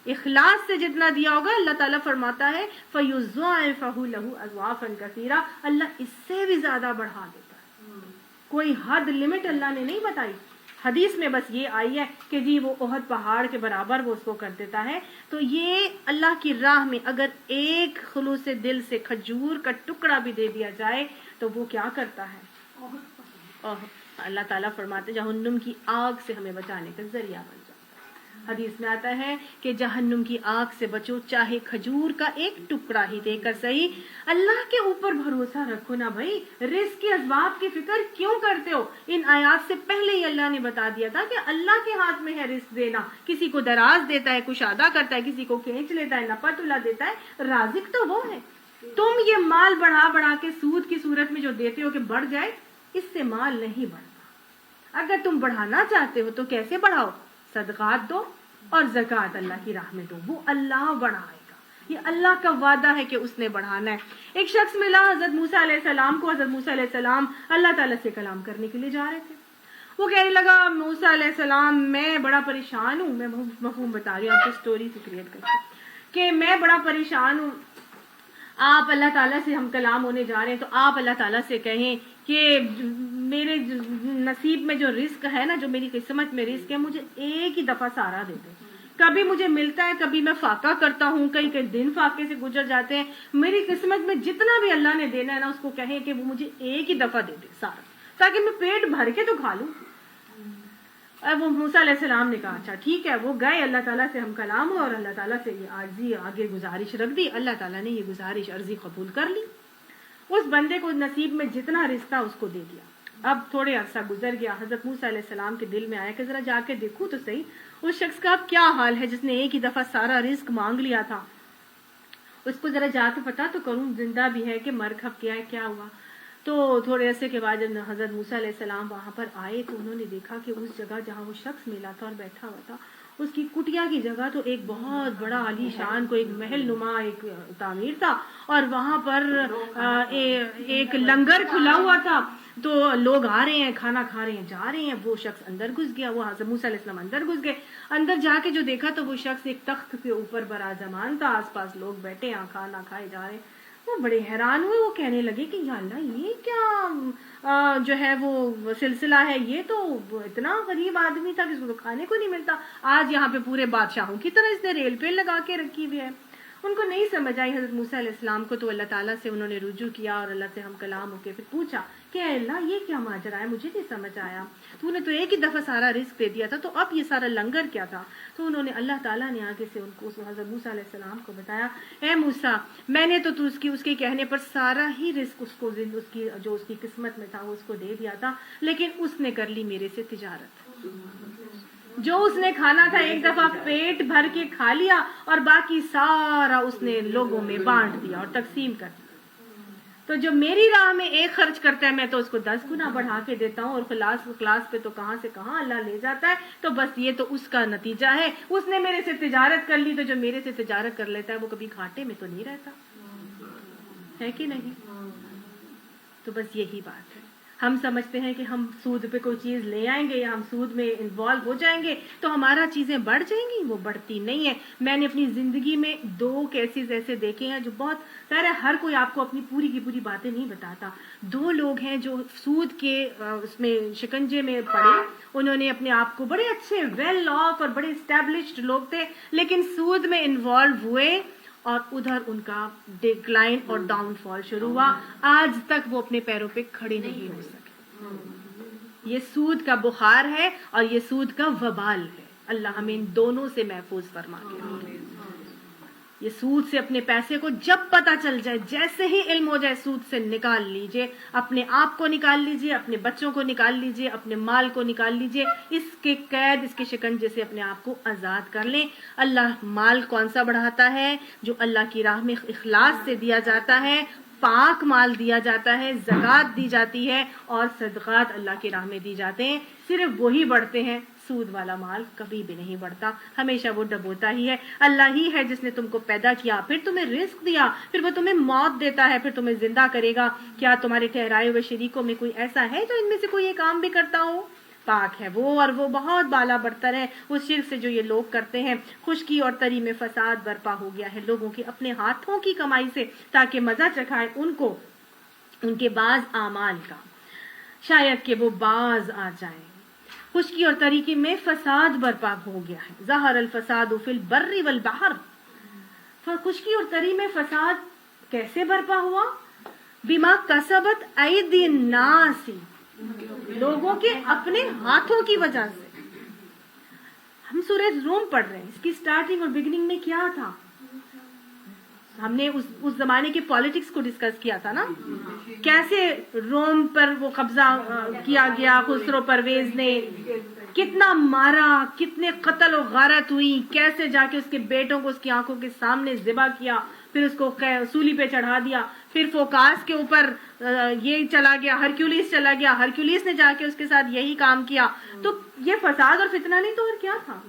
اخلاص سے جتنا دیا ہوگا اللہ تعالیٰ فرماتا ہے فَيُضَاعِفَهُ لَهُ أَضْعَافًا كَثِيرًا، اللہ اس سے بھی زیادہ بڑھا دیتا ہے. کوئی حد لمٹ اللہ نے نہیں بتائی. حدیث میں بس یہ آئی ہے کہ جی وہ احد پہاڑ کے برابر وہ اس کو کر دیتا ہے. تو یہ اللہ کی راہ میں اگر ایک خلوص دل سے کھجور کا ٹکڑا بھی دے دیا جائے تو وہ کیا کرتا ہے؟ اللہ تعالیٰ فرماتے جہنم کی آگ سے ہمیں بچانے کا ذریعہ بن جاتا ہے. حدیث میں آتا ہے کہ جہنم کی آگ سے بچو چاہے کھجور کا ایک ٹکڑا ہی دے کر صحیح. اللہ کے اوپر بھروسہ رکھو نا بھائی، رزق کے اسباب کی فکر کیوں کرتے ہو؟ ان آیات سے پہلے ہی اللہ نے بتا دیا تھا کہ اللہ کے ہاتھ میں ہے رزق دینا. کسی کو دراز دیتا ہے، کشادہ کرتا ہے، کسی کو کھینچ لیتا ہے، نپا تلا دیتا ہے، رازق تو وہ ہے. تم یہ مال بڑھا کے سود کی صورت میں جو دیتے ہو کہ بڑھ جائے، اس سے مال نہیں بڑھتا. اگر تم بڑھانا چاہتے ہو تو کیسے بڑھاؤ؟ صدقات دو اور زکوٰۃ اللہ کی راہ میں دو، وہ اللہ بڑھائے گا. یہ اللہ کا وعدہ ہے کہ اس نے بڑھانا ہے. ایک شخص ملا حضرت موسیٰ علیہ السلام کو. حضرت موسیٰ علیہ السلام اللہ تعالیٰ سے کلام کرنے کے لیے جا رہے تھے. وہ کہنے لگا موسیٰ علیہ السلام میں بڑا پریشان ہوں. میں مفہوم بتا رہی ہوں آپ کو اسٹوری سے کریٹ کر کے کہ میں بڑا پریشان ہوں. آپ اللہ تعالیٰ سے ہم کلام ہونے جا رہے ہیں تو آپ اللہ تعالیٰ سے کہیں کہ میرے نصیب میں جو رزق ہے نا، جو میری قسمت میں رزق ہے، مجھے ایک ہی دفعہ سارا دے دے. کبھی مجھے ملتا ہے، کبھی میں فاقہ کرتا ہوں، کئی دن فاقے سے گزر جاتے ہیں. میری قسمت میں جتنا بھی اللہ نے دینا ہے نا، اس کو کہیں کہ وہ مجھے ایک ہی دفعہ دے دے سارا، تاکہ میں پیٹ بھر کے تو کھا لوں. وہ موسیٰ علیہ السلام نے کہا اچھا ٹھیک ہے. وہ گئے، اللہ تعالیٰ سے ہم کلام ہو اور اللہ تعالیٰ سے یہ عرضی آگے گزارش رکھ دی. اللہ تعالیٰ نے یہ گزارش عرضی قبول کر لی. اس بندے کو نصیب میں جتنا رزق تھا اس کو دے دیا. اب تھوڑے عرصہ گزر گیا. حضرت موسیٰ علیہ السلام کے دل میں آیا کہ ذرا جا کے دیکھوں تو صحیح اس شخص کا اب کیا حال ہے جس نے ایک ہی دفعہ سارا رزق مانگ لیا تھا. اس کو ذرا جا کے پتا تو کروں زندہ بھی ہے کہ مر کھپ گیا ہے، کیا ہوا. تو تھوڑے عرصے کے بعد جب حضرت موسیٰ علیہ السلام وہاں پر آئے تو انہوں نے دیکھا کہ اس جگہ جہاں وہ شخص ملا تھا اور بیٹھا ہوا تھا اس کی کٹیا کی جگہ تو ایک بہت بڑا عالی شان کو ایک محل نما ایک تعمیر تھا اور وہاں پر ایک لنگر کھلا ہوا تھا. تو لوگ آ رہے ہیں کھانا کھا رہے ہیں جا رہے ہیں. وہ شخص اندر گھس گیا, وہ حضرت موسیٰ علیہ السلام اندر گھس گئے. اندر جا کے جو دیکھا تو وہ شخص ایک تخت کے اوپر براجمان تھا, آس پاس لوگ بیٹھے ہیں کھانا کھائے جا رہے ہیں. وہ بڑے حیران ہوئے, وہ کہنے لگے کہ یا اللہ یہ کیا جو ہے وہ سلسلہ ہے, یہ تو اتنا غریب آدمی تھا کہ اس کو تو کھانے کو نہیں ملتا, آج یہاں پہ پورے بادشاہوں کی طرح اس نے ریل پہ لگا کے رکھی ہوئی ہے. ان کو نہیں سمجھ آئی حضرت موسیٰ علیہ السلام کو, تو اللہ تعالیٰ سے انہوں نے رجوع کیا اور اللہ سے ہم کلام ہو کے پھر پوچھا کہ اے اللہ یہ کیا ماجرا ہے, مجھے نہیں سمجھ آیا, تو نے تو ایک ہی دفعہ سارا رزق دے دیا تھا, تو اب یہ سارا لنگر کیا تھا؟ تو انہوں نے اللہ تعالیٰ نے آگے سے ان کو حضرت موسیٰ علیہ السلام کو بتایا, اے موسیٰ میں نے تو اس کے کہنے پر سارا ہی رزق اس کو جو اس کی قسمت میں تھا وہ اس کو دے دیا تھا, لیکن اس نے کر لی میرے سے تجارت. جو اس نے کھانا تھا ایک دفعہ پیٹ بھر کے کھا لیا اور باقی سارا اس نے لوگوں میں بانٹ دیا اور تقسیم کر دیا. تو جو میری راہ میں ایک خرچ کرتا ہے میں تو اس کو 10 گنا بڑھا کے دیتا ہوں, اور کلاس پہ تو کہاں سے کہاں اللہ لے جاتا ہے. تو بس یہ تو اس کا نتیجہ ہے, اس نے میرے سے تجارت کر لی, تو جو میرے سے تجارت کر لیتا ہے وہ کبھی گھاٹے میں تو نہیں رہتا ہے کہ نہیں. تو بس یہی بات ہے, ہم سمجھتے ہیں کہ ہم سود پہ کوئی چیز لے آئیں گے یا ہم سود میں انوالو ہو جائیں گے تو ہمارا چیزیں بڑھ جائیں گی, وہ بڑھتی نہیں ہے. میں نے اپنی زندگی میں 2 کیسز ایسے دیکھے ہیں جو بہت ظاہر ہے ہر کوئی آپ کو اپنی پوری کی پوری باتیں نہیں بتاتا. 2 لوگ ہیں جو سود کے اس میں شکنجے میں پڑے, انہوں نے اپنے آپ کو بڑے اچھے ویل آف اور بڑے اسٹیبلشڈ لوگ تھے, لیکن سود میں انوالو ہوئے اور ادھر ان کا ڈکلائن اور ڈاؤن فال شروع ہوا. آج تک وہ اپنے پیروں پہ کھڑے نہیں ہو سکے. یہ سود کا بخار ہے اور یہ سود کا وبال ہے. اللہ ہمیں ان دونوں سے محفوظ فرما کے. یہ سود سے اپنے پیسے کو جب پتہ چل جائے, جیسے ہی علم ہو جائے, سود سے نکال لیجئے, اپنے آپ کو نکال لیجئے, اپنے بچوں کو نکال لیجئے, اپنے مال کو نکال لیجئے. اس کے قید, اس کے شکنجے سے اپنے آپ کو آزاد کر لیں. اللہ مال کون سا بڑھاتا ہے؟ جو اللہ کی راہ میں اخلاص سے دیا جاتا ہے, پاک مال دیا جاتا ہے, زکوٰۃ دی جاتی ہے اور صدقات اللہ کی راہ میں دی جاتے ہیں, صرف وہی بڑھتے ہیں. سود والا مال کبھی بھی نہیں بڑھتا, ہمیشہ وہ ڈبوتا ہی ہے. اللہ ہی ہے جس نے تم کو پیدا کیا, پھر تمہیں رزق دیا, پھر وہ تمہیں موت دیتا ہے, پھر تمہیں زندہ کرے گا. کیا تمہارے ٹھہرائے ہوئے شریکوں میں کوئی ایسا ہے جو ان میں سے کوئی یہ کام بھی کرتا ہو؟ پاک ہے وہ, اور وہ بہت بالا برتر ہے اس شرک سے جو یہ لوگ کرتے ہیں. خشکی اور تری میں فساد برپا ہو گیا ہے لوگوں کے اپنے ہاتھوں کی کمائی سے, تاکہ مزہ چکھائے ان کو ان کے بعض اعمال کا, شاید کہ وہ باز آ جائیں. خشکی اور طریقے میں فساد برپا ہو گیا ہے. ظہر الفساد فی البر والبحر. خشکی اور تری میں فساد کیسے برپا ہوا؟ بما کسبت ایدی الناس, لوگوں کے اپنے ہاتھوں کی وجہ سے. ہم سورہ روم پڑھ رہے ہیں, اس کی سٹارٹنگ اور بگننگ میں کیا تھا؟ ہم نے اس زمانے کے پالیٹکس کو ڈسکس کیا تھا نا, کیسے روم پر وہ قبضہ کیا گیا. خسرو پرویز نے کتنا مارا, کتنے قتل و غارت ہوئی, کیسے جا کے اس کے بیٹوں کو اس کی آنکھوں کے سامنے ذبح کیا, پھر اس کو سولی پہ چڑھا دیا. پھر فوکاس کے اوپر یہ چلا گیا, ہرکیولیس چلا گیا, ہرکیولیس نے جا کے اس کے ساتھ یہی کام کیا. تو یہ فساد اور فتنہ نہیں تو اور کیا تھا؟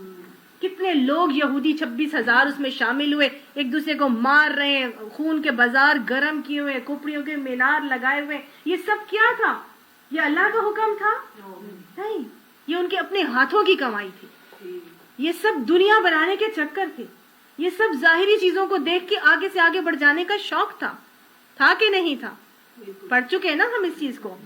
کتنے لوگ یہودی 26,000 اس میں شامل ہوئے, ایک دوسرے کو مار رہے ہیں, خون کے بازار گرم کیے ہوئے, کھوپڑیوں کے مینار لگائے ہوئے. یہ سب کیا تھا؟ یہ اللہ کا حکم تھا؟ نہیں, یہ ان کے اپنے ہاتھوں کی کمائی تھی. یہ سب دنیا بنانے کے چکر تھے. یہ سب ظاہری چیزوں کو دیکھ کے آگے سے آگے بڑھ جانے کا شوق تھا کہ نہیں تھا؟ پڑھ چکے ہیں نا ہم اس چیز کو.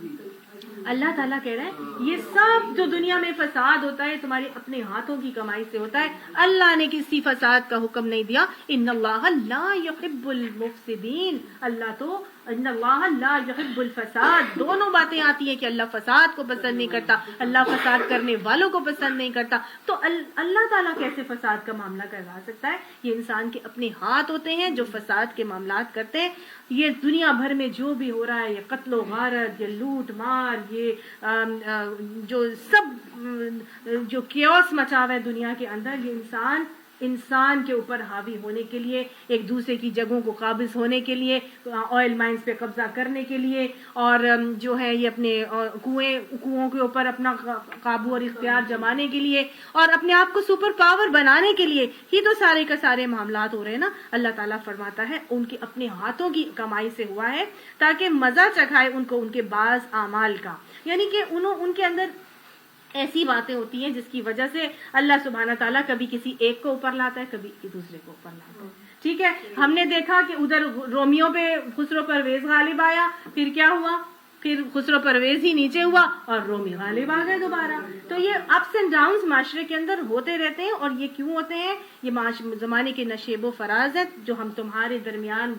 اللہ تعالیٰ کہہ رہے ہیں یہ سب جو دنیا میں فساد ہوتا ہے تمہارے اپنے ہاتھوں کی کمائی سے ہوتا ہے. اللہ نے کسی فساد کا حکم نہیں دیا. ان اللہ لا يحب المفسدین, اللہ تو ان اللہ لا يحب الفساد, دونوں باتیں آتی ہیں کہ اللہ فساد کو پسند نہیں کرتا, اللہ فساد کرنے والوں کو پسند نہیں کرتا. تو اللہ تعالیٰ کیسے فساد کا معاملہ کروا سکتا ہے؟ یہ انسان کے اپنے ہاتھ ہوتے ہیں جو فساد کے معاملات کرتے ہیں. یہ دنیا بھر میں جو بھی ہو رہا ہے, یہ قتل و غارت, یہ لوٹ مار, یہ جو سب جو کیوس مچا ہوا ہے دنیا کے اندر, یہ انسان انسان کے اوپر حاوی ہونے کے لیے، ایک دوسرے کی جگہوں کو قابض ہونے کے لیے، آئل مائنز پہ قبضہ کرنے کے لیے، اور جو ہے یہ اپنے کنوؤں کے اوپر اپنا قابو اور اختیار جمانے کے لیے، اور اپنے آپ کو سپر پاور بنانے کے لیے ہی تو سارے کا سارے معاملات ہو رہے ہیں نا. اللہ تعالیٰ فرماتا ہے ان کے اپنے ہاتھوں کی کمائی سے ہوا ہے تاکہ مزہ چکھائے ان کو ان کے بعض اعمال کا. یعنی کہ ان کے اندر ایسی باتیں ہوتی ہیں جس کی وجہ سے اللہ سبحانہ تعالیٰ کبھی کسی ایک کو اوپر لاتا ہے، کبھی دوسرے کو اوپر لاتا ہے. ٹھیک ہے، ہم نے دیکھا کہ ادھر رومیو پہ خسرو پرویز غالب آیا، پھر کیا ہوا، پھر خسرو پرویز ہی نیچے ہوا اور رومی غالب آ گئے دوبارہ. تو یہ اپس اینڈ ڈاؤنز معاشرے کے اندر ہوتے رہتے ہیں. اور یہ کیوں ہوتے ہیں؟ یہ زمانے کے نشیب و فراز ہیں جو ہم تمہارے درمیان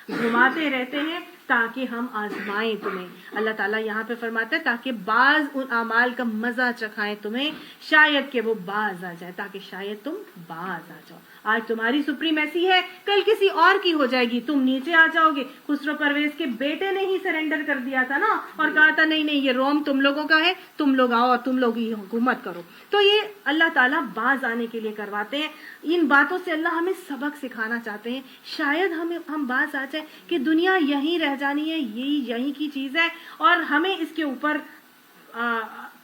گھماتے رہتے ہیں تاکہ ہم آزمائیں تمہیں. اللہ تعالیٰ یہاں پہ فرماتا ہے تاکہ بعض ان اعمال کا مزہ چکھائیں تمہیں، شاید کہ وہ باز آ جائے، تاکہ شاید تم باز آ جاؤ. آج تمہاری سپریمیسی ہے، کل کسی اور کی ہو جائے گی، تم نیچے آ جاؤ گے. خسرو پرویز کے بیٹے نے ہی سرنڈر کر دیا تھا نا، اور کہا تھا نہیں یہ روم تم لوگوں کا ہے، تم لوگ آؤ اور تم لوگ ہی حکومت کرو. تو یہ اللہ تعالیٰ باز آنے کے لیے کرواتے ہیں. ان باتوں سے اللہ ہمیں سبق سکھانا چاہتے ہیں. شاید ہم باز آ جائے کہ دنیا یہیں رہ جانی ہے، یہیں کی چیز ہے، اور ہمیں اس کے اوپر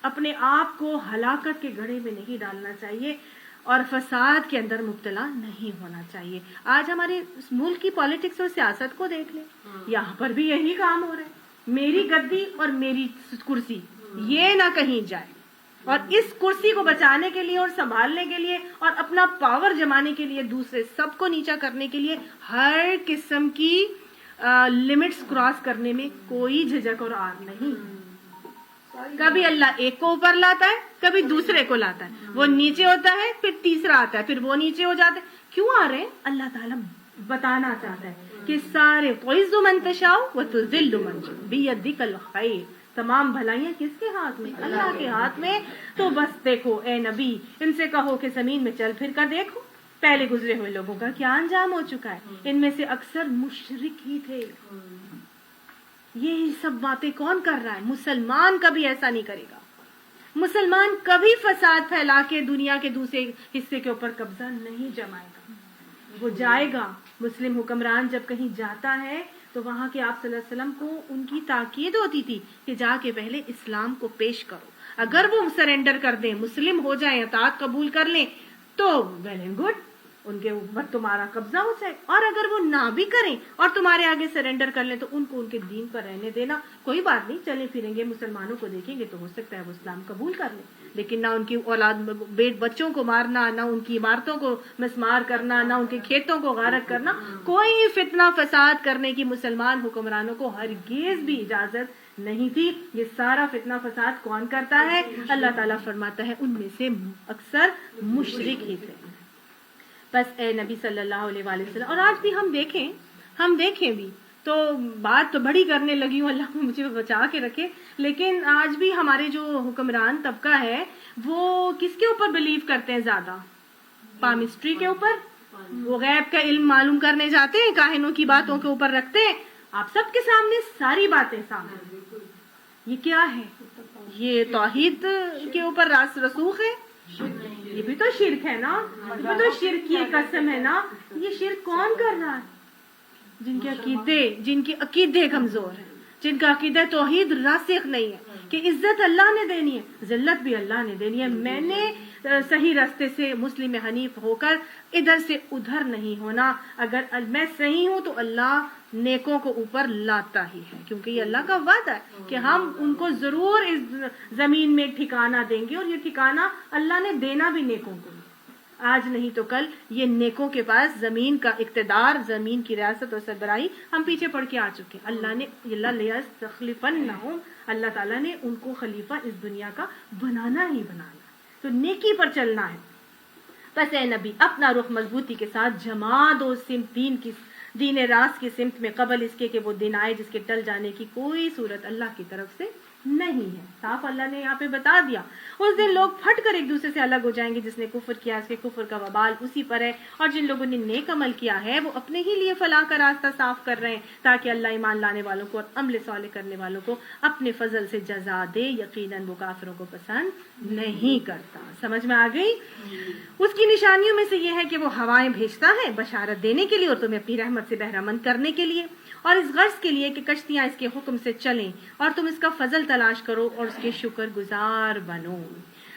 اپنے آپ کو ہلاکت کے گڑھے میں نہیں ڈالنا چاہیے اور فساد کے اندر مبتلا نہیں ہونا چاہیے. آج ہمارے ملک کی پالیٹکس اور سیاست کو دیکھ لیں، یہاں پر بھی یہی کام ہو رہا ہے. میری گدی اور میری کرسی یہ نہ کہیں جائے، اور اس کرسی کو بچانے کے لیے اور سنبھالنے کے لیے اور اپنا پاور جمانے کے لیے دوسرے سب کو نیچا کرنے کے لیے ہر قسم کی لمٹس کراس کرنے میں کوئی جھجک اور آر نہیں. کبھی اللہ ایک کو اوپر لاتا ہے، کبھی دوسرے کو لاتا ہے. وہ نیچے ہوتا ہے، پھر تیسرا آتا ہے، پھر وہ نیچے ہو جاتے ہیں. کیوں آ رہے ہیں؟ اللہ تعالیٰ بتانا چاہتا ہے کہ سارے تعز من تشاء وتذل من تشاء بیدک الخیر. تمام بھلائیاں کس کے ہاتھ میں؟ اللہ کے ہاتھ میں. تو بس دیکھو اے نبی، ان سے کہو کہ زمین میں چل پھر کر دیکھو پہلے گزرے ہوئے لوگوں کا کیا انجام ہو چکا ہے. ان میں سے اکثر مشرک ہی تھے. یہ سب باتیں کون کر رہا ہے؟ مسلمان کبھی ایسا نہیں کرے گا. مسلمان کبھی فساد پھیلا کے دنیا کے دوسرے حصے کے اوپر قبضہ نہیں جمائے گا. وہ جائے گا. مسلم حکمران جب کہیں جاتا ہے تو وہاں کے آپ صلی اللہ علیہ وسلم کو ان کی تاکید ہوتی تھی کہ جا کے پہلے اسلام کو پیش کرو. اگر وہ سرنڈر کر دیں، مسلم ہو جائیں، اطاعت قبول کر لیں تو ویل اینڈ گڈ، ان کے اوپر تمہارا قبضہ ہو جائے. اور اگر وہ نہ بھی کریں اور تمہارے آگے سرنڈر کر لیں تو ان کو ان کے دین پر رہنے دینا. کوئی بات نہیں، چلیں پھریں گے، مسلمانوں کو دیکھیں گے تو ہو سکتا ہے وہ اسلام قبول کر لیں. لیکن نہ ان کی اولاد بچوں کو مارنا، نہ ان کی عمارتوں کو مسمار کرنا، نہ ان کے کھیتوں کو غارت کرنا، کوئی فتنہ فساد کرنے کی مسلمان حکمرانوں کو ہرگز بھی اجازت نہیں تھی. یہ سارا فتنہ فساد کون کرتا ہے؟ اللہ تعالیٰ فرماتا ہے ان میں سے اکثر مشرک ہی تھے. بس اے نبی صلی اللہ علیہ وآلہ وسلم، اور آج بھی ہم دیکھیں بھی تو بات تو بڑی کرنے لگی ہوں، اللہ مجھے بچا کے رکھے، لیکن آج بھی ہمارے جو حکمران طبقہ ہے وہ کس کے اوپر بلیو کرتے ہیں زیادہ؟ پامسٹری کے اوپر. وہ غیب کا علم معلوم کرنے جاتے ہیں، کاہنوں کی باتوں کے اوپر رکھتے ہیں. آپ سب کے سامنے ساری باتیں سامنے. یہ کیا ہے؟ یہ توحید کے اوپر رسوخ ہے. یہ بھی تو شرک ہے نا، یہ بھی تو شرک کی قسم ہے نا. یہ شرک کون کر رہا ہے؟ جن کے عقیدے کمزور ہیں، جن کا عقیدہ توحید راسخ نہیں ہے کہ عزت اللہ نے دینی ہے، ذلت بھی اللہ نے دینی ہے. میں نے صحیح راستے سے مسلم حنیف ہو کر ادھر سے ادھر نہیں ہونا. اگر میں صحیح ہوں تو اللہ نیکوں کو اوپر لاتا ہی ہے، کیونکہ یہ اللہ کا وعدہ ہے کہ ہم ان کو ضرور اس زمین میں ٹھکانہ دیں گے، اور یہ ٹھکانہ اللہ نے دینا بھی نیکوں کو. آج نہیں تو کل یہ نیکوں کے پاس زمین کا اقتدار، زمین کی ریاست اور سربراہی ہم پیچھے پڑ کے آ چکے. اللہ تعالیٰ نے ان کو خلیفہ اس دنیا کا بنانا ہی بنانا، تو نیکی پر چلنا ہے. بس اے نبی اپنا رخ مضبوطی کے ساتھ جما دو دین راست کی سمت میں، قبل اس کے کہ وہ دن آئے جس کے ٹل جانے کی کوئی صورت اللہ کی طرف سے نہیں ہے. صاف اللہ نے یہاں پہ بتا دیا. اس دن لوگ پھٹ کر ایک دوسرے سے الگ ہو جائیں گے. جس نے کفر کیا اس کے کفر کا وبال اسی پر ہے، اور جن لوگوں نے نیک عمل کیا ہے وہ اپنے ہی لیے فلاح کا راستہ صاف کر رہے ہیں تاکہ اللہ ایمان لانے والوں کو اور عمل صالح کرنے والوں کو اپنے فضل سے جزا دے. یقیناً وہ کافروں کو پسند نہیں کرتا. سمجھ میں آ گئی؟ اس کی نشانیوں میں سے یہ ہے کہ وہ ہوائیں بھیجتا ہے بشارت دینے کے لیے اور تمہیں اپنی رحمت سے بہرہ مند کرنے کے لیے، اور اس غرض کے لیے کہ کشتیاں اس کے حکم سے چلیں اور تم اس کا فضل تلاش کرو اور اس کے شکر گزار بنو۔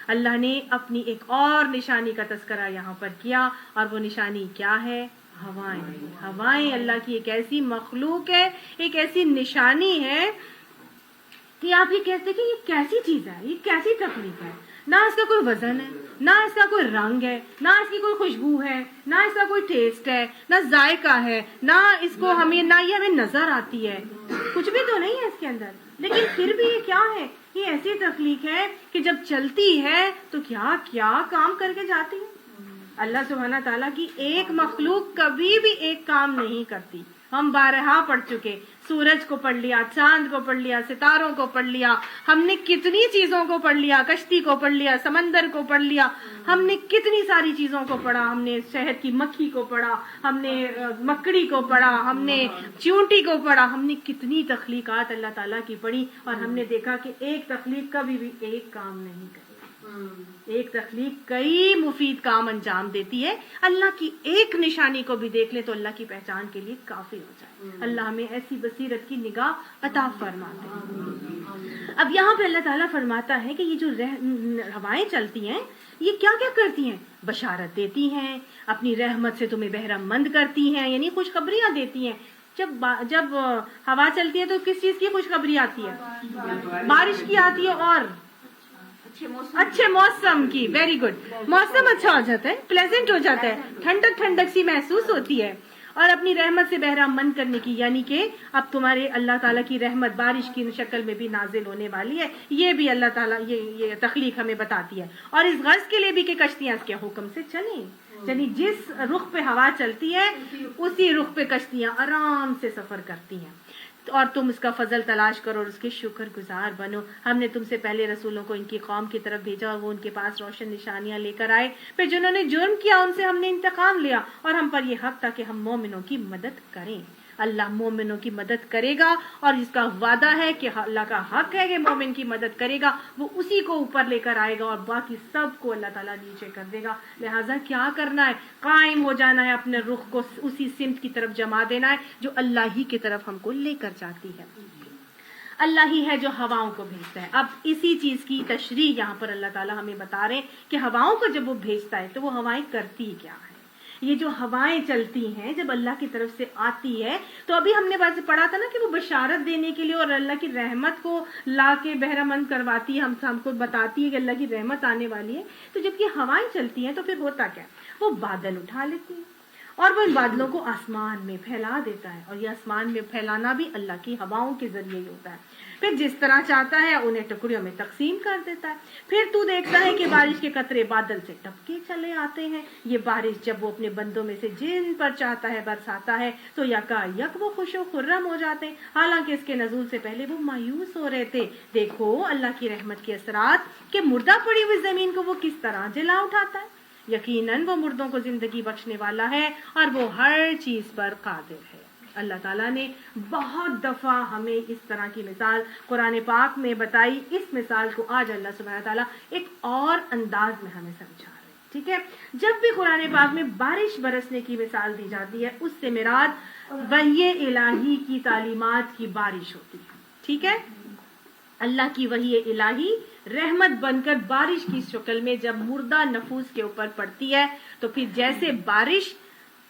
اللہ نے اپنی ایک اور نشانی کا تذکرہ یہاں پر کیا، اور وہ نشانی کیا ہے؟ ہوائیں۔ ہوائیں اللہ کی ایک ایسی مخلوق ہے، ایک ایسی نشانی ہے کہ آپ یہ کہتے کہ یہ کیسی چیز ہے، یہ کیسی تخلیق ہے، نہ اس کا کوئی وزن ہے، نہ اس کا کوئی رنگ ہے، نہ اس کی کوئی خوشبو ہے، نہ اس کا کوئی ٹیسٹ ہے، نہ ذائقہ ہے، نہ اس کو نہ یہ ہمیں نظر آتی ہے، کچھ بھی تو نہیں ہے اس کے اندر، لیکن پھر بھی یہ کیا ہے؟ یہ ایسی تخلیق ہے کہ جب چلتی ہے تو کیا کیا کام کر کے جاتی ہے۔ اللہ سبحانہ تعالیٰ کی ایک مخلوق کبھی بھی ایک کام نہیں کرتی۔ ہم بارہا پڑھ چکے، سورج کو پڑھ لیا، چاند کو پڑھ لیا، ستاروں کو پڑھ لیا، ہم نے کتنی چیزوں کو پڑھ لیا، کشتی کو پڑھ لیا، سمندر کو پڑھ لیا، ہم نے کتنی ساری چیزوں کو پڑھا، ہم نے شہد کی مکھی کو پڑھا، ہم نے مکڑی کو پڑھا، ہم نے چیونٹی کو پڑھا، ہم نے کتنی تخلیقات اللہ تعالیٰ کی پڑھی، اور ہم نے دیکھا کہ ایک تخلیق کبھی بھی ایک کام نہیں کرتی۔ ایک تخلیق کئی مفید کام انجام دیتی ہے۔ اللہ کی ایک نشانی کو بھی دیکھ لیں تو اللہ کی پہچان کے لیے کافی ہو جائے۔ اللہ ہمیں ایسی بصیرت کی نگاہ عطا فرماتے ہیں۔ اب یہاں پہ اللہ تعالیٰ فرماتا ہے کہ یہ جو ہوائیں چلتی ہیں یہ کیا کیا کرتی ہیں؟ بشارت دیتی ہیں، اپنی رحمت سے تمہیں بہرہ مند کرتی ہیں، یعنی خوشخبریاں دیتی ہیں۔ جب ہوا چلتی ہے تو کس چیز کی خوشخبری آتی ہے؟ بارش کی آتی ہے، اور اچھے موسم کی۔ ویری گڈ، موسم اچھا ہو جاتا ہے، پلیزنٹ ہو جاتا ہے، ٹھنڈک ٹھنڈک سی محسوس ہوتی ہے، اور اپنی رحمت سے بہرہ مند کرنے کی، یعنی کہ اب تمہارے اللہ تعالیٰ کی رحمت بارش کی شکل میں بھی نازل ہونے والی ہے۔ یہ بھی اللہ تعالیٰ یہ تخلیق ہمیں بتاتی ہے، اور اس غرض کے لیے بھی کہ کشتیاں اس کے حکم سے چلیں، یعنی جس رخ پہ ہوا چلتی ہے اسی رخ پہ کشتیاں آرام سے سفر کرتی ہیں، اور تم اس کا فضل تلاش کرو اور اس کے شکر گزار بنو۔ ہم نے تم سے پہلے رسولوں کو ان کی قوم کی طرف بھیجا اور وہ ان کے پاس روشن نشانیاں لے کر آئے، پھر جنہوں نے جرم کیا ان سے ہم نے انتقام لیا، اور ہم پر یہ حق تھا کہ ہم مومنوں کی مدد کریں۔ اللہ مومنوں کی مدد کرے گا، اور اس کا وعدہ ہے کہ اللہ کا حق ہے کہ مومن کی مدد کرے گا، وہ اسی کو اوپر لے کر آئے گا اور باقی سب کو اللہ تعالیٰ نیچے کر دے گا۔ لہٰذا کیا کرنا ہے؟ قائم ہو جانا ہے، اپنے رخ کو اسی سمت کی طرف جما دینا ہے جو اللہ ہی کی طرف ہم کو لے کر جاتی ہے۔ اللہ ہی ہے جو ہواؤں کو بھیجتا ہے۔ اب اسی چیز کی تشریح یہاں پر اللہ تعالیٰ ہمیں بتا رہے ہیں کہ ہواؤں کو جب وہ بھیجتا ہے تو وہ ہوائیں کرتی کیا ہے۔ یہ جو ہوائیں چلتی ہیں جب اللہ کی طرف سے آتی ہے تو ابھی ہم نے پڑھا تھا نا کہ وہ بشارت دینے کے لیے اور اللہ کی رحمت کو لا کے بہرہ مند کرواتی ہے، ہم کو بتاتی ہے کہ اللہ کی رحمت آنے والی ہے۔ تو جب یہ ہوائیں چلتی ہیں تو پھر ہوتا کیا؟ وہ بادل اٹھا لیتی ہیں اور وہ ان بادلوں کو آسمان میں پھیلا دیتا ہے، اور یہ آسمان میں پھیلانا بھی اللہ کی ہواؤں کے ذریعے ہی ہوتا ہے۔ پھر جس طرح چاہتا ہے انہیں ٹکڑیوں میں تقسیم کر دیتا ہے۔ پھر تو دیکھتا ہے کہ بارش کے قطرے بادل سے ٹپکے چلے آتے ہیں۔ یہ بارش جب وہ اپنے بندوں میں سے جن پر چاہتا ہے برساتا ہے تو یکا یک وہ خوش و خرم ہو جاتے ہیں، حالانکہ اس کے نزول سے پہلے وہ مایوس ہو رہے تھے۔ دیکھو اللہ کی رحمت کے اثرات کہ مردہ پڑی ہوئی زمین کو وہ کس طرح جلا اٹھاتا ہے۔ یقیناً وہ مردوں کو زندگی بخشنے والا ہے اور وہ ہر چیز پر قادر ہے۔ اللہ تعالیٰ نے بہت دفعہ ہمیں اس طرح کی مثال قرآن پاک میں بتائی۔ اس مثال کو آج اللہ سبحانہ تعالیٰ ایک اور انداز میں ہمیں سمجھا رہے ہیں، ٹھیک ہے؟ جب بھی قرآن پاک میں بارش برسنے کی مثال دی جاتی ہے اس سے مراد وحی الہی کی تعلیمات کی بارش ہوتی ہے، ٹھیک ہے؟ اللہ کی وحی الہی رحمت بن کر بارش کی شکل میں جب مردہ نفوس کے اوپر پڑتی ہے تو پھر جیسے بارش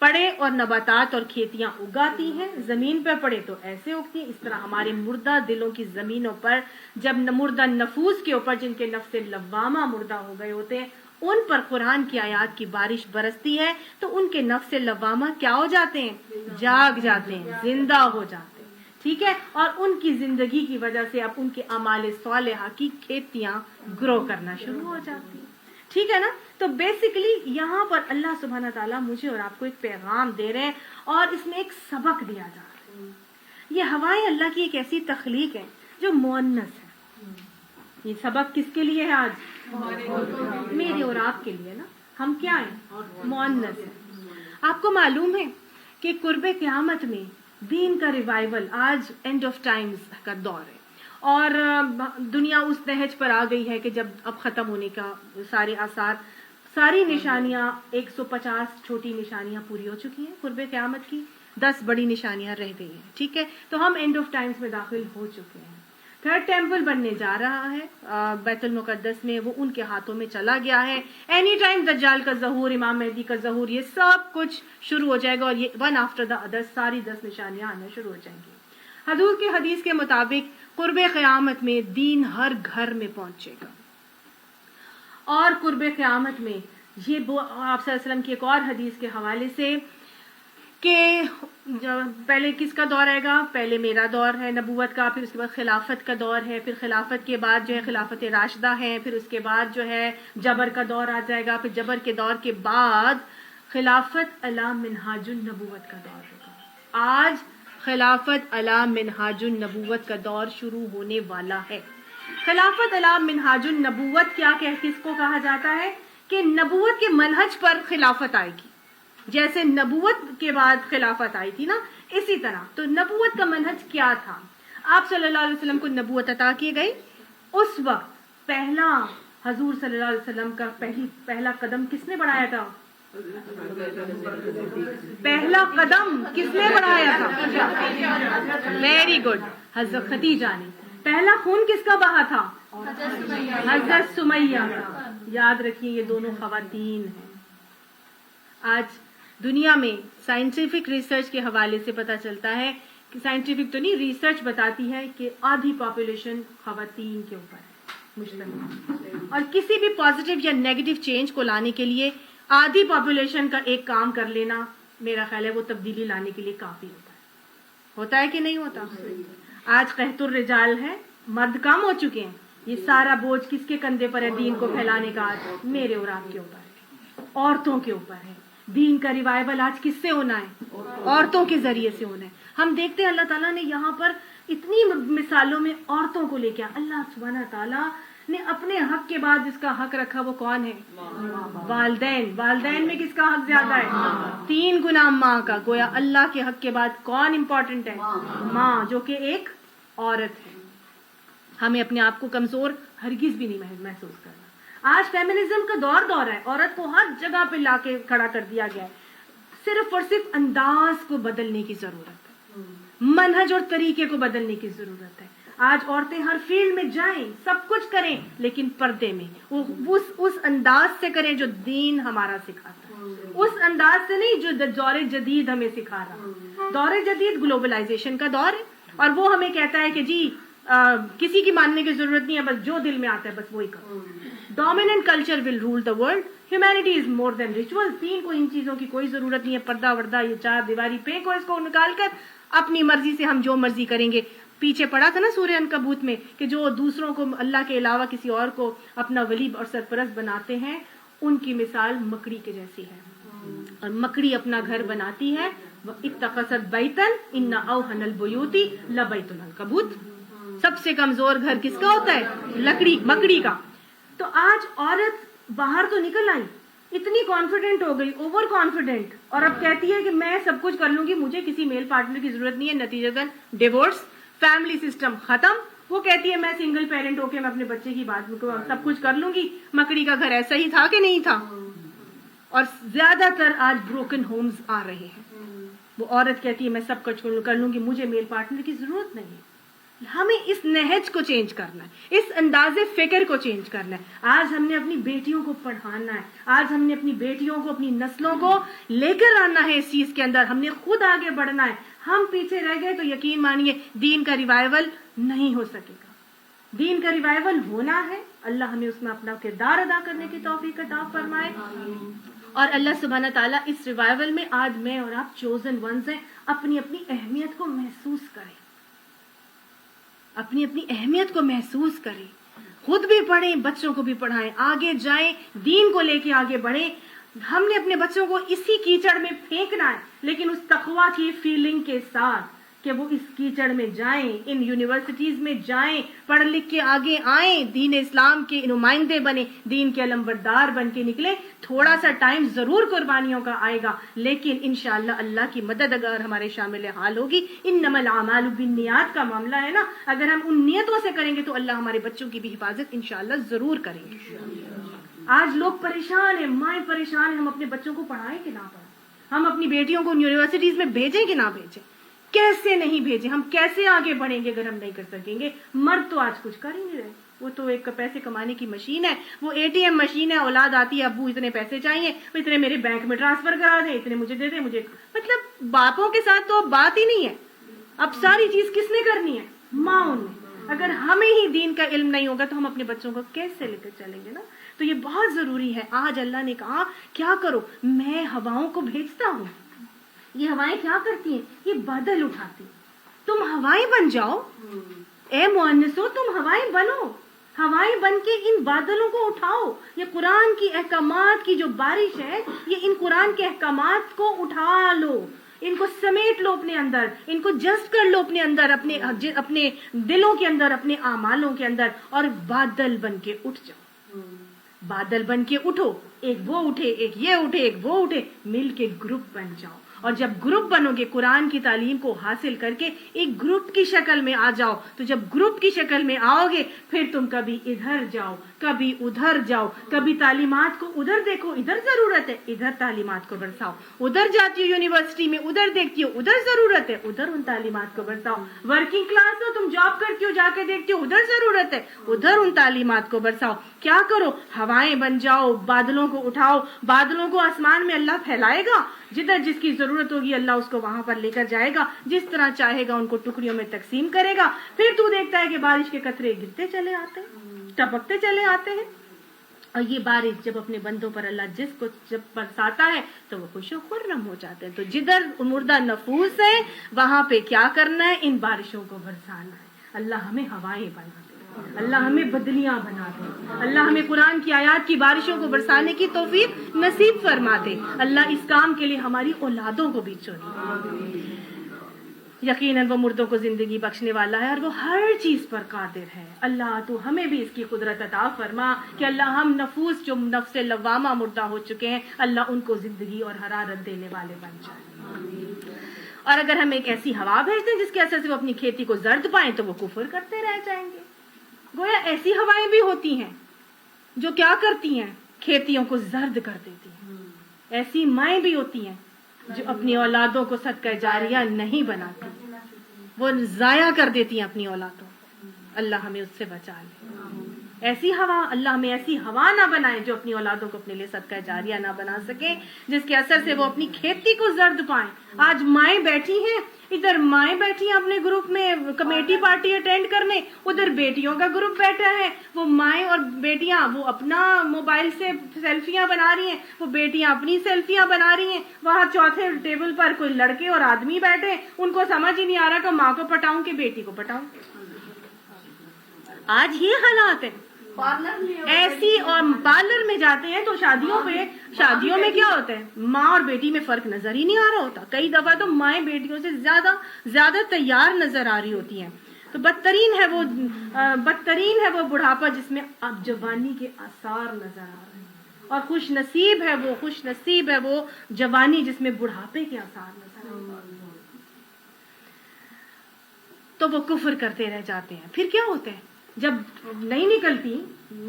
پڑے اور نباتات اور کھیتیاں اگاتی ہیں، زمین پر پڑے تو ایسے اگتی ہیں، اس طرح ہمارے مردہ دلوں کی زمینوں پر جب مردہ نفوس کے اوپر جن کے نفس لوامہ مردہ ہو گئے ہوتے ہیں ان پر قرآن کی آیات کی بارش برستی ہے تو ان کے نفس لوامہ کیا ہو جاتے ہیں؟ جاگ جاتے ہیں، زندہ ہو جاتے ہیں، ٹھیک ہے؟ اور ان کی زندگی کی وجہ سے اب ان کے اعمال صالحہ کی کھیتیاں گرو کرنا شروع ہو جاتی ہیں، ٹھیک ہے نا؟ تو بیسیکلی یہاں پر اللہ سبحانہ تعالیٰ مجھے اور آپ کو ایک پیغام دے رہے ہیں اور اس میں ایک سبق دیا جا رہا ہے۔ یہ ہوائیں اللہ کی ایک ایسی تخلیق ہے جو مؤنث ہے۔ یہ سبق کس کے لیے ہے آج؟ میرے اور آپ کے لیے نا۔ ہم کیا ہیں؟ مؤنث ہیں۔ آپ کو معلوم ہے کہ قرب قیامت میں دین کا ریوائول، آج اینڈ آف ٹائمز کا دور ہے اور دنیا اس نہج پر آ گئی ہے کہ جب اب ختم ہونے کا سارے آثار، ساری نشانیاں 150 چھوٹی نشانیاں پوری ہو چکی ہیں، قرب قیامت کی 10 بڑی نشانیاں رہ گئی ہیں. ٹھیک ہے، تو ہم اینڈ آف ٹائمز میں داخل ہو چکے ہیں. تھرڈ ٹیمپل بننے جا رہا ہے بیت المقدس میں، وہ ان کے ہاتھوں میں چلا گیا ہے. اینی ٹائم دجال کا ظہور، امام مہدی کا ظہور، یہ سب کچھ شروع ہو جائے گا اور یہ ون آفٹر دا ادر ساری 10 نشانیاں آنا شروع ہو جائیں گی. حضور کی حدیث کے مطابق قرب قیامت میں دین ہر گھر میں پہنچے گا. اور قرب قیامت میں یہ آپ صلی اللہ علیہ وسلم کی ایک اور حدیث کے حوالے سے کہ پہلے کس کا دور آئے گا؟ پہلے میرا دور ہے نبوت کا، پھر اس کے بعد خلافت کا دور ہے، پھر خلافت کے بعد جو ہے خلافت راشدہ ہے، پھر اس کے بعد جو ہے جبر کا دور آ جائے گا، پھر جبر کے دور کے بعد خلافت علی منہاج النبوت کا دور ہوگا. آج خلافت علی منہاج النبوت کا دور شروع ہونے والا ہے. خلافت علی منہاج النبوت کس کو کہا جاتا ہے؟ کہ نبوت کے منہج پر خلافت آئے گی. جیسے نبوت کے بعد خلافت آئی تھی نا، اسی طرح. تو نبوت کا منہج کیا تھا؟ آپ صلی اللہ علیہ وسلم کو نبوت عطا کی گئی. اس وقت پہلا حضور صلی اللہ علیہ وسلم کا پہلا قدم کس نے بڑھایا تھا؟ پہلا قدم کس نے بڑھایا تھا؟ ویری گڈ، حضرت خدیجہ نے. پہلا خون کس کا بہا تھا؟ حضرت سمیہ کا. یاد رکھیے یہ دونوں خواتین ہیں. آج دنیا میں سائنٹیفک ریسرچ کے حوالے سے پتہ چلتا ہے کہ سائنٹیفک تو نہیں، ریسرچ بتاتی ہے کہ آدھی پاپولیشن خواتین کے اوپر ہے مشتمل. اور کسی بھی پازیٹیو یا نیگیٹو چینج کو لانے کے لیے آدھی پاپولیشن کا ایک کام کر لینا میرا خیال ہے وہ تبدیلی لانے کے لیے کافی ہوتا ہے کہ نہیں ہوتا؟ آج قحط الرجال ہے، مرد کم ہو چکے ہیں. یہ سارا بوجھ کس کے کندھے پر ہے دین کو پھیلانے کا؟ آج میرے اور آپ کے اوپر ہے، عورتوں کے اوپر ہے. دین کا ریوائول آج کس سے ہونا ہے؟ عورتوں کے ذریعے سے ہونا ہے. ہم دیکھتے ہیں اللہ تعالیٰ نے یہاں پر اتنی مثالوں میں عورتوں کو لے کے اللہ سبحانہ تعالیٰ نے اپنے حق کے بعد جس کا حق رکھا وہ کون ہے؟ والدین. والدین میں کس کا حق زیادہ ہے؟ 3 گنا ماں کا. گویا اللہ کے حق کے بعد کون امپورٹنٹ ہے؟ ماں، جو کہ ایک عورت ہے. ہمیں اپنے آپ کو کمزور ہرگز بھی نہیں محسوس کرنا. آج فیمنزم کا دور ہے، عورت کو ہر جگہ پہ لا کے کھڑا کر دیا گیا ہے. صرف اور صرف انداز کو بدلنے کی ضرورت ہے، منہج اور طریقے کو بدلنے کی ضرورت ہے. آج عورتیں ہر فیلڈ میں جائیں، سب کچھ کریں، لیکن پردے میں اس انداز سے کریں جو دین ہمارا سکھاتا ہے. اس انداز سے نہیں جو دور جدید ہمیں سکھا رہا. دور جدید گلوبلائزیشن کا دور ہے اور وہ ہمیں کہتا ہے کہ جی کسی کی ماننے کی ضرورت نہیں ہے، بس جو دل میں آتا ہے بس وہی کرو. Dominant culture will rule the world. Humanity is more than ritual. دین کو ان چیزوں کی کوئی ضرورت نہیں ہے. پردہ وردہ یہ 4 دیواری پھینکو، اس کو نکال کر اپنی مرضی سے ہم جو مرضی کریں گے. پیچھے پڑا تھا نا سورہ عنکبوت میں کہ جو دوسروں کو اللہ کے علاوہ کسی اور کو اپنا ولی اور سرپرست بناتے ہیں ان کی مثال مکڑی کے جیسی ہے. اور مکڑی اپنا گھر بناتی ہے. اتخذت بیتن ان اوہن البیوت لبیت العنکبوت. سب سے کمزور گھر کس کا ہوتا ہے؟ مکڑی کا. تو آج عورت باہر تو نکل آئی، اتنی کانفیڈنٹ ہو گئی، اوور کانفیڈنٹ، اور اب کہتی ہے کہ میں سب کچھ کر لوں گی، مجھے کسی میل پارٹنر کی ضرورت نہیں ہے. نتیجتاً ڈیورس، فیملی سسٹم ختم. وہ کہتی ہے میں سنگل پیرنٹ ہو کے میں اپنے بچے کی بات سب کچھ کر لوں گی. مکڑی کا گھر ایسا ہی تھا کہ نہیں تھا؟ اور زیادہ تر آج بروکن ہومز آ رہے ہیں. وہ عورت کہتی ہے میں سب کچھ کر لوں گی، مجھے میل پارٹنر کی ضرورت نہیں ہے. ہمیں اس نہج کو چینج کرنا ہے، اس انداز فکر کو چینج کرنا ہے. آج ہم نے اپنی بیٹیوں کو پڑھانا ہے. آج ہم نے اپنی بیٹیوں کو، اپنی نسلوں کو لے کر آنا ہے اس چیز کے اندر. ہم نے خود آگے بڑھنا ہے. ہم پیچھے رہ گئے تو یقین مانیے دین کا ریوائول نہیں ہو سکے گا. دین کا ریوائول ہونا ہے. اللہ ہمیں اس میں اپنا کردار ادا کرنے کی توفیق عطا فرمائے. اور اللہ سبحانہ تعالیٰ اس ریوائول میں آج میں اور آپ چوزن ونز ہیں. اپنی اپنی اہمیت کو محسوس کریں، اپنی اپنی اہمیت کو محسوس کریں. خود بھی پڑھیں، بچوں کو بھی پڑھائیں، آگے جائیں، دین کو لے کے آگے بڑھیں. ہم نے اپنے بچوں کو اسی کیچڑ میں پھینکنا ہے لیکن اس تقویٰ کی فیلنگ کے ساتھ کہ وہ اس کیچڑ میں جائیں, ان یونیورسٹیز میں جائیں, پڑھ لکھ کے آگے آئیں, دین اسلام کے نمائندے بنے, دین کے علمبردار بن کے نکلیں. تھوڑا سا ٹائم ضرور قربانیوں کا آئے گا, لیکن انشاءاللہ اللہ کی مدد اگر ہمارے شامل حال ہوگی. انما الاعمال بالنیات کا معاملہ ہے نا, اگر ہم ان نیتوں سے کریں گے تو اللہ ہمارے بچوں کی بھی حفاظت انشاءاللہ ضرور کریں گے. آج لوگ پریشان ہیں, مائیں پریشان ہیں, ہم اپنے بچوں کو پڑھائیں کہ نہ پڑھائیں, ہم اپنی بیٹیوں کو یونیورسٹیز میں بھیجیں کہ نہ بھیجیں, کیسے نہیں بھیجیں, ہم کیسے آگے بڑھیں گے اگر ہم نہیں کر سکیں گے. مرد تو آج کچھ کر ہی نہیں رہے, وہ تو ایک پیسے کمانے کی مشین ہے, وہ ATM مشین ہے. اولاد آتی ہے, ابو اتنے پیسے چاہیے, اتنے میرے بینک میں ٹرانسفر کرا دیں, اتنے مجھے دے دیں, مجھے مطلب باپوں کے ساتھ تو اب بات ہی نہیں ہے. اب ساری چیز کس نے کرنی ہے؟ ماں نے. اگر ہمیں ہی دین کا علم نہیں ہوگا تو ہم اپنے بچوں کو کیسے لے کر چلیں گے نا. تو یہ بہت ضروری ہے. آج اللہ نے کہا کیا کرو, میں ہواؤں کو بھیجتا ہوں. یہ ہوائیں کیا کرتی ہیں؟ یہ بادل اٹھاتی ہیں. تم ہوائیں بن جاؤ, اے مؤنثو تم ہوائیں بنو, ہوائیں بن کے ان بادلوں کو اٹھاؤ. یہ قرآن کی احکامات کی جو بارش ہے, یہ ان قرآن کے احکامات کو اٹھا لو, ان کو سمیٹ لو اپنے اندر, ان کو جذب کر لو اپنے اندر, اپنے دلوں کے اندر, اپنے اعمالوں کے اندر, اور بادل بن کے اٹھ جاؤ. بادل بن کے اٹھو, ایک وہ اٹھے, ایک یہ اٹھے, ایک وہ اٹھے, مل کے گروپ بن جاؤ. اور جب گروپ بنو گے, قرآن کی تعلیم کو حاصل کر کے ایک گروپ کی شکل میں آ جاؤ, تو جب گروپ کی شکل میں آؤ گے پھر تم کبھی ادھر جاؤ, کبھی ادھر جاؤ, کبھی تعلیمات کو ادھر دیکھو, ادھر ضرورت ہے, ادھر تعلیمات کو برساؤ. ادھر جاتی ہو یونیورسٹی میں, ادھر دیکھتی ہو, ادھر ضرورت ہے, ادھر ان تعلیمات کو برساؤ. ورکنگ کلاس ہو, تم جاب کرتی ہو, جا کے دیکھتی ہو, ادھر ضرورت ہے, ادھر ان تعلیمات کو برساؤ. کیا کرو, ہوائیں بن جاؤ, بادلوں کو اٹھاؤ. بادلوں کو آسمان میں اللہ پھیلائے گا, جدھر جس کی ضرورت ہوگی اللہ اس کو وہاں پر لے کر جائے گا, جس طرح چاہے گا ان کو ٹکڑیوں میں تقسیم کرے گا. پھر تو دیکھتا ہے کہ بارش کے قطرے گرتے چلے آتے ہیں, ٹپکتے چلے آتے ہیں. اور یہ بارش جب اپنے بندوں پر اللہ جس کو جب برساتا ہے تو وہ خوش و خرم ہو جاتے ہیں. تو جدھر مردہ نفوس ہے وہاں پہ کیا کرنا ہے, ان بارشوں کو برسانا ہے. اللہ ہمیں ہوائیں بنا دے, اللہ ہمیں بدلیاں بنا دے, اللہ ہمیں قرآن کی آیات کی بارشوں کو برسانے کی توفیق نصیب فرما دے. اللہ اس کام کے لیے ہماری اولادوں کو بھی چنے. یقیناً وہ مردوں کو زندگی بخشنے والا ہے اور وہ ہر چیز پر قادر ہے. اللہ تو ہمیں بھی اس کی قدرت عطا فرما کہ اللہ ہم نفوس جو نفس لوامہ مردہ ہو چکے ہیں, اللہ ان کو زندگی اور حرارت دینے والے بن جائیں. اور اگر ہم ایک ایسی ہوا بھیجتے ہیں جس کے اثر سے وہ اپنی کھیتی کو زرد پائیں تو وہ کفر کرتے رہ جائیں گے. گویا ایسی ہوائیں بھی ہوتی ہیں جو کیا کرتی ہیں, کھیتیوں کو زرد کر دیتی ہیں. ایسی مائیں بھی ہوتی ہیں جو اپنی اولادوں کو صدقہ جاریہ نہیں بناتی, وہ ضائع کر دیتی ہیں اپنی اولادوں. اللہ ہمیں اس سے بچا لے. ایسی ہوا, اللہ ہمیں ایسی ہوا نہ بنائے جو اپنی اولادوں کو اپنے لیے صدقہ جاریہ نہ بنا سکے, جس کے اثر سے وہ اپنی کھیتی کو زرد پائیں. آج مائیں بیٹھی ہیں, ادھر مائیں بیٹھی ہیں اپنے گروپ میں کمیٹی پارٹی اٹینڈ کرنے, ادھر بیٹیوں کا گروپ بیٹھا ہے. وہ مائیں اور بیٹیاں وہ اپنا موبائل سے سیلفیاں بنا رہی ہیں, وہ بیٹیاں اپنی سیلفیاں بنا رہی ہیں. وہاں چوتھے ٹیبل پر کوئی لڑکے اور آدمی بیٹھے, ان کو سمجھ ہی نہیں آ رہا کہ ماں کو پٹاؤں کہ بیٹی کو پٹاؤں. آج یہ حالات ہیں. ایسی, اور پارلر میں جاتے ہیں تو شادیوں میں کیا ہوتا ہے, ماں اور بیٹی میں فرق نظر ہی نہیں آ رہا ہوتا. کئی دفعہ تو مائیں بیٹیوں سے زیادہ تیار نظر آ رہی ہوتی ہیں. تو بدترین ہے وہ بڑھاپا جس میں اب جوانی کے آثار نظر آ رہے ہیں, اور خوش نصیب ہے وہ جوانی جس میں بڑھاپے کے آثار نظر آ رہے ہیں. تو وہ کفر کرتے رہ جاتے ہیں. پھر کیا ہوتا ہے جب نہیں نکلتی,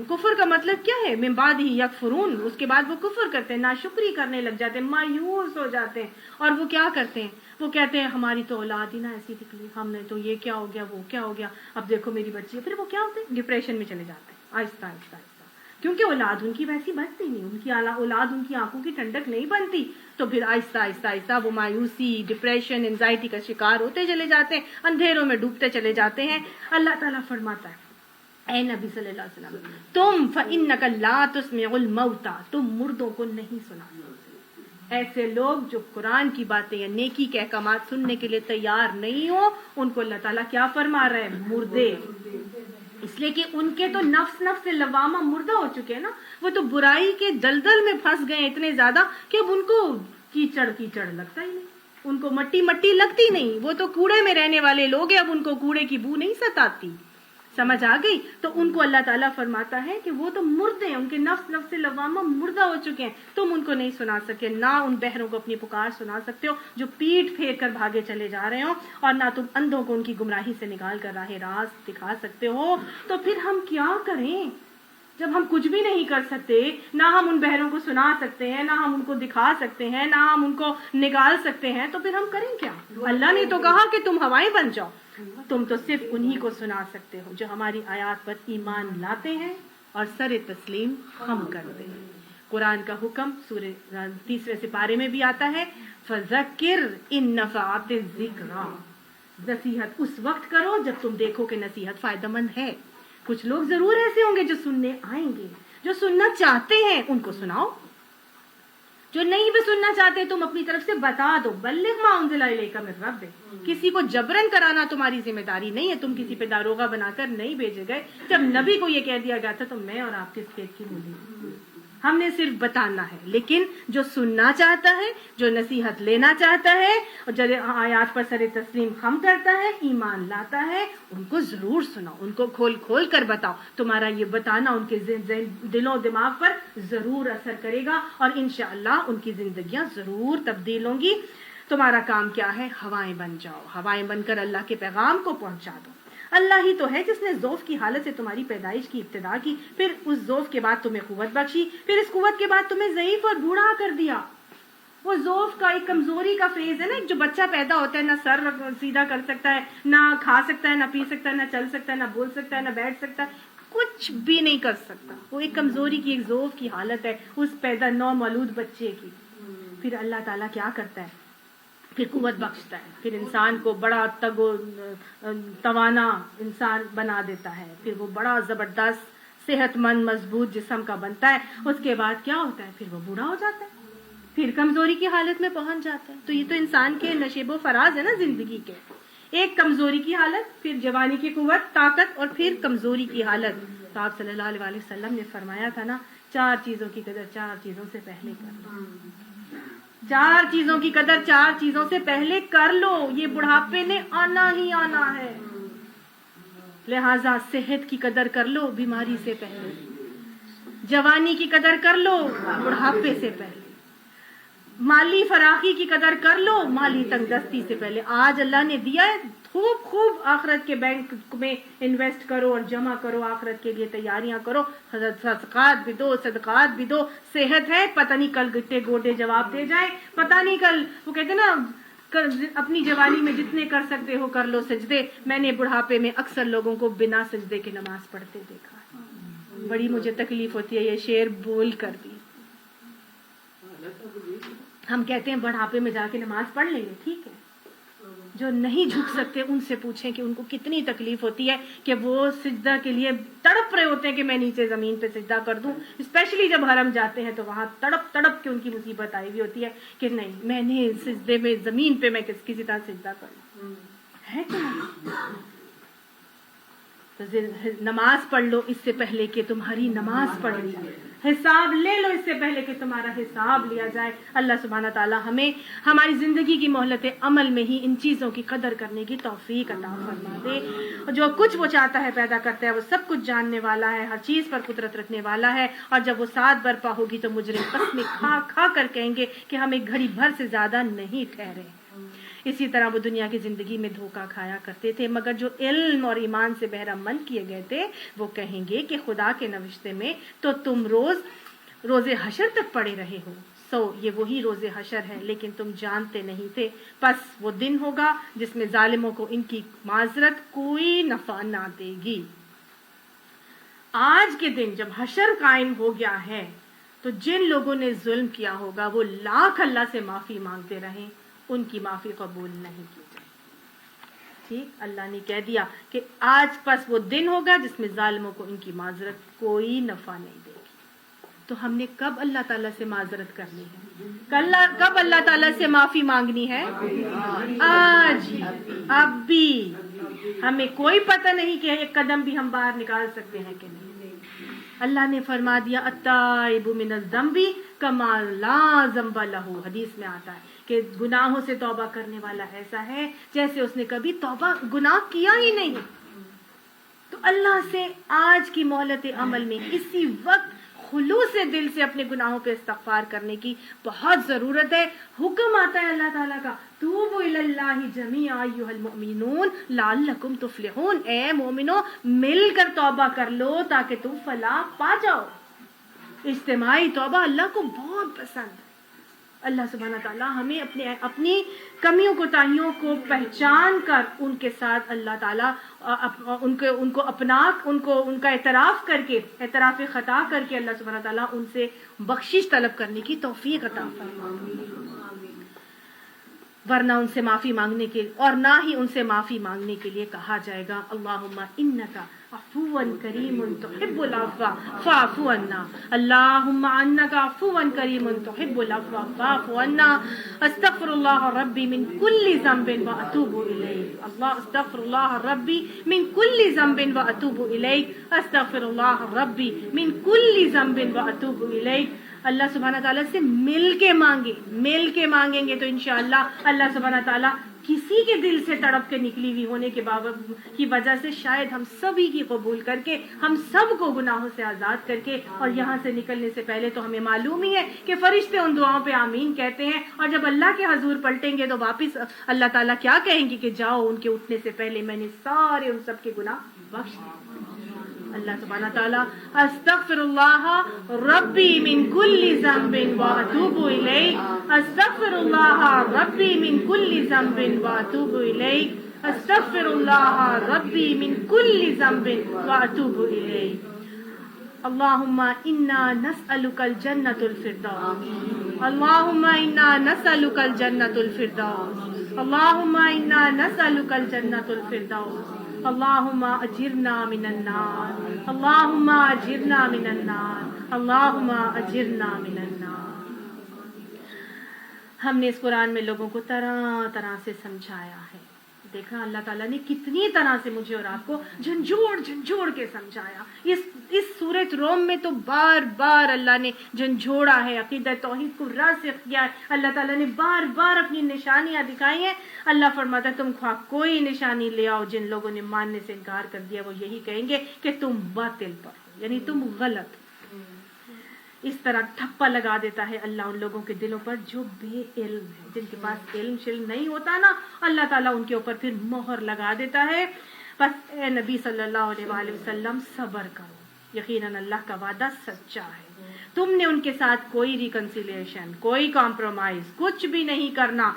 کفر کا مطلب کیا ہے, من بعد ہی یکفرون, اس کے بعد وہ کفر کرتے ہیں, ناشکری کرنے لگ جاتے ہیں, مایوس ہو جاتے ہیں. اور وہ کیا کرتے ہیں, وہ کہتے ہیں ہماری تو اولاد ہی نہ ایسی نکلی, ہم نے تو یہ کیا ہو گیا, وہ کیا ہو گیا, اب دیکھو میری بچی ہے. پھر وہ کیا ہوتے ہیں, ڈپریشن میں چلے جاتے ہیں آہستہ آہستہ, کیونکہ اولاد ان کی ویسی بنتی نہیں, ان کی اولاد ان کی آنکھوں کی ٹھنڈک نہیں بنتی. تو پھر آہستہ آہستہ وہ مایوسی, ڈپریشن, انزائٹی کا شکار ہوتے چلے جاتے ہیں, اندھیروں میں ڈوبتے چلے جاتے ہیں. اللہ تعالیٰ فرماتا ہے, اے نبی صلی اللہ علیہ وسلم, تم فَإِنَّكَ لَا تُسْمِعُ الْمَوْتَى, تم مردوں کو نہیں سنا سکتے. ایسے لوگ جو قرآن کی باتیں یا نیکی کے احکامات سننے کے لیے تیار نہیں ہو, ان کو اللہ تعالیٰ کیا فرما رہے ہیں, مردے. اس لیے کہ ان کے تو نفس لوامہ مردہ ہو چکے ہیں نا, وہ تو برائی کے دلدل میں پھنس گئے اتنے زیادہ کہ اب ان کو کیچڑ لگتا ہی نہیں. ان کو مٹی مٹی لگتی نہیں, وہ تو کوڑے میں رہنے والے لوگ ہیں, اب ان کو کوڑے کی بو نہیں ستاتی. سمجھ آ گئی؟ تو ان کو اللہ تعالیٰ فرماتا ہے کہ وہ تو مردے ہیں, ان کے نفس لوامہ مردہ ہو چکے ہیں, تم ان کو نہیں سنا سکے, نہ ان بہروں کو اپنی پکار سنا سکتے ہو جو پیٹ پھیر کر بھاگے چلے جا رہے ہو, اور نہ تم اندھوں کو ان کی گمراہی سے نکال کر راہ راست دکھا سکتے ہو. تو پھر ہم کیا کریں جب ہم کچھ بھی نہیں کر سکتے؟ نہ ہم ان بہروں کو سنا سکتے ہیں, نہ ہم ان کو دکھا سکتے ہیں, نہ ہم ان کو نکال سکتے ہیں, تو پھر ہم کریں کیا؟ اللہ نے تو کہا کہ تم ہوائیں بن جاؤ, تم تو صرف انہی کو سنا سکتے ہو جو ہماری آیات پر ایمان لاتے ہیں اور سر تسلیم ہم کرتے ہیں. قرآن کا حکم سورہ 30 سپارے میں بھی آتا ہے, فذکر ان نفعت الذکریٰ, نصیحت اس وقت کرو جب تم دیکھو کہ نصیحت فائدہ مند ہے. کچھ لوگ ضرور ایسے ہوں گے جو سننے آئیں گے, جو سننا چاہتے ہیں ان کو سناؤ, جو نہیں بھی سننا چاہتے تم اپنی طرف سے بتا دو. بلغ ما انزل الیک من ربک, کسی کو جبرن کرانا تمہاری ذمہ داری نہیں ہے, تم کسی پہ داروغہ بنا کر نہیں بھیجے گئے. جب نبی کو یہ کہہ دیا گیا تھا تو میں اور آپ کس کھیت کی مولی, ہم نے صرف بتانا ہے. لیکن جو سننا چاہتا ہے, جو نصیحت لینا چاہتا ہے, اور جو آیات پر سر تسلیم خم کرتا ہے, ایمان لاتا ہے, ان کو ضرور سناؤ, ان کو کھول کھول کر بتاؤ. تمہارا یہ بتانا ان کے دل و دماغ پر ضرور اثر کرے گا, اور انشاءاللہ ان کی زندگیاں ضرور تبدیل ہوں گی. تمہارا کام کیا ہے؟ ہوائیں بن جاؤ, ہوائیں بن کر اللہ کے پیغام کو پہنچا دو. اللہ ہی تو ہے جس نے ضعف کی حالت سے تمہاری پیدائش کی ابتدا کی, پھر اس ضعف کے بعد تمہیں قوت بخشی, پھر اس قوت کے بعد تمہیں ضعیف اور بوڑھا کر دیا. وہ ضعف کا ایک کمزوری کا فیز ہے نا, جو بچہ پیدا ہوتا ہے نہ سر سیدھا کر سکتا ہے, نہ کھا سکتا ہے, نہ پی سکتا ہے, نہ چل سکتا ہے, نہ بول سکتا ہے, نہ بیٹھ سکتا ہے, کچھ بھی نہیں کر سکتا. وہ ایک کمزوری کی, ایک ضعف کی حالت ہے اس پیدا نو مولود بچے کی. پھر اللہ تعالیٰ کیا کرتا ہے؟ پھر قوت بخشتا ہے, پھر انسان کو بڑا تگ و توانا انسان بنا دیتا ہے, پھر وہ بڑا زبردست صحت مند مضبوط جسم کا بنتا ہے. اس کے بعد کیا ہوتا ہے؟ پھر وہ بوڑھا ہو جاتا ہے, پھر کمزوری کی حالت میں پہنچ جاتا ہے. تو یہ تو انسان کے نشیب و فراز ہے نا زندگی کے, ایک کمزوری کی حالت, پھر جوانی کی قوت طاقت, اور پھر کمزوری کی حالت. تو آپ صلی اللہ علیہ وسلم نے فرمایا تھا نا, 4 چیزوں کی قدر 4 چیزوں سے پہلے کر لو. 4 چیزوں کی قدر 4 چیزوں سے پہلے کر لو. یہ بڑھاپے نے آنا ہی آنا ہے, لہذا صحت کی قدر کر لو بیماری سے پہلے, جوانی کی قدر کر لو بڑھاپے سے پہلے, مالی فراخی کی قدر کر لو مالی تنگ دستی سے پہلے. آج اللہ نے دیا ہے, خوب خوب آخرت کے بینک میں انویسٹ کرو اور جمع کرو, آخرت کے لیے تیاریاں کرو, صدقات بھی دو, صدقات بھی دو. صحت ہے, پتہ نہیں کل گٹے گوٹے جواب دے جائیں, پتہ نہیں کل, وہ کہتے نا اپنی جوانی میں جتنے کر سکتے ہو کر لو سجدے. میں نے بڑھاپے میں اکثر لوگوں کو بنا سجدے کے نماز پڑھتے دیکھا, بڑی مجھے تکلیف ہوتی ہے یہ شعر بول کر بھی. ہم کہتے ہیں بڑھاپے میں جا کے نماز پڑھ لیں گے, ٹھیک ہے, جو نہیں جھک سکتے ان سے پوچھیں کہ ان کو کتنی تکلیف ہوتی ہے کہ وہ سجدہ کے لیے تڑپ رہے ہوتے ہیں کہ میں نیچے زمین پہ سجدہ کر دوں. اسپیشلی جب حرم جاتے ہیں تو وہاں تڑپ تڑپ کے ان کی مصیبت آئی ہوئی ہوتی ہے کہ نہیں, میں نے سجدے میں زمین پہ میں کسی طرح سجدہ کروں. ہے کہ نہیں؟ تو نماز پڑھ لو اس سے پہلے کہ تمہاری نماز پڑھ جائے, حساب لے لو اس سے پہلے کہ تمہارا حساب لیا جائے. اللہ سبحانہ تعالیٰ ہمیں ہماری زندگی کی مہلت عمل میں ہی ان چیزوں کی قدر کرنے کی توفیق عطا فرما دے. جو کچھ وہ چاہتا ہے پیدا کرتا ہے, وہ سب کچھ جاننے والا ہے, ہر چیز پر قدرت رکھنے والا ہے. اور جب وہ ساتھ برپا ہوگی تو مجرم قسمیں کھا کھا کر کہیں گے کہ ہم ایک گھڑی بھر سے زیادہ نہیں ٹھہرے. اسی طرح وہ دنیا کی زندگی میں دھوکہ کھایا کرتے تھے, مگر جو علم اور ایمان سے بہرہ مند کیے گئے تھے وہ کہیں گے کہ خدا کے نوشتے میں تو تم روز حشر تک پڑے رہے ہو. یہ وہی روز حشر ہے, لیکن تم جانتے نہیں تھے. پس وہ دن ہوگا جس میں ظالموں کو ان کی معذرت کوئی نفع نہ دے گی. آج کے دن جب حشر قائم ہو گیا ہے تو جن لوگوں نے ظلم کیا ہوگا وہ لاکھ اللہ سے معافی مانگتے رہیں, ان کی معافی قبول نہیں کی جائے. ٹھیک, اللہ نے کہہ دیا کہ آج پس وہ دن ہوگا جس میں ظالموں کو ان کی معذرت کوئی نفع نہیں دے گی. تو ہم نے کب اللہ تعالیٰ سے معذرت کرنی ہے؟ کب اللہ تعالیٰ سے معافی مانگنی ہے؟ آج, اب بھی. ہمیں کوئی پتہ نہیں کہ ایک قدم بھی ہم باہر نکال سکتے ہیں کہ نہیں. اللہ نے فرما دیا التائب من الذنب کما لا ذنب لہ، حدیث میں آتا ہے کہ گناہوں سے توبہ کرنے والا ایسا ہے جیسے اس نے کبھی توبہ گناہ کیا ہی نہیں۔ تو اللہ سے آج کی مہلت عمل میں اسی وقت خلوص دل سے اپنے گناہوں پہ استغفار کرنے کی بہت ضرورت ہے۔ حکم آتا ہے اللہ تعالیٰ کا توبوا الی اللہ جمیعا ایھا المؤمنون لعلکم تفلحون، اے مومنو مل کر توبہ کر لو تاکہ تم فلاح پا جاؤ۔ اجتماعی توبہ اللہ کو بہت پسند ہے۔ اللہ سبحانہ تعالیٰ ہمیں اپنی کمیوں کوتاہیوں کو پہچان کر ان کے ساتھ اللہ تعالیٰ ان کا اعتراف کر کے، اعتراف خطا کر کے اللہ سبحانہ تعالیٰ ان سے بخشش طلب کرنے کی توفیق عطا فرمائے، ورنہ ان سے معافی مانگنے کے اور نہ ہی ان سے معافی مانگنے کے لیے کہا جائے گا اللہم انک عفو کریم تحب العفو فاعف عنا، اللہم انک عفو کریم تحب العفو فاعف عنا، استغفر اللہ ربی من کل ذنب واتوب الیک، استغفر اللہ ربی من کل ذنب واتوب الیک، استغفر اللہ ربی من کل ذنب واتوب الیک۔ اللہ سبحانہ تعالیٰ سے مل کے مانگیں گے تو انشاءاللہ اللہ سبحانہ تعالیٰ کسی کے دل سے تڑپ کے نکلی ہوئی ہونے کی وجہ سے شاید ہم سبھی کی قبول کر کے، ہم سب کو گناہوں سے آزاد کر کے، اور یہاں سے نکلنے سے پہلے تو ہمیں معلوم ہی ہے کہ فرشتے ان دعاؤں پہ آمین کہتے ہیں، اور جب اللہ کے حضور پلٹیں گے تو واپس اللہ تعالیٰ کیا کہیں گے کہ جاؤ ان کے اٹھنے سے پہلے میں نے سارے ان سب کے گناہ بخش دیے۔ اللہ سبحانہ تعالیٰ استغفر اللہ ربی من کل ذنب واتوب الیہ، استغفر اللہ ربی من کل ذنب واتوب الیہ، استغفر اللہ ربی من کل ذنب واتوب الیہ۔ اللہم انا نسألک الجنۃ الفردوس، اللہم انا نسألک الجنۃ الفردوس، اللہم انا نسألک الجنۃ الفردوس، اللہم اجرنا من النار، اللہم اجرنا من النار، اللہم اجرنا من النار۔ ہم نے اس قرآن میں لوگوں کو طرح طرح سے سمجھایا ہے، دیکھا اللہ تعالیٰ نے کتنی طرح سے مجھے اور آپ کو جھنجھوڑ کے سمجھایا۔ اس سورۃ روم میں تو بار بار اللہ نے جھنجھوڑا ہے، عقیدہ توحید کو راسخ کیا ہے، اللہ تعالیٰ نے بار بار اپنی نشانیاں دکھائی ہیں۔ اللہ فرماتا ہے تم خواہ کوئی نشانی لے آؤ، جن لوگوں نے ماننے سے انکار کر دیا وہ یہی کہیں گے کہ تم باطل پر ہو، یعنی تم غلط۔ اس طرح ٹھپا لگا دیتا ہے اللہ ان لوگوں کے دلوں پر جو بے علم ہے، جن کے پاس علم شلم نہیں ہوتا نا، اللہ تعالیٰ ان کے اوپر پھر مہر لگا دیتا ہے۔ بس اے نبی صلی اللہ علیہ وآلہ وسلم صبر کرو، یقیناً اللہ کا وعدہ سچا ہے۔ تم نے ان کے ساتھ کوئی ریکنسیلیشن، کوئی کمپرومائز، کچھ بھی نہیں کرنا۔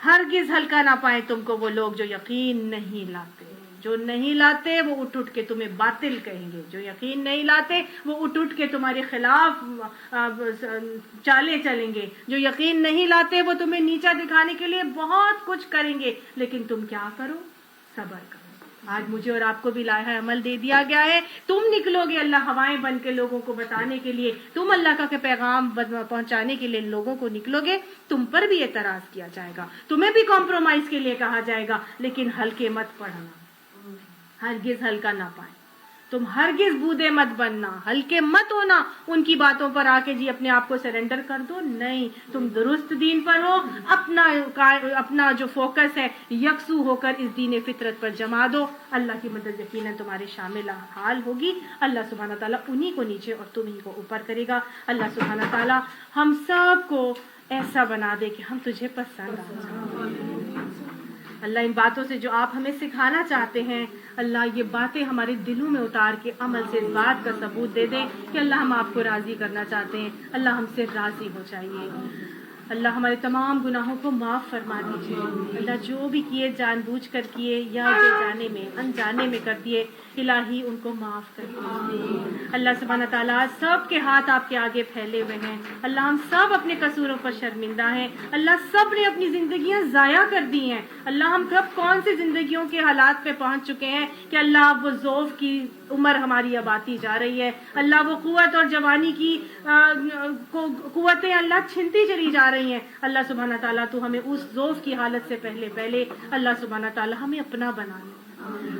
ہرگز ہلکا نہ پائیں تم کو وہ لوگ جو یقین نہیں لاتے، جو نہیں لاتے وہ اٹھ کے تمہیں باطل کہیں گے، جو یقین نہیں لاتے وہ اٹھ کے تمہارے خلاف چالیں چلیں گے، جو یقین نہیں لاتے وہ تمہیں نیچا دکھانے کے لیے بہت کچھ کریں گے، لیکن تم کیا کرو؟ صبر کرو۔ آج مجھے اور آپ کو بھی لائحہ عمل دے دیا گیا ہے، تم نکلو گے اللہ ہوائیں بن کے لوگوں کو بتانے کے لیے، تم اللہ کا پیغام پہنچانے کے لیے لوگوں کو نکلو گے، تم پر بھی اعتراض کیا جائے گا، تمہیں بھی کمپرومائز کے لیے کہا جائے گا، لیکن ہلکے مت پڑھنا، ہرگز ہلکا نہ پائیں، تم ہرگز بودے مت بننا، ہلکے مت ہونا ان کی باتوں پر آ کے جی اپنے آپ کو سرنڈر کر دو، نہیں، تم درست دین پر ہو، اپنا جو فوکس ہے یکسو ہو کر اس دین فطرت پر جما دو، اللہ کی مدد یقیناً تمہارے شامل حال ہوگی، اللہ سبحانہ تعالیٰ انہی کو نیچے اور تمہیں کو اوپر کرے گا۔ اللہ سبحانہ تعالیٰ ہم سب کو ایسا بنا دے کہ ہم تجھے پسند آ جائیں۔ اللہ ان باتوں سے جو آپ ہمیں سکھانا چاہتے ہیں، اللہ یہ باتیں ہمارے دلوں میں اتار کے عمل سے اس بات کا ثبوت دے دیں کہ اللہ ہم آپ کو راضی کرنا چاہتے ہیں، اللہ ہم سے راضی ہو جائیے۔ اللہ ہمارے تمام گناہوں کو معاف فرما دیجیے، اللہ جو بھی کیے جان بوجھ کر کیے یا بے جانے میں انجانے میں کر دیے، الہی ان کو معاف کر دیجیے۔ اللہ سبحانہ تعالیٰ سب کے ہاتھ آپ کے آگے پھیلے ہوئے ہیں، اللہ ہم سب اپنے قصوروں پر شرمندہ ہیں، اللہ سب نے اپنی زندگیاں ضائع کر دی ہیں، اللہ ہم کب کون سی زندگیوں کے حالات پہ پہنچ چکے ہیں کہ اللہ وہ ذوف کی عمر ہماری اب آتی جا رہی ہے، اللہ وہ قوت اور جوانی کی قوتیں اللہ چھنتی چلی جا رہی ہیں، اللہ سبحانہ تعالیٰ تو ہمیں اس ذوف کی حالت سے پہلے اللہ سبحانہ تعالیٰ ہمیں اپنا بنا لے،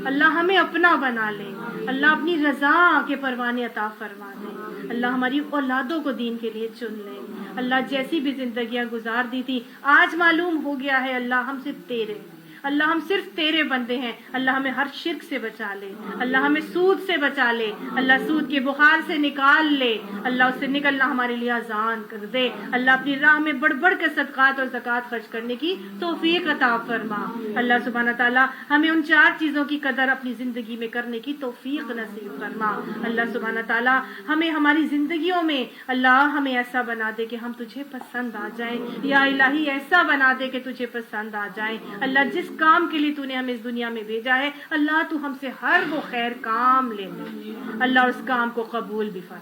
اللہ ہمیں اپنا بنا لے، اللہ اپنی رضا کے پروانے عطا فرما دے، اللہ ہماری اولادوں کو دین کے لیے چن لے، اللہ جیسی بھی زندگیاں گزار دی تھی آج معلوم ہو گیا ہے اللہ ہم صرف تیرے، اللہ ہم صرف تیرے بندے ہیں، اللہ ہمیں ہر شرک سے بچا لے، اللہ ہمیں سود سے بچا لے، اللہ سود کے بخار سے نکال لے، اللہ اس سے نکلنا ہمارے لیے آسان کر دے، اللہ اپنی راہ میں بڑھ بڑھ کر صدقات اور زکوٰۃ خرچ کرنے کی توفیق عطا فرما، اللہ سبحانہ تعالیٰ ہمیں ان 4 چیزوں کی قدر اپنی زندگی میں کرنے کی توفیق نصیب فرما، اللہ سبحانہ تعالیٰ ہمیں ہماری زندگیوں میں اللہ ہمیں ایسا بنا دے کہ ہم تجھے پسند آ جائیں، یا الہی ایسا بنا دے کہ تجھے پسند آ جائیں، اللہ جس کام کے لیے تو نے ہمیں اس دنیا میں بھیجا ہے اللہ تو ہم سے ہر وہ خیر کام لے لے، اللہ اس کام کو قبول بھی فرما۔